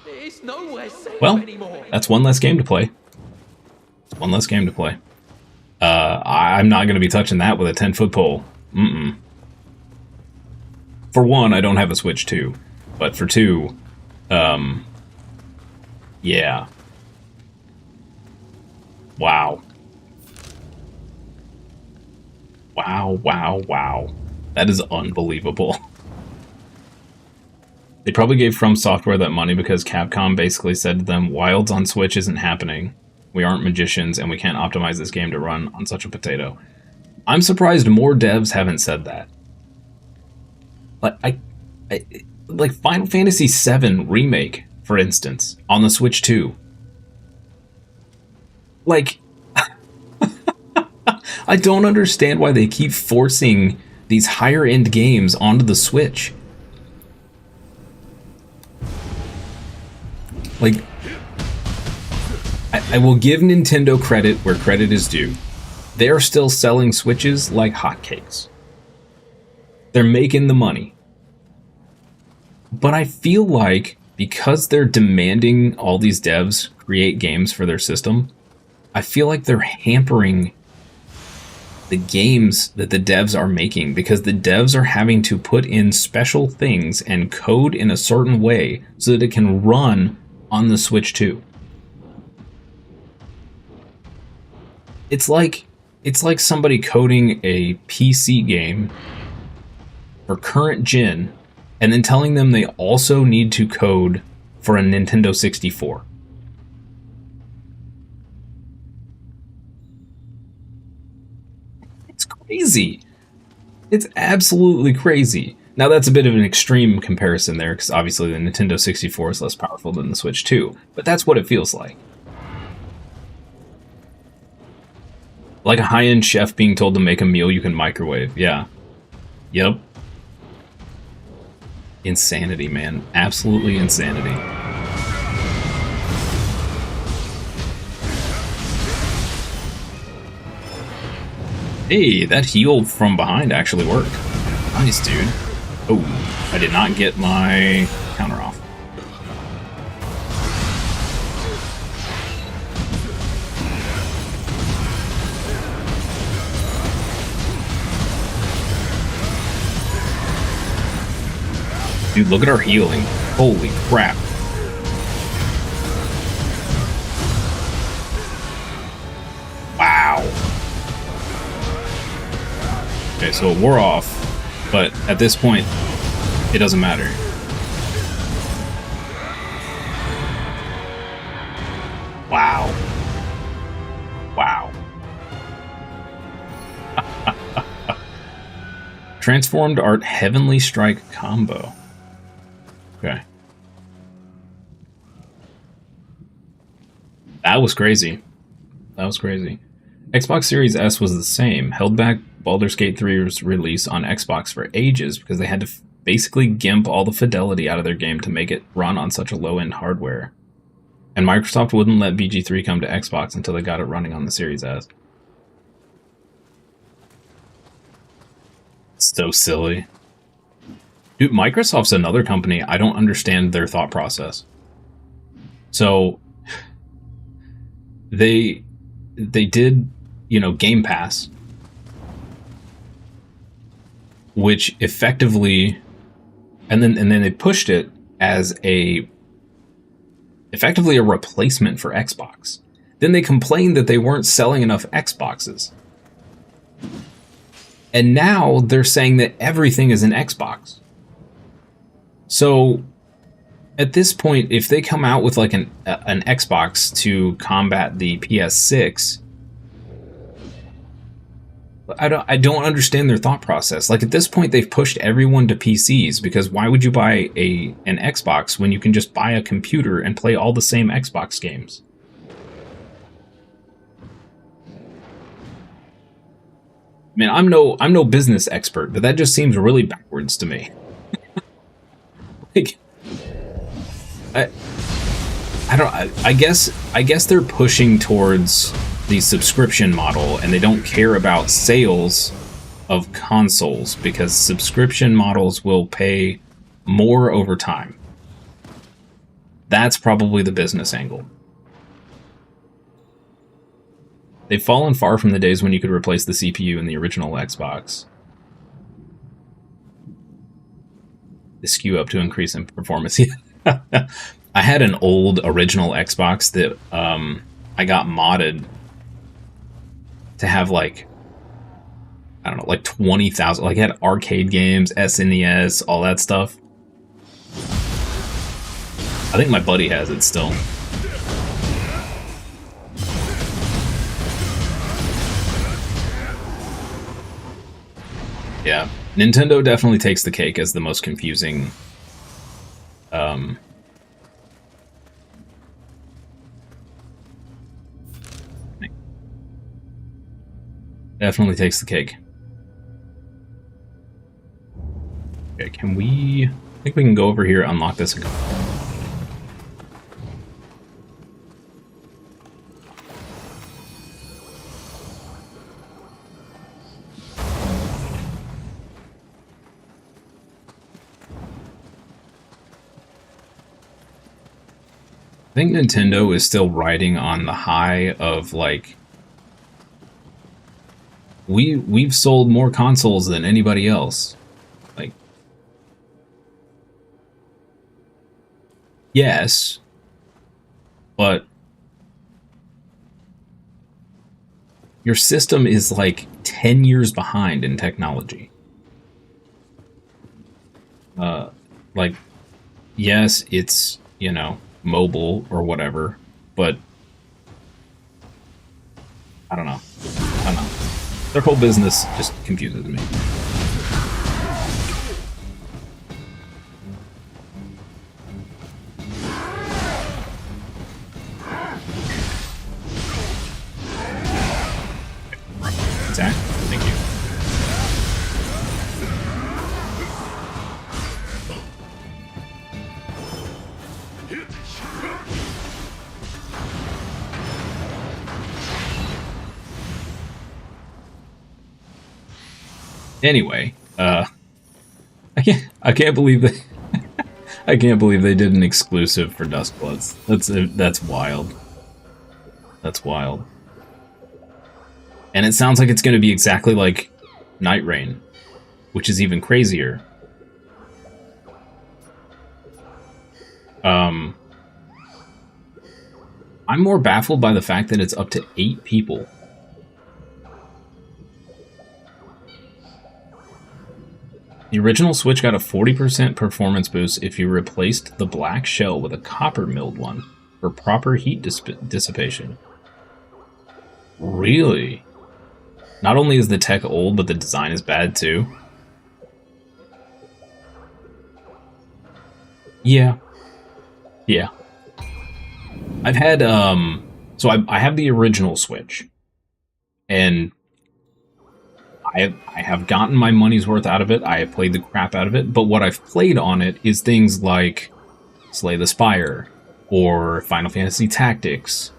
It's nowhere safe anymore. That's one less game to play. One less game to play. I'm not going to be touching that with a 10-foot pole. Mm-mm. For one, I don't have a Switch 2. But for two, yeah. Wow. Wow, wow, wow. That is unbelievable. They probably gave From Software that money because Capcom basically said to them, Wilds on Switch isn't happening. We aren't magicians, and we can't optimize this game to run on such a potato. I'm surprised more devs haven't said that. Like Final Fantasy VII Remake, for instance, on the Switch 2. Like, I don't understand why they keep forcing these higher-end games onto the Switch. Like, I will give Nintendo credit where credit is due. They're still selling Switches like hotcakes. They're making the money. But I feel like because they're demanding all these devs create games for their system, I feel like they're hampering the games that the devs are making because the devs are having to put in special things and code in a certain way so that it can run on the Switch 2. It's like somebody coding a PC game for current gen and then telling them they also need to code for a Nintendo 64. It's crazy. It's absolutely crazy. Now that's a bit of an extreme comparison there because obviously the Nintendo 64 is less powerful than the Switch 2, but that's what it feels like. Like a high-end chef being told to make a meal you can microwave. Yeah. Yep. Insanity, man. Absolutely insanity. Hey, that heal from behind actually worked. Nice, dude. Oh, I did not get my counter off. Dude, look at our healing. Holy crap. Wow. Okay, so it wore off, but at this point, it doesn't matter. Wow. Wow. Transformed Art Heavenly Strike combo. Okay. That was crazy. That was crazy. Xbox Series S was the same. Held back Baldur's Gate 3's release on Xbox for ages because they had to basically gimp all the fidelity out of their game to make it run on such a low-end hardware. And Microsoft wouldn't let BG3 come to Xbox until they got it running on the Series S. So silly. Dude, Microsoft's another company. I don't understand their thought process. So they did, you know, Game Pass, which effectively, and then they pushed it as effectively a replacement for Xbox. Then they complained that they weren't selling enough Xboxes. And now they're saying that everything is an Xbox. So, at this point, if they come out with like an Xbox to combat the PS6, I don't understand their thought process. Like, at this point, they've pushed everyone to PCs, because why would you buy an Xbox when you can just buy a computer and play all the same Xbox games? I mean, I'm no business expert, but that just seems really backwards to me. Like, I guess they're pushing towards the subscription model, and they don't care about sales of consoles because subscription models will pay more over time. That's probably the business angle. They've fallen far from the days when you could replace the CPU in the original Xbox. The SKU up to increase in performance. I had an old original Xbox that I got modded to have, like, I don't know, like 20,000. Like, it had arcade games, SNES, all that stuff. I think my buddy has it still. Yeah, Nintendo definitely takes the cake as the most confusing. Definitely takes the cake. Okay, can we... I think we can go over here, unlock this. I think Nintendo is still riding on the high of, like, we've sold more consoles than anybody else. Like, yes, but your system is like 10 years behind in technology. Like, yes, it's, you know, mobile or whatever, but I don't know. Their whole business just confuses me. Exactly. Thank you. Anyway, I can't believe they I can't believe they did an exclusive for Duskbloods. That's wild. That's wild. And it sounds like it's going to be exactly like Night Rain, which is even crazier. I'm more baffled by the fact that it's up to 8 people. The original Switch got a 40% performance boost if you replaced the black shell with a copper milled one for proper heat dissipation. Really? Not only is the tech old, but the design is bad too. Yeah. Yeah. I've had, so I have the original Switch, and I have gotten my money's worth out of it. I have played the crap out of it, but what I've played on it is things like Slay the Spire, or Final Fantasy Tactics,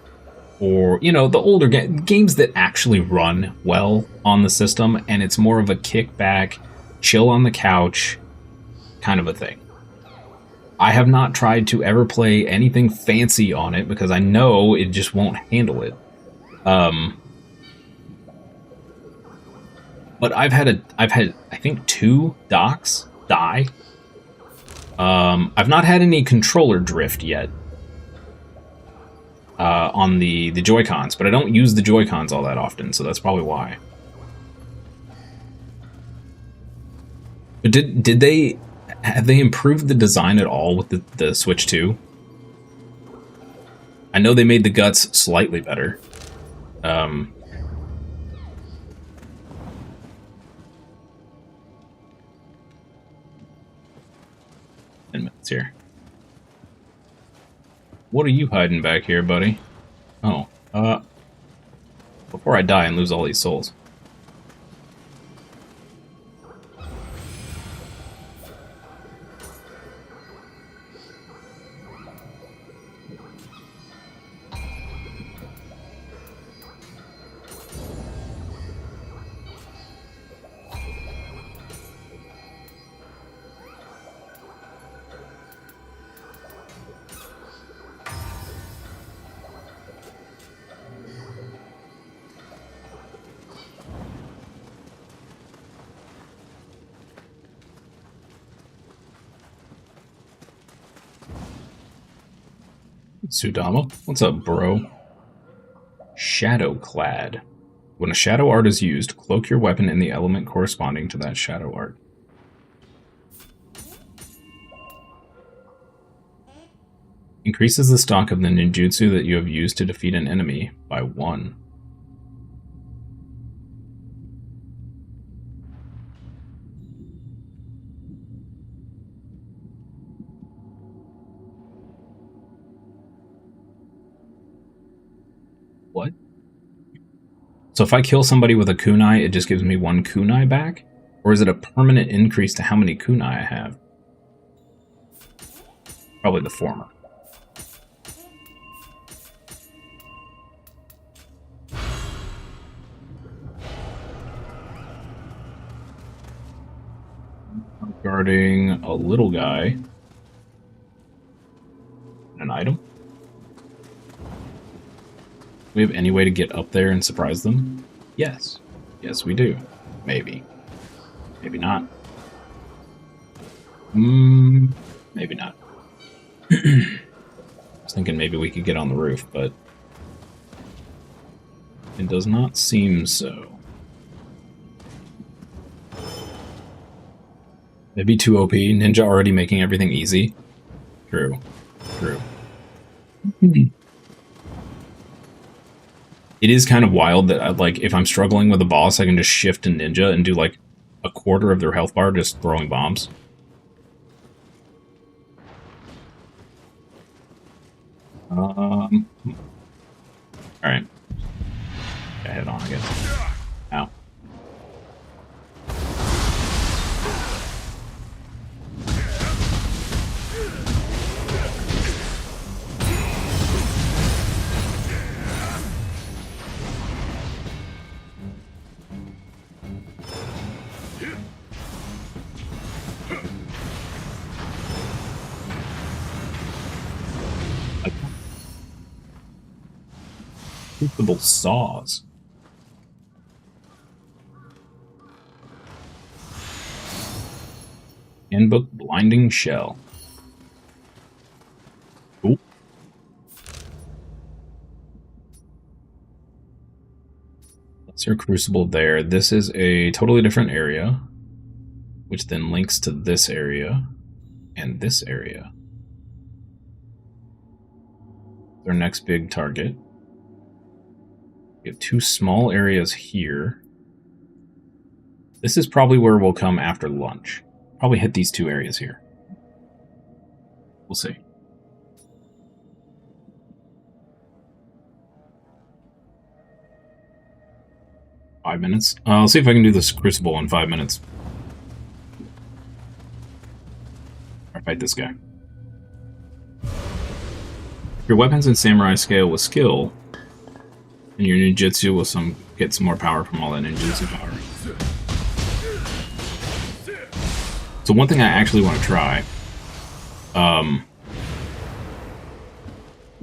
or, you know, the older games that actually run well on the system, and it's more of a kickback, chill on the couch kind of a thing. I have not tried to ever play anything fancy on it because I know it just won't handle it. But I've had I think 2 docks die. I've not had any controller drift yet on the Joy-Cons, but I don't use the Joy-Cons all that often, so that's probably why. But have they improved the design at all with the Switch 2? I know they made the guts slightly better. 10 minutes here. What are you hiding back here, buddy? Oh, before I die and lose all these souls. Sudama? What's up, bro? Shadowclad. When a shadow art is used, cloak your weapon in the element corresponding to that shadow art. Increases the stock of the ninjutsu that you have used to defeat an enemy by 1. What? So if I kill somebody with a kunai, it just gives me 1 kunai back? Or is it a permanent increase to how many kunai I have? Probably the former. Regarding a little guy. An item? We have any way to get up there and surprise them? Yes. Yes, we do. Maybe. Maybe not. Maybe not. I was thinking maybe we could get on the roof, but it does not seem so. Maybe too OP. Ninja already making everything easy. True. True. It is kind of wild that, like, if I'm struggling with a boss, I can just shift to Ninja and do, like, a quarter of their health bar just throwing bombs. Alright. Head on, I guess. Ow. crucible saws. Handbook blinding shell. Cool. That's our crucible there. This is a totally different area, which then links to this area and this area. Our next big target. We have two small areas here. This is probably where we'll come after lunch. Probably hit these two areas here. We'll see. Five minutes. I'll see if I can do this crucible in 5 minutes. Or fight this guy. Your weapons and samurai scale with skill, and your ninjutsu will get some more power from all that ninjutsu power. So one thing I actually want to try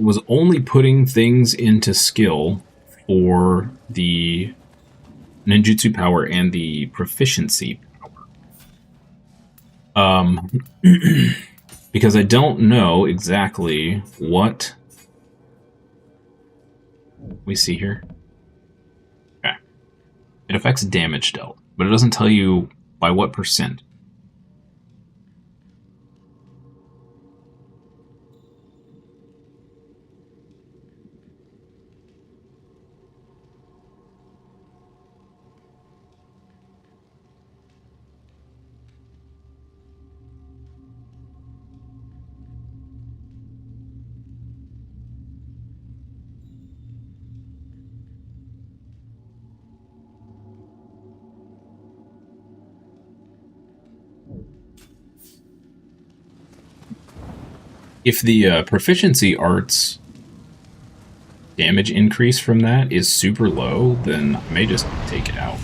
was only putting things into skill for the ninjutsu power and the proficiency power. Because I don't know exactly what we see here. Okay. It affects damage dealt, but it doesn't tell you by what percent. If the proficiency arts damage increase from that is super low, then I may just take it out.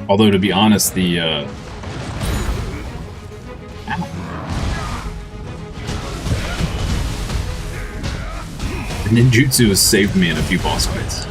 Although, to be honest, the ninjutsu has saved me in a few boss fights.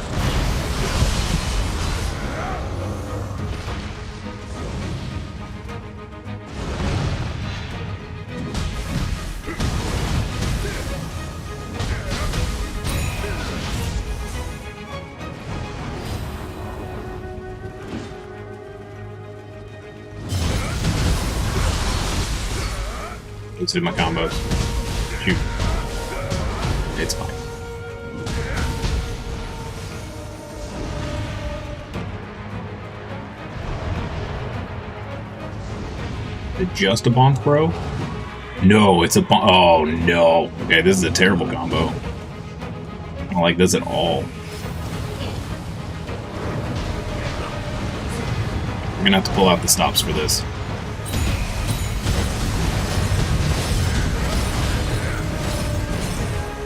Let's do my combos. Shoot. It's fine. Is it just a bonk throw? No, it's a bonk. Oh no. Okay, this is a terrible combo. I don't like this at all. We're gonna have to pull out the stops for this.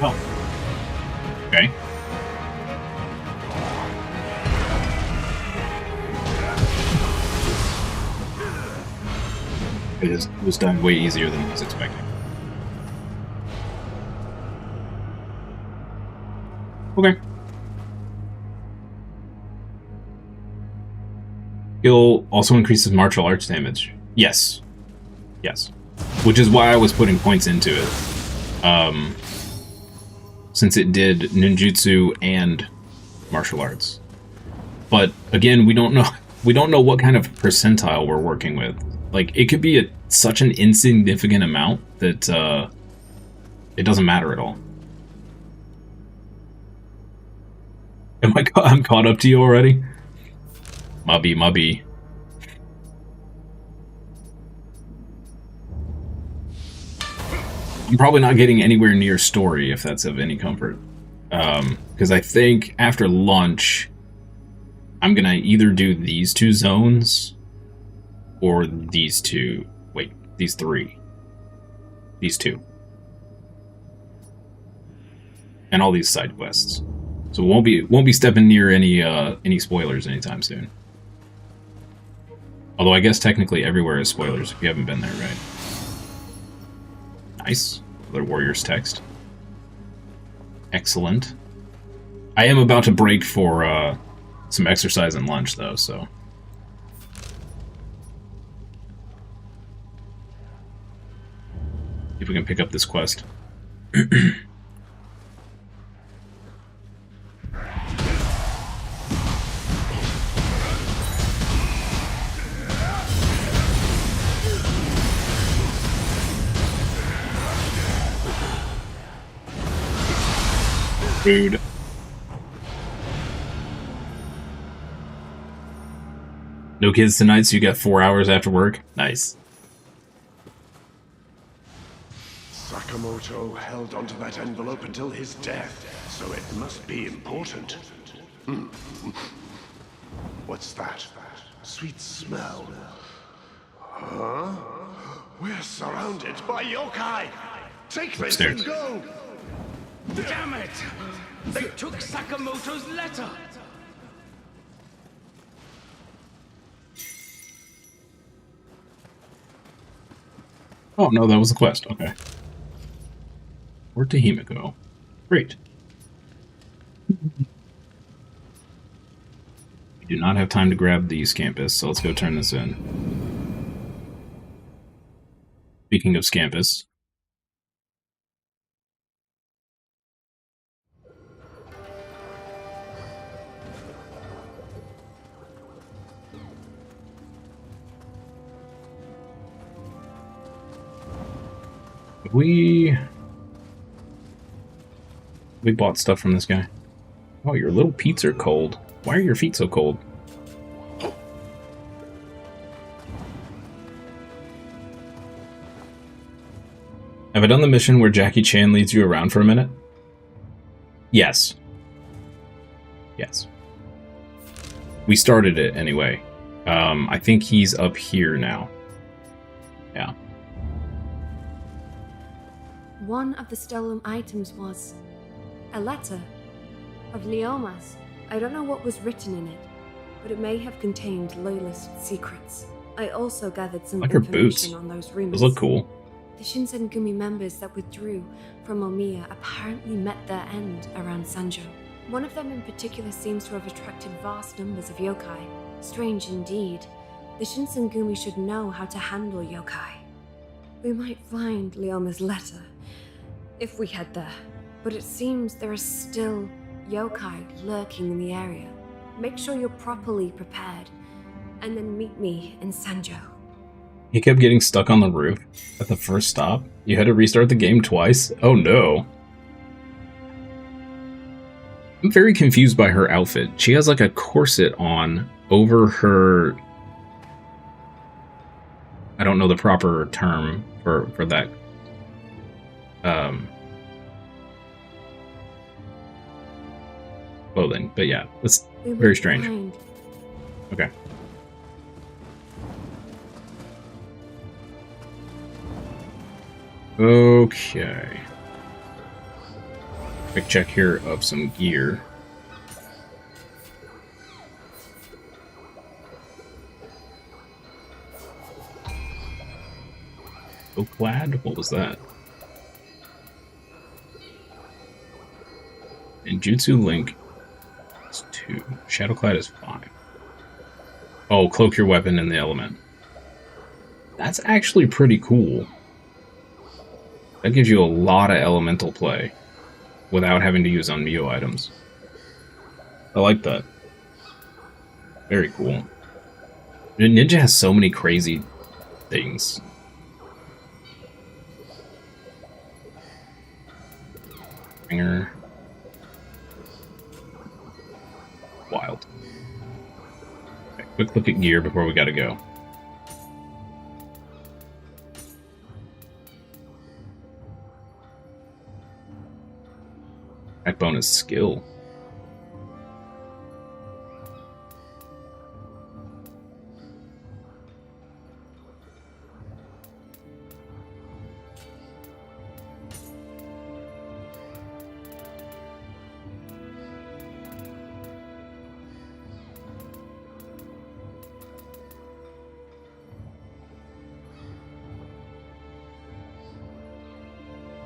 Oh. Okay. It was done way easier than I was expecting. Okay. Skill also increases martial arts damage. Yes. Yes. Which is why I was putting points into it. Since it did ninjutsu and martial arts. But again, we don't know what kind of percentile we're working with. Like, it could be such an insignificant amount that it doesn't matter at all. I'm caught up to you already? Mubby. I'm probably not getting anywhere near story, if that's of any comfort. Because I think after lunch, I'm going to either do these two zones, or these two. Wait, these three. These two. And all these side quests. So won't be stepping near any spoilers anytime soon. Although I guess technically everywhere is spoilers if you haven't been there, right? Nice. Another warrior's text. Excellent. I am about to break for some exercise and lunch, though, so... if we can pick up this quest. Rude. No kids tonight, so you got 4 hours after work? Nice. Sakamoto held onto that envelope until his death, so it must be important. What's that? Sweet smell. Huh? We're surrounded by yokai! Take this and go! Damn it! They took Sakamoto's letter! Oh, no, that was the quest. Okay. Where'd Tahima go? Great. We do not have time to grab the Scampus, so let's go turn this in. Speaking of Scampus... We bought stuff from this guy. Oh, your little feet are cold. Why are your feet so cold? Have I done the mission where Jackie Chan leads you around for a minute? Yes. Yes. We started it anyway. I think he's up here now. Yeah. One of the stolen items was a letter of Leoma's. I don't know what was written in it, but it may have contained Loyalist secrets. I also gathered some information on those rumors. Those look cool. The Shinsengumi members that withdrew from Omiya apparently met their end around Sanjo. One of them in particular seems to have attracted vast numbers of yokai. Strange indeed. The Shinsengumi should know how to handle yokai. We might find Leoma's letter if we head there, but it seems there are still yokai lurking in the area. Make sure you're properly prepared, and then meet me in Sanjo. He kept getting stuck on the roof at the first stop. You had to restart the game twice? Oh no. I'm very confused by her outfit. She has like a corset on over her... I don't know the proper term for that. Clothing, but yeah, that's very strange. Okay. Okay. Quick check here of some gear. Oaklad? What was that? And Jutsu Link is 2. Shadowclad is 5. Oh, cloak your weapon in the element. That's actually pretty cool. That gives you a lot of elemental play without having to use Nioh items. I like that. Very cool. Ninja has so many crazy things. Ringer. Wild. Okay, quick look at gear before we gotta go. Backbone is skill.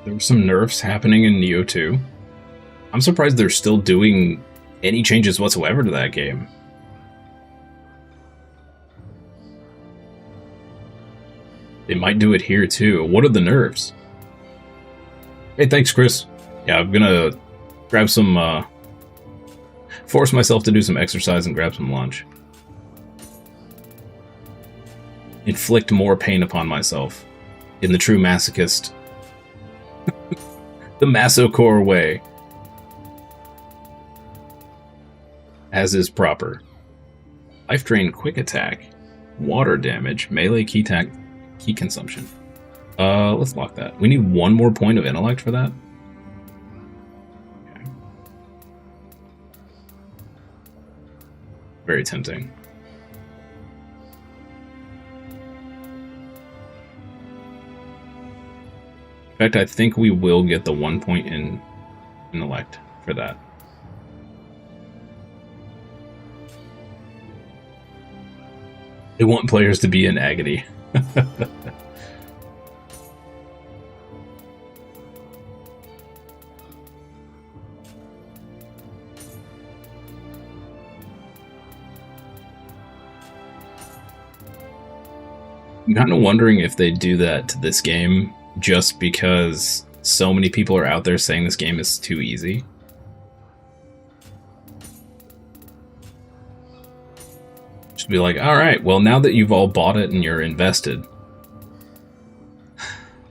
There were some nerfs happening in Nioh 2. I'm surprised they're still doing any changes whatsoever to that game. They might do it here too. What are the nerfs? Hey, thanks, Chris. Yeah, I'm gonna grab some, force myself to do some exercise and grab some lunch. Inflict more pain upon myself. In the true masochist. The masocore way. As is proper. Life drain, quick attack. Water damage, melee key consumption. Let's lock that. We need one more point of intellect for that. Okay. Very tempting. In fact, I think we will get the 1 point in intellect for that. They want players to be in agony. I'm kind of wondering if they do that to this game just because so many people are out there saying this game is too easy. Just be like, alright, well now that you've all bought it and you're invested,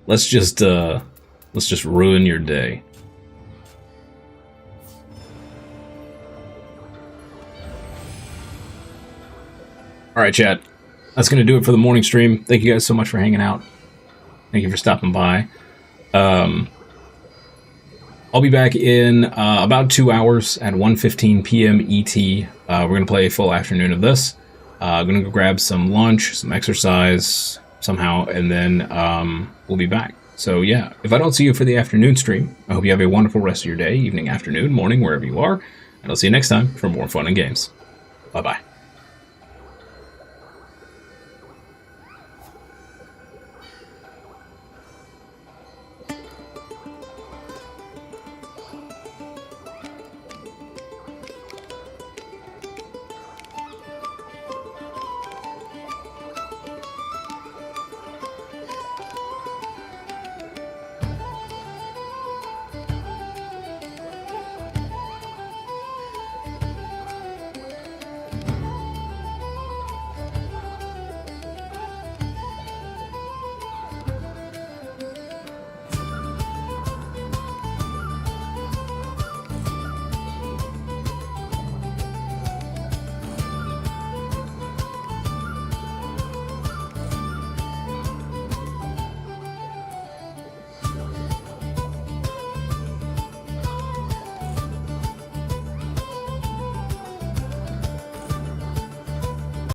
let's just ruin your day. Alright, chat. That's going to do it for the morning stream. Thank you guys so much for hanging out. Thank you for stopping by. I'll be back in about 2 hours at 1:15 p.m. ET. We're going to play a full afternoon of this. I'm going to go grab some lunch, some exercise somehow, and then we'll be back. So yeah, if I don't see you for the afternoon stream, I hope you have a wonderful rest of your day, evening, afternoon, morning, wherever you are. And I'll see you next time for more fun and games. Bye-bye.